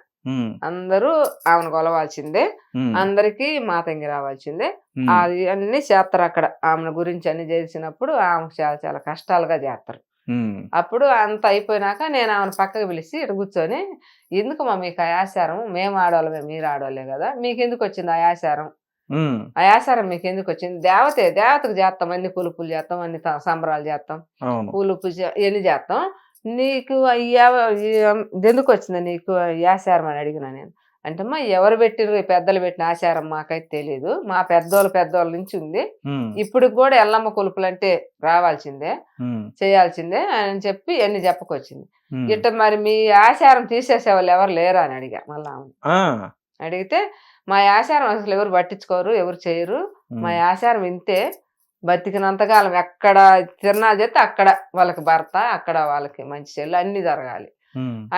అందరూ ఆమెను కొలవాల్సిందే, అందరికి మాతంగి రావాల్సిందే. అది అన్ని చేస్తారు అక్కడ. ఆమెను గురించి అన్ని చేసినప్పుడు ఆమెకు చాలా చాలా కష్టాలుగా చేస్తారు. అప్పుడు అంత అయిపోయినాక నేను ఆమెను పక్కకు పిలిచి ఇటు కూర్చొని, ఎందుకు మా మీకు ఆ ఆచారం, మేము ఆడవాళ్ళమే మీరు ఆడవాళ్ళే కదా, మీకు ఎందుకు వచ్చింది ఆ ఆచారం, ఆ ఆచారం మీకు ఎందుకు వచ్చింది? దేవతకు చేస్తాం, అన్ని పులుపులు చేస్తాం, అన్ని సంబరాలు చేస్తాం, పులుపు ఎన్ని చేస్తాం, నీకు ఎందుకు వచ్చింది నీకు ఆచారం అని అడిగినా నేను. అంటే మా ఎవరు పెట్టిన పెద్దలు పెట్టిన ఆచారం మాకైతే తెలియదు, మా పెద్దోళ్ళ నుంచి ఉంది, ఇప్పుడు కూడా ఎల్లమ్మ కొలుపులు అంటే రావాల్సిందే చేయాల్సిందే అని చెప్పి అన్ని చెప్పకొచ్చింది. ఇట్ట మరి మీ ఆచారం తీసేసే వాళ్ళు ఎవరు లేరా అని అడిగా. మళ్ళా అడిగితే మా ఆచారం అసలు ఎవరు పట్టించుకోరు, ఎవరు చేయరు, మా ఆచారం ఇంతే, బతికినంతకాలం ఎక్కడ తిరణాలు చేస్తే అక్కడ వాళ్ళకి భర్త, అక్కడ వాళ్ళకి మంచి చెల్లు అన్ని జరగాలి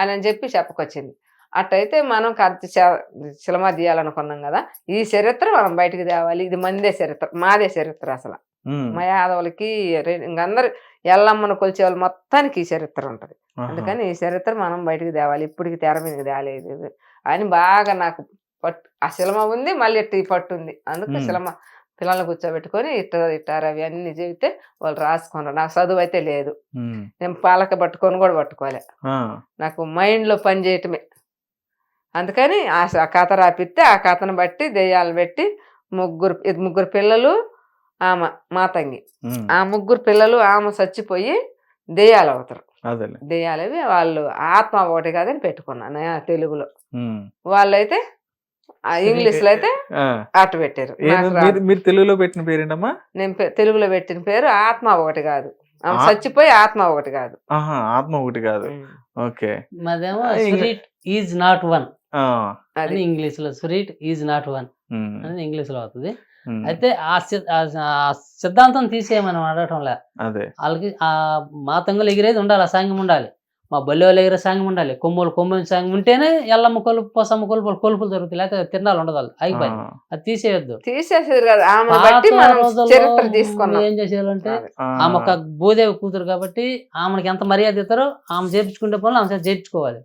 అని చెప్పి చెప్పకొచ్చింది. అట్టయితే మనం సినిమా తీయాలనుకున్నాం కదా, ఈ చరిత్ర మనం బయటకు తేవాలి, ఇది మందే చరిత్ర, మాదే చరిత్ర. అసలు మా యాదవులకి ఇంకందరు ఎల్లమ్మను కొలిచే వాళ్ళు మొత్తానికి ఈ చరిత్ర ఉంటది, అందుకని ఈ చరిత్ర మనం బయటకు తేవాలి, ఇప్పటికి తెర మీదకి తేలేదు అని బాగా నాకు పట్టు. ఆ సినిమా ఉంది, మళ్ళీ ఈ పట్టు ఉంది. అందుకు సినిమా పిల్లల్ని కూర్చోబెట్టుకొని ఇట్టారు అవి అన్ని చెబితే వాళ్ళు రాసుకున్నారు. నాకు చదువు అయితే లేదు, నేను పాలక పట్టుకొని కూడా పట్టుకోలే, నాకు మైండ్లో పని చేయటమే. అందుకని ఆ కథ రాపిస్తే ఆ కథను బట్టి దెయ్యాలు పెట్టి ముగ్గురు పిల్లలు ఆమె మాతంగి, ఆ ముగ్గురు పిల్లలు ఆమె చచ్చిపోయి దెయ్యాలు అవుతారు. దెయ్యాలవి వాళ్ళు ఆత్మ ఒకటి కాదని పెట్టుకున్నాను తెలుగులో, వాళ్ళైతే ఇంగ్లీష్ లో అయితే అటు పెట్టారు. మీరు తెలుగులో పెట్టిన పేరేంటమ్మా? నేను తెలుగులో పెట్టిన పేరు ఆత్మ ఒకటి కాదు, చచ్చిపోయి ఆత్మ ఒకటి కాదు. ఆత్మ ఒకటి కాదు. ఓకే. మాదేమో స్పిరిట్ ఈజ్ నాట్ వన్ అని ఇంగ్లీష్ లో, స్పిరిట్ ఈజ్ నాట్ వన్ అని ఇంగ్లీష్ లో అవుతుంది. అయితే ఆ సిద్ధాంతం తీసేయమని అడగటంలే. అదే వాళ్ళకి మా తంగులు ఎగిరేది ఉండాలి, ఆ సాంగ్యం ఉండాలి, మా బల్లి ఎగిరే సాంగ్యం ఉండాలి, కొమ్మని సాంగ్యం ఉంటేనే ఎల్లమ్మ కొలుపు పోసమ్మ కొలుపులు జరుగుతాయి, లేకపోతే తిరణాలు ఉండదు వాళ్ళు అయిపోయి. అది తీసేయొద్దు. తీసేసేది కదా, ఆమెను బట్టి మనం చరిత్ర తీసుకున్నాం. ఏం చేసేయాలంటే ఆమె ఒక భూదేవి కూతురు కాబట్టి ఆమెకి ఎంత మర్యాద ఇస్తారో ఆమె చేపించుకుంటే పనులు ఆమె చేయించుకోవాలి.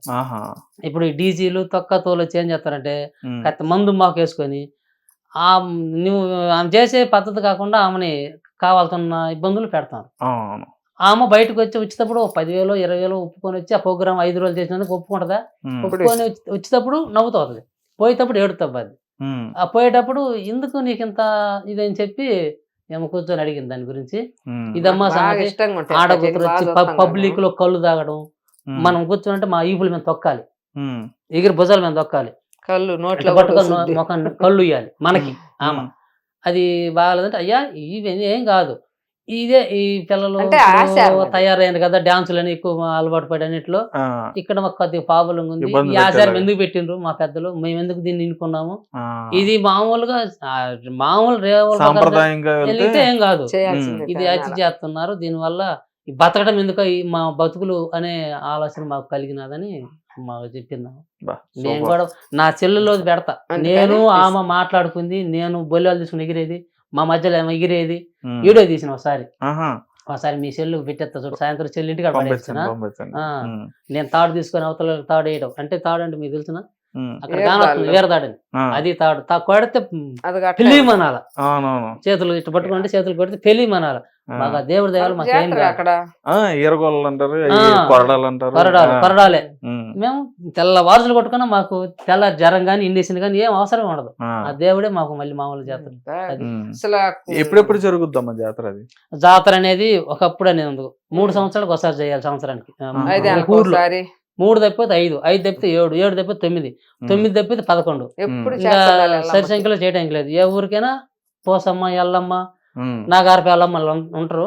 ఇప్పుడు డీజీలు తొక్క తోలు ఏం చేస్తారంటే మందు మాకు వేసుకొని నువ్వు ఆమె చేసే పద్ధతి కాకుండా ఆమెని కావాల్సిన ఇబ్బందులు పెడతాను. ఆమె బయటకు వచ్చేటప్పుడు 10,000 20,000 ఒప్పుకొని వచ్చి ఆ ప్రోగ్రామ్ 5 రోజులు చేసినందుకు ఒప్పుకుంటుందా? ఒప్పుకొని వచ్చేటప్పుడు నవ్వుతుంది, పోయేటప్పుడు ఏడుతుంది. అది ఆ పోయేటప్పుడు ఎందుకు నీకు ఇంత ఇదని చెప్పి ఏమో కూర్చొని అడిగింది దాని గురించి. ఇదమ్మా సంగతి. ఆడకూతురు వచ్చి పబ్లిక్ లో కళ్ళు తాగడం, మనం కూర్చోనంటే మా ఈపుల మీద తొక్కాలి, ఎగిరి భుజాల మీద తొక్కాలి, కళ్ళు నోట్లో పట్టుకొని కళ్ళు ఇవ్వాలి మనకి. అది బాగాలేదంటే అయ్యా ఇవన్నీ ఏం కాదు, ఇదే ఈ పిల్లలు తయారైన కదా డాన్సులని ఎక్కువ అలవాటు పడేట్లో ఇక్కడ మాకు కొద్దిగా ప్రాబ్లం ఉంది. ఈ ఆచారం ఎందుకు పెట్టిండ్రు మా పెద్దలు, మేము ఎందుకు దీన్ని ఎన్నుకున్నాము, ఇది మామూలుగా మామూలు వెళ్తే ఏం కాదు, ఇది అతి చేస్తున్నారు, దీనివల్ల బతకడం ఎందుకు మా బతుకులు అనే ఆలోచన మాకు కలిగినదని మాకు చెప్పిందాము. నేను కూడా నా చెల్లెలో పెడతా, నేను ఆమె మాట్లాడుకుంది, నేను బొల్లాలు తీసుకుని ఎగిరేది, మా మధ్యలో ఏమో ఎగిరేది, వీడియో తీసిన ఒకసారి మీ చెల్లు పెట్టేస్తా చూడు, సాయంత్రం చెల్లి ఇంటికి పడేసిన నేను తాడు తీసుకొని అవతల తాడు వేయడం. అంటే తాడు అంటే మీకు తెలుసునా, అక్కడ కానొస్తుంది వేరే తాడని, అది తాడు కొడితే పెళ్లి మనాల, చేతులు ఇట్లా పట్టుకుంటే చేతులు కొడితే పెళ్లి మనాల. బాగా దేవుడి దయాలు మాకేం కొరడాలే. మేము తెల్లవారులు కొట్టుకున్నా మాకు తెల్ల జ్వరం గానీ ఇండేషన్ గానీ ఏం అవసరం ఉండదు, ఆ దేవుడే మాకు మళ్ళీ మామూలు జాతర. ఎప్పుడెప్పుడు జరుగుద్దమ్మా జాతర? అది జాతర అనేది ఒకప్పుడు అనేది 3 సంవత్సరాలకు ఒకసారి చేయాలి, సంవత్సరానికి. ఊర్లో 3 తప్పితే 5, 5 తప్పితే 7, 7 తప్పితే 9, 9 తప్పితే 11. సరి సంఖ్యలో చేయడానికి లేదు. ఏ ఊరికైనా పోసమ్మ ఎల్లమ్మ నాగారపి ఎల్లమ్మ ఉంటారు,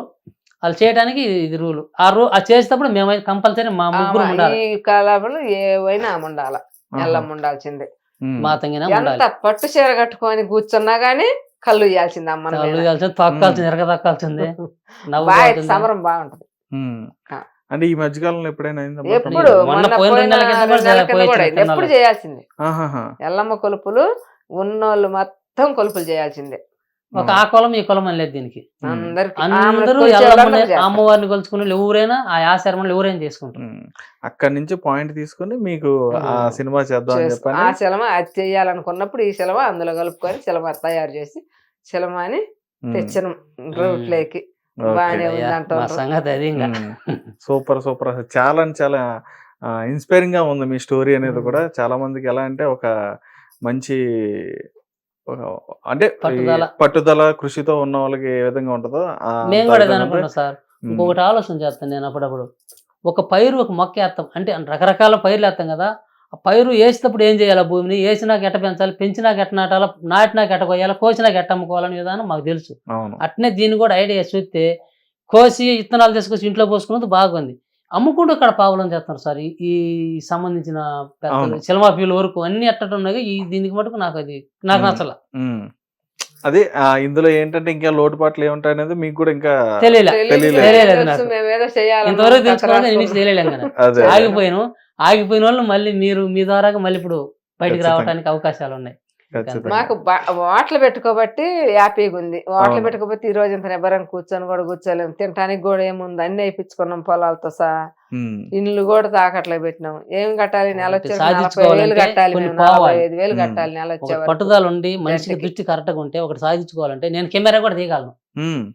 వాళ్ళు చేయడానికి ఇది రూల్. ఆ చేసేటప్పుడు మేమైతే కంపల్సరీ మా ముగ్గురు ఉండాలి. ఏవైనా ఉండాలి, ఎల్లమ్మ ఉండాల్సిందే. మా తంగిన పట్టు చీర కట్టుకొని కూర్చున్నా గానీ కళ్ళు ఇవ్వాల్సింది, అమ్మ కళ్ళు ఇవ్వాల్సింది, తొక్కాల్సింది, ఎరగ తొక్కాల్సింది. సమరం బాగుంటది. అంటే ఈ మధ్యకాలంలో ఎప్పుడైనా ఎప్పుడు చేయాల్సింది ఎల్లమ్మ కొలుపులు, ఉన్నోళ్ళు మొత్తం కొలుపులు చేయాల్సిందే. ఒక ఆ కులం ఈ కులం అని లేదు దీనికి, అందరూ అమ్మవారిని కొలుచుకుని ఎవరైనా ఆ ఆశ్రమంలో ఎవరైనా చేసుకుంటారు. అక్కడి నుంచి పాయింట్ తీసుకుని మీకు ఆ సినిమా చేద్దాం అని చెప్పి ఆ సినిమా అది చేయాలనుకున్నప్పుడు ఈ సినిమా అందులో కలుపుకొని సినిమా తయారు చేసి సినిమాని తెచ్చిన రూట్లోకి. సూపర్ సూపర్, చాలా చాలా ఇన్స్పైరింగ్ గా ఉంది మీ స్టోరీ అనేది కూడా. చాలా మందికి ఎలా అంటే ఒక మంచి అంటే పట్టుదల కృషితో ఉన్న వాళ్ళకి ఏ విధంగా ఉంటుందో మేము కూడా అనుకుంటాం సార్. ఇంకొకటి ఆలోచన చేస్తాను నేను అప్పుడప్పుడు, ఒక పైరు ఒక మొక్క వేస్తాం అంటే రకరకాల పైర్లు వేస్తాం కదా, ఆ పైరు వేసేటప్పుడు ఏం చేయాలి, భూమిని వేసినాక ఎట్ట పెంచాలి, పెంచినాక ఎట్ట నాటాలి, నాటినాక ఎట్ట కొయ్యాలి, కోసినాక ఎట్ట అమ్ముకోవాలనే విధానం మాకు తెలుసు. అట్నే దీన్ని కూడా ఐడియా చూస్తే కోసి విత్తనాలు తీసుకొచ్చి ఇంట్లో పోసుకున్నది బాగుంది, అమ్ముకుంటూ అక్కడ పావులం చేస్తున్నారు సార్. ఈ సంబంధించిన సినిమా ఫీల్ వరకు అన్ని ఎట్ట ఉన్నాయి, దీనికి మటుకు నాకు నచ్చల. అదే ఇందులో ఏంటంటే ఇంకా లోటుపాట్లు ఏముంటాయి అనేది మీకు కూడా ఇంకా ఇంతవరకు తెలుసుకోవాలి. ఆగిపోయిన వాళ్ళు మళ్ళీ మీ ద్వారా మళ్ళీ ఇప్పుడు బయటకు రావడానికి అవకాశాలు ఉన్నాయి. మాకు వాటలు పెట్టుకోబట్టి హ్యాపీగా ఉంది. వాటలు పెట్టుకోబట్టి ఈ రోజు ఇంత నిబ్బరం కూర్చోలేము, తినడానికి కూడా ఏముంది, అన్ని వేయించుకున్నాం పొలాలతో సహా. ఇండ్లు కూడా తాకట్లే పెట్టినాం. ఏం కట్టాలి, నెల వచ్చే 40,000 కట్టాలి, 45,000 కట్టాలి నెల వచ్చే. పట్టుదల ఉండి మనిషికి దృష్టి కరెక్ట్ గా ఉంటే ఒకటి సాధించుకోవాలంటే నేను కెమెరా కూడా తీయగలను,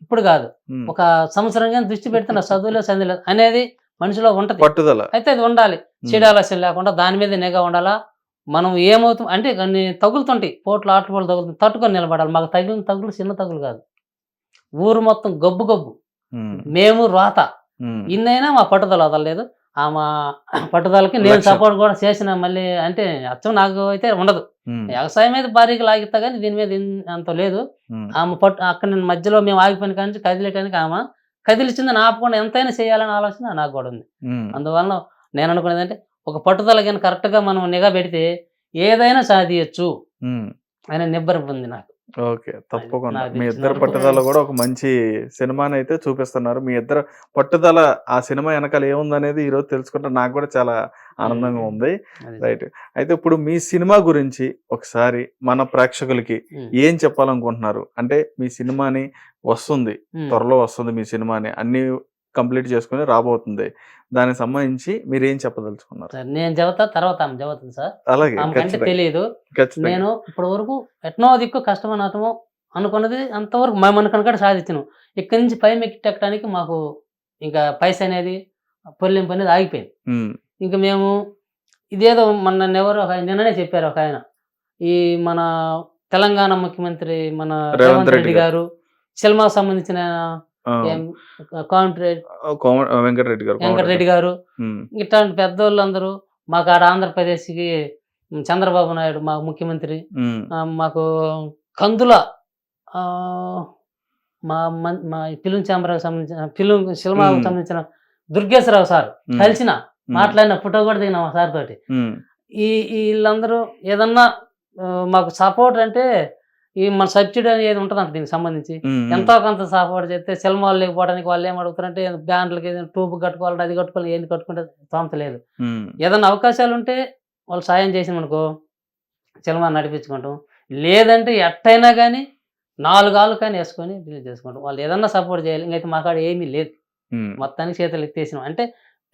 ఇప్పుడు కాదు ఒక సంవత్సరంగా దృష్టి పెడితే నా చదువులేదు అనేది మనిషిలో ఉంటది పట్టుదల. అయితే అది ఉండాలి, చీడాలస్యం లేకుండా దాని మీద నిఘా ఉండాలా. మనం ఏమవుతాం అంటే కొన్ని తగులుతుంటాయి, పోట్లు ఆటలు పోట్లు తగులుతుంది, తట్టుకొని నిలబడాలి. మాకు తగిలిన తగులు చిన్న తగులు కాదు, ఊరు మొత్తం గబ్బు, మేము రోత. ఇన్నైనా మా పట్టుదల వదలలేదు. ఆ మా పట్టుదలకి నేను సపోర్ట్ కూడా చేసిన. మళ్ళీ అంటే అచ్చం నాకు అయితే ఉండదు, వ్యవసాయం మీద భారీగా లాగిస్తా కానీ దీని మీద అంత లేదు. ఆమె అక్కడ నేను మధ్యలో మేము ఆగిపోయిన కానీ కదిలేటానికి ఆమె కదిలిచ్చింది, ఆపకుండా ఎంతైనా చేయాలనే ఆలోచన నాకు కూడా ఉంది. అందువలన నేను అనుకునేది అంటే ఒక పట్టుదల కానీ కరెక్ట్ గా మనం నిఘా పెడితే ఏదైనా సాధియచ్చు అనే నిబ్బరం ఉంది నాకు. ఓకే. తప్పకుండా. నాకు మీ తెలిసిన ఇద్దరి వరకు పట్టుదల కూడా ఒక మంచి సినిమానైతే చూపిస్తున్నారు. మీ ఇద్దరు పట్టుదల ఆ సినిమా వెనకాల ఏముందనేది ఈరోజు తెలుసుకుంటే నాకు కూడా చాలా ఆనందంగా ఉంది. అది. రైట్. అయితే ఇప్పుడు మీ సినిమా గురించి ఒకసారి మన ప్రేక్షకులకి ఉమ్. ఏం చెప్పాలనుకుంటున్నారు? అంటే మీ సినిమాని వస్తుంది. ఉమ్. త్వరలో వస్తుంది మీ సినిమాని. అన్నీ కంప్లీట్ చేసుకొని రాబోతుంది. దానికి సంబంధించి మీరేం చెప్పదలుచుకున్నారు? సరే, నేను చెబుతా, తర్వాత ఆమె చెబుతుంది సార్. అలాగే ఆమెకంటే ఖచ్చితంగా. తెలియదు. ఖచ్చితంగా. నేను ఇప్పటి వరకు ఎట్నో దిక్కు కష్టమన్నటము అనుకున్నది అంతవరకు మేము అనుకున్న సాధించను. ఇక్కడి నుంచి పై ఎక్కడానికి మాకు ఇంకా పైసా అనేది పొల్లింపు అనేది ఆగిపోయింది. ఉమ్. ఇంకా మేము ఇదేదో మన ఎవరు నిన్ననే చెప్పారు ఒక ఆయన, ఈ మన తెలంగాణ ముఖ్యమంత్రి మన రేవంత్ రెడ్డి గారు సినిమాకు సంబంధించిన ఆ, వెంకటరెడ్డి గారు. వెంకటరెడ్డి గారు ఉమ్. ఇట్లాంటి పెద్దోళ్ళు అందరూ మాకు ఆడ ఆంధ్రప్రదేశ్కి చంద్రబాబు నాయుడు మాకు ముఖ్యమంత్రి, ఉమ్. మాకు కందుల మా మా ఫిలిం ఛాంబర్కి సంబంధించిన ఫిలిం సినిమాకు సంబంధించిన దుర్గేశ్వరరావు సార్ కలిసిన మాట్లాడిన ఫోటో కూడా దిగిన మా సార్ తోటి. ఉమ్. వీళ్ళందరూ ఏదన్నా మాకు సపోర్ట్ అంటే ఈ మన సబ్సిడీ అనేది ఉంటుందంట దీనికి సంబంధించి ఎంతో కొంత సపోర్ట్ చేస్తే సినిమాలు లేకపోవడానికి వాళ్ళు ఏం అడుగుతారంటే బ్యాండ్లకి ఏదైనా ట్యూబ్ కట్టుకోవాలి, అది కట్టుకోవాలి, ఏంది కట్టుకుంటే తోమత లేదు. ఏదైనా అవకాశాలు ఉంటే వాళ్ళు సాయం చేసినమనుకో సినిమా నడిపించుకుంటాం, లేదంటే ఎట్టయినా కానీ 4 ఆలు కానీ వేసుకొని రిలీజ్ చేసుకుంటాం. వాళ్ళు ఏదన్నా సపోర్ట్ చేయాలి. ఇంకైతే మా కాడ ఏమీ లేదు, మొత్తానికి చేతులు ఎత్తేసినాం అంటే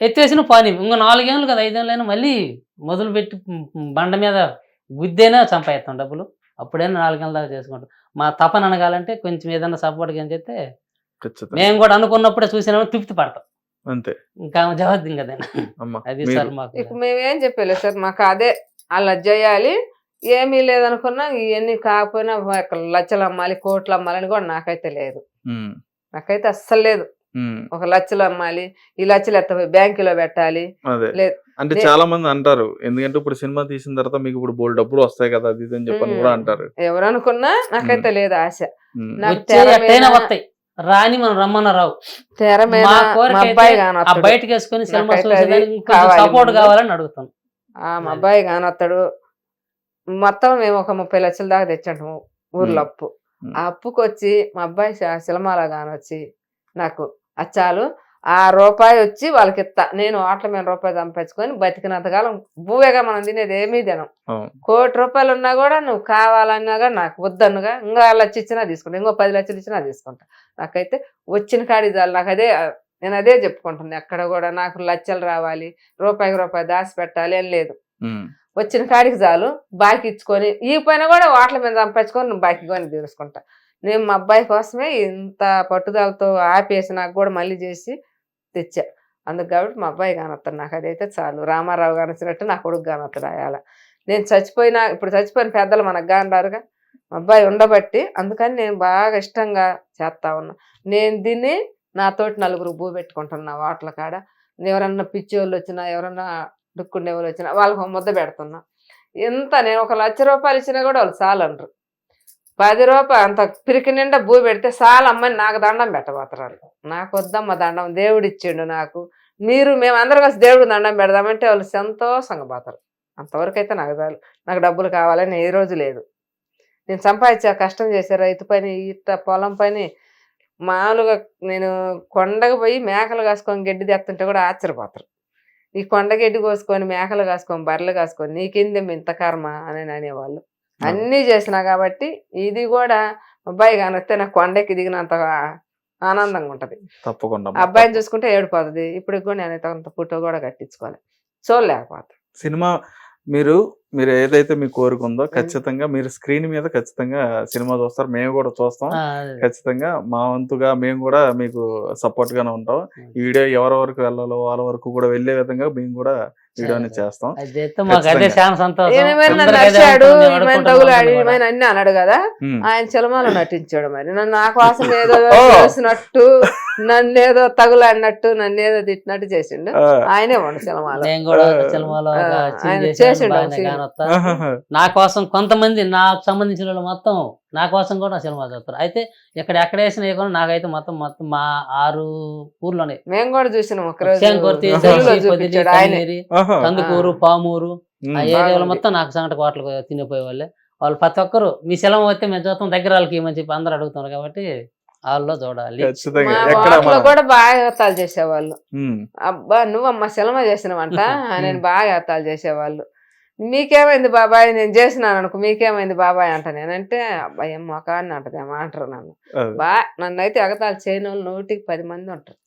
ఎత్తేసిన పని. ఇంకా 4 ఏళ్ళు కదా 5 ఏళ్ళైనా మళ్ళీ మొదలు పెట్టి బండ మీద గుద్దేనా చంపేస్తాం డబ్బులు. అప్పుడైనా 4 ఏళ్ళ దాకా చేసుకుంటాం. మా తపన అనగాలంటే కొంచెం ఏదన్నా సపోర్ట్ కానీ చెప్తే మేము కూడా అనుకున్నప్పుడే చూసినా తృప్తి పడతాం. అంతే. ఇంకా జవాబు కదా అది సార్ మాకు. ఇప్పుడు మేమేం చెప్పలేదు సార్, మాకు అదే అలా చేయాలి. ఏమీ లేదనుకున్నా ఇవన్నీ కాకపోయినా లక్షలు అమ్మాలి, కోట్లు అమ్మాలని కూడా నాకైతే లేదు. నాకైతే అస్సలు లేదు. 1 లక్షలు అమ్మాలి, ఈ లక్షలు ఎత్తపోయి బ్యాంకులో పెట్టాలి లేదు. అంటే చాలా మంది అంటారు, ఎందుకంటే ఇప్పుడు సినిమా తీసిన తర్వాత మీకు ఇప్పుడు బోల్డ్ డబ్బులు వస్తాయి కదా అది అని చెప్పని కూడా అంటారు. ఎవరనుకున్నా నాకైతే లేదు ఆశ. వస్తాయి రాని మనం రమ్మన్న రావు. తెర మీద బయటకు వేసుకొని సినిమా సపోర్ట్ కావాలని అడుగుతాం. మా అబ్బాయి కానొస్తాడు. మొత్తం మేము ఒక 30 లక్షల దాకా తెచ్చాము ఊర్లో అప్పు. ఆ అప్పుకి వచ్చి మా అబ్బాయి సినిమాలో కానొచ్చి నాకు అచ్చాలు ₹1 వచ్చి వాళ్ళకి ఇస్తా. నేను ఆటల మీద ₹1 సంపాదించుకొని బతికినంతకాలం భూవేగా మనం తినేది ఏమీ తినం. ₹1 కోటి ఉన్నా కూడా నువ్వు కావాలన్నా కూడా నాకు వద్దనుగా ఇంకా 1 లక్ష ఇచ్చినా తీసుకుంటా, ఇంకో 10 లక్షలు ఇచ్చినా తీసుకుంటా. నాకైతే వచ్చిన కాడి చాలు. నాకు నేను అదే చెప్పుకుంటున్నాను. ఎక్కడ కూడా నాకు లక్షలు రావాలి, ₹1 దాచి పెట్టాలి అని లేదు. వచ్చిన కాడికి చాలు. బాకీ ఇచ్చుకొని ఈ పైన కూడా వాటల మీద సంపాదించుకొని నువ్వు బాకీ కొని తీర్చుకుంటా. నేను మా అబ్బాయి కోసమే ఇంత పట్టుదలతో ఆపేసి నాకు కూడా మళ్ళీ చేసి తెచ్చా. అందుకు కాబట్టి మా అబ్బాయి కానొస్తాడు. నాకు అదైతే చాలు. రామారావు కానొచ్చినట్టు నా కొడుకు కానొస్తాడు అయాల. నేను చచ్చిపోయినా ఇప్పుడు చచ్చిపోయిన పెద్దలు మనకు కానరారుగా, మా అబ్బాయి ఉండబట్టి అందుకని నేను బాగా ఇష్టంగా చేస్తా ఉన్నా. నేను దీన్ని నాతోటి 4 భూ పెట్టుకుంటున్నా వాటల కాడ. ఎవరన్నా పిచ్చి వాళ్ళు వచ్చినా, ఎవరన్నా డుక్కుండే వాళ్ళు వచ్చినా వాళ్ళకి ముద్ద పెడుతున్నా. ఎంత నేను ₹1 లక్ష ఇచ్చినా కూడా వాళ్ళు చాలు అనరు. ₹10 అంత పిరికి నిండా భూ పెడితే చాలు అమ్మని నాకు దండం పెట్టబోతున్నారు. నాకు వద్దమ్మ దండం, దేవుడు ఇచ్చిండు నాకు. మేమందరం కలిసి దేవుడు దండం పెడదామంటే వాళ్ళు సంతోషంగా పోతారు. అంతవరకు అయితే నాకు చాలు. నాకు డబ్బులు కావాలని ఏ రోజు లేదు. నేను సంపాదించా, కష్టం చేసే రైతు పని, ఇట్ట పొలం పని మామూలుగా నేను కొండకు పోయి మేకలు కాసుకొని గడ్డి తెస్తుంటే కూడా ఆశ్చర్యపోతారు. ఈ కొండ గడ్డి కోసుకొని మేకలు కాసుకొని బర్రెలు కాసుకొని నీకేందేమి ఇంత కర్మ అని అనేవాళ్ళు. అన్నీ చేసినా కాబట్టి ఇది కూడా అబ్బాయి కానొస్తే నాకు కొండకి దిగినంత ఆనందంగా ఉంటది. తప్పకుండా అబ్బాయిని చూసుకుంటే ఏడిపోతుంది. ఇప్పుడు కూడా నేనైతే అంత ఫోటో కూడా కట్టించుకోవాలి, చూడలేకపోతా. సినిమా మీరు ఏదైతే మీ కోరుకుందో ఖచ్చితంగా మీరు స్క్రీన్ మీద ఖచ్చితంగా సినిమా చూస్తారు, మేము కూడా చూస్తాం. ఖచ్చితంగా మా వంతుగా మేము కూడా మీకు సపోర్ట్ గానే ఉంటాం. ఈ వీడియో ఎవరెవరికి వెళ్ళాలో వాళ్ళ వరకు కూడా వెళ్లే విధంగా మేము కూడా వీడియోని చేస్తాం. అన్ని అన్నాడు కదా, ఆయన సినిమాలో నటించాడు. మరి నన్ను నా కోసం ఏదో చేసినట్టు, నన్నేదో తగులాడినట్టు, నన్నేదో తిట్టినట్టు చేసిండు. ఆయనే ఉండు సినిమాలో ఆయన చేసిండు. నా కోసం కొంతమంది నాకు సంబంధించిన వాళ్ళు మొత్తం నా కోసం కూడా సినిమా చూస్తారు. అయితే ఎక్కడ వేసిన నాకైతే మొత్తం మా 6 ఊర్లోనే మేము కూడా చూసినాం. కందుకూరు, పామూరు ఆ ఏరియాలో మొత్తం నాకు సంగటి కోటలు తినిపోయే వాళ్ళే. వాళ్ళు ప్రతి ఒక్కరు మీ సెలవు వస్తే మేము చూస్తాం, దగ్గర వాళ్ళకి ఇవ్వమని చెప్పి అందరూ అడుగుతున్నారు కాబట్టి వాళ్ళలో చూడాలి. ఖచ్చితంగా మా ఎక్కడ వాటిలో కూడా బాగా ఎగతాలు చేసేవాళ్ళు. అబ్బా నువ్వమ్మ సినిమా చేసినవంట నేను బాగా ఎగతాలు చేసేవాళ్ళు. మీకేమైంది బాబాయ్, నేను చేసినాను అనుకో, మీకేమైంది బాబాయ్ అంట. నేనంటే అబ్బాయి ఏం మొకాన్ని అంటది ఏమంటారు నన్ను. నన్ను అయితే ఎగతాలు చేయని వాళ్ళు 100కి 10 మంది ఉంటారు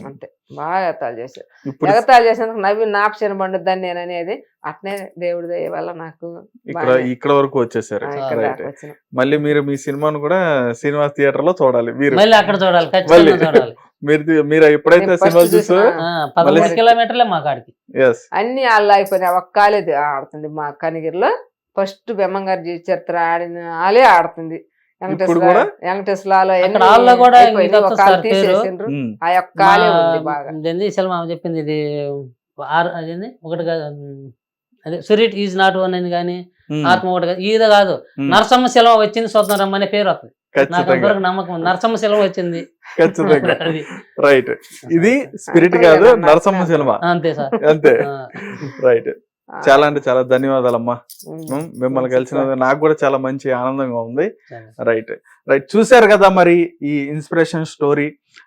అంతే. బాగా ఎగతాలు చేశారు. ఎగతాలు చేసినందుకు నవ్వి నాపచన పండుద్దని నేను అనేది. అట్నే దేవుడి దయ వల్ల నాకు ఇక్కడ వరకు వచ్చేసారు. ఇక్కడ దాకా వచ్చిన. మళ్ళీ మీరు మీ సినిమాను కూడా శ్రీనివాస్ థియేటర్ లో చూడాలి. మీరు మళ్ళీ అక్కడ చూడాలి, ఖచ్చితంగా చూడాలి. మీరు ఎప్పుడైతే సినిమాలు చూసారో 13 కిలోమీటర్లే మా కాడికి. అన్ని వాళ్ళు అయిపోయినాయి. ఒక్క కాలేది ఆడుతుంది మా కనిగిరిలో. ఫస్ట్ బెమ్మంగారు చరిత్ర ఆడిన వాళ్ళే ఆడుతుంది. వెంకటేశ్వరలో అక్కడ వాళ్ళలో కూడా ఇది వస్తుంది సార్ పేరు. తీసేసిండ్రు. ఆ యొక్క కాలే ఉంది బాగా. సెల్మా చెప్పింది ఇది అదేంది ఒకటి కాదు, అదే సురిట్ ఈజ్ నాట్ వన్ అని కానీ ఆత్మ ఒకటి కాదు, ఇది కాదు నరసమ్మ సెలవు వచ్చింది స్వప్న రమ్మ అనే పేరు వస్తుంది. నాకు అంతవరకు నమ్మకం ఉంది, నరసమ్మ సెలవు వచ్చింది. ఖచ్చితంగా రైట్. ఇది స్పిరిట్ కాదు, నరసమ్మ సినిమా అంతే సార్, అంతే. రైట్. చాలా అంటే చాలా ధన్యవాదాలమ్మా. మిమ్మల్ని కలిసినందుకు నాకు కూడా చాలా మంచి ఆనందంగా ఉంది. Right right. చూశారు కదా మరి ఈ ఇన్స్పిరేషన్ స్టోరీ.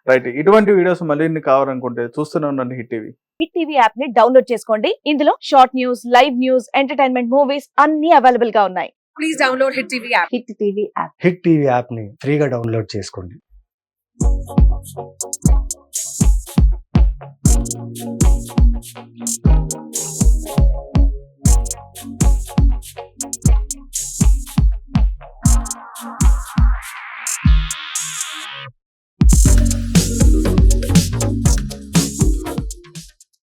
రైట్. ఇటువంటి వీడియోస్ మళ్ళీ కావాలనుకుంటే చూస్తూనే ఉండండి hit TV. Hit TV app ని డౌన్లోడ్ చేసుకోండి. ఇందులో short news, live news, entertainment movies అన్ని అవైలబుల్ గా ఉన్నాయి. Please download hit TV app. Hit TV app. Hit TV app ని ఫ్రీగా డౌన్లోడ్ చేసుకోండి.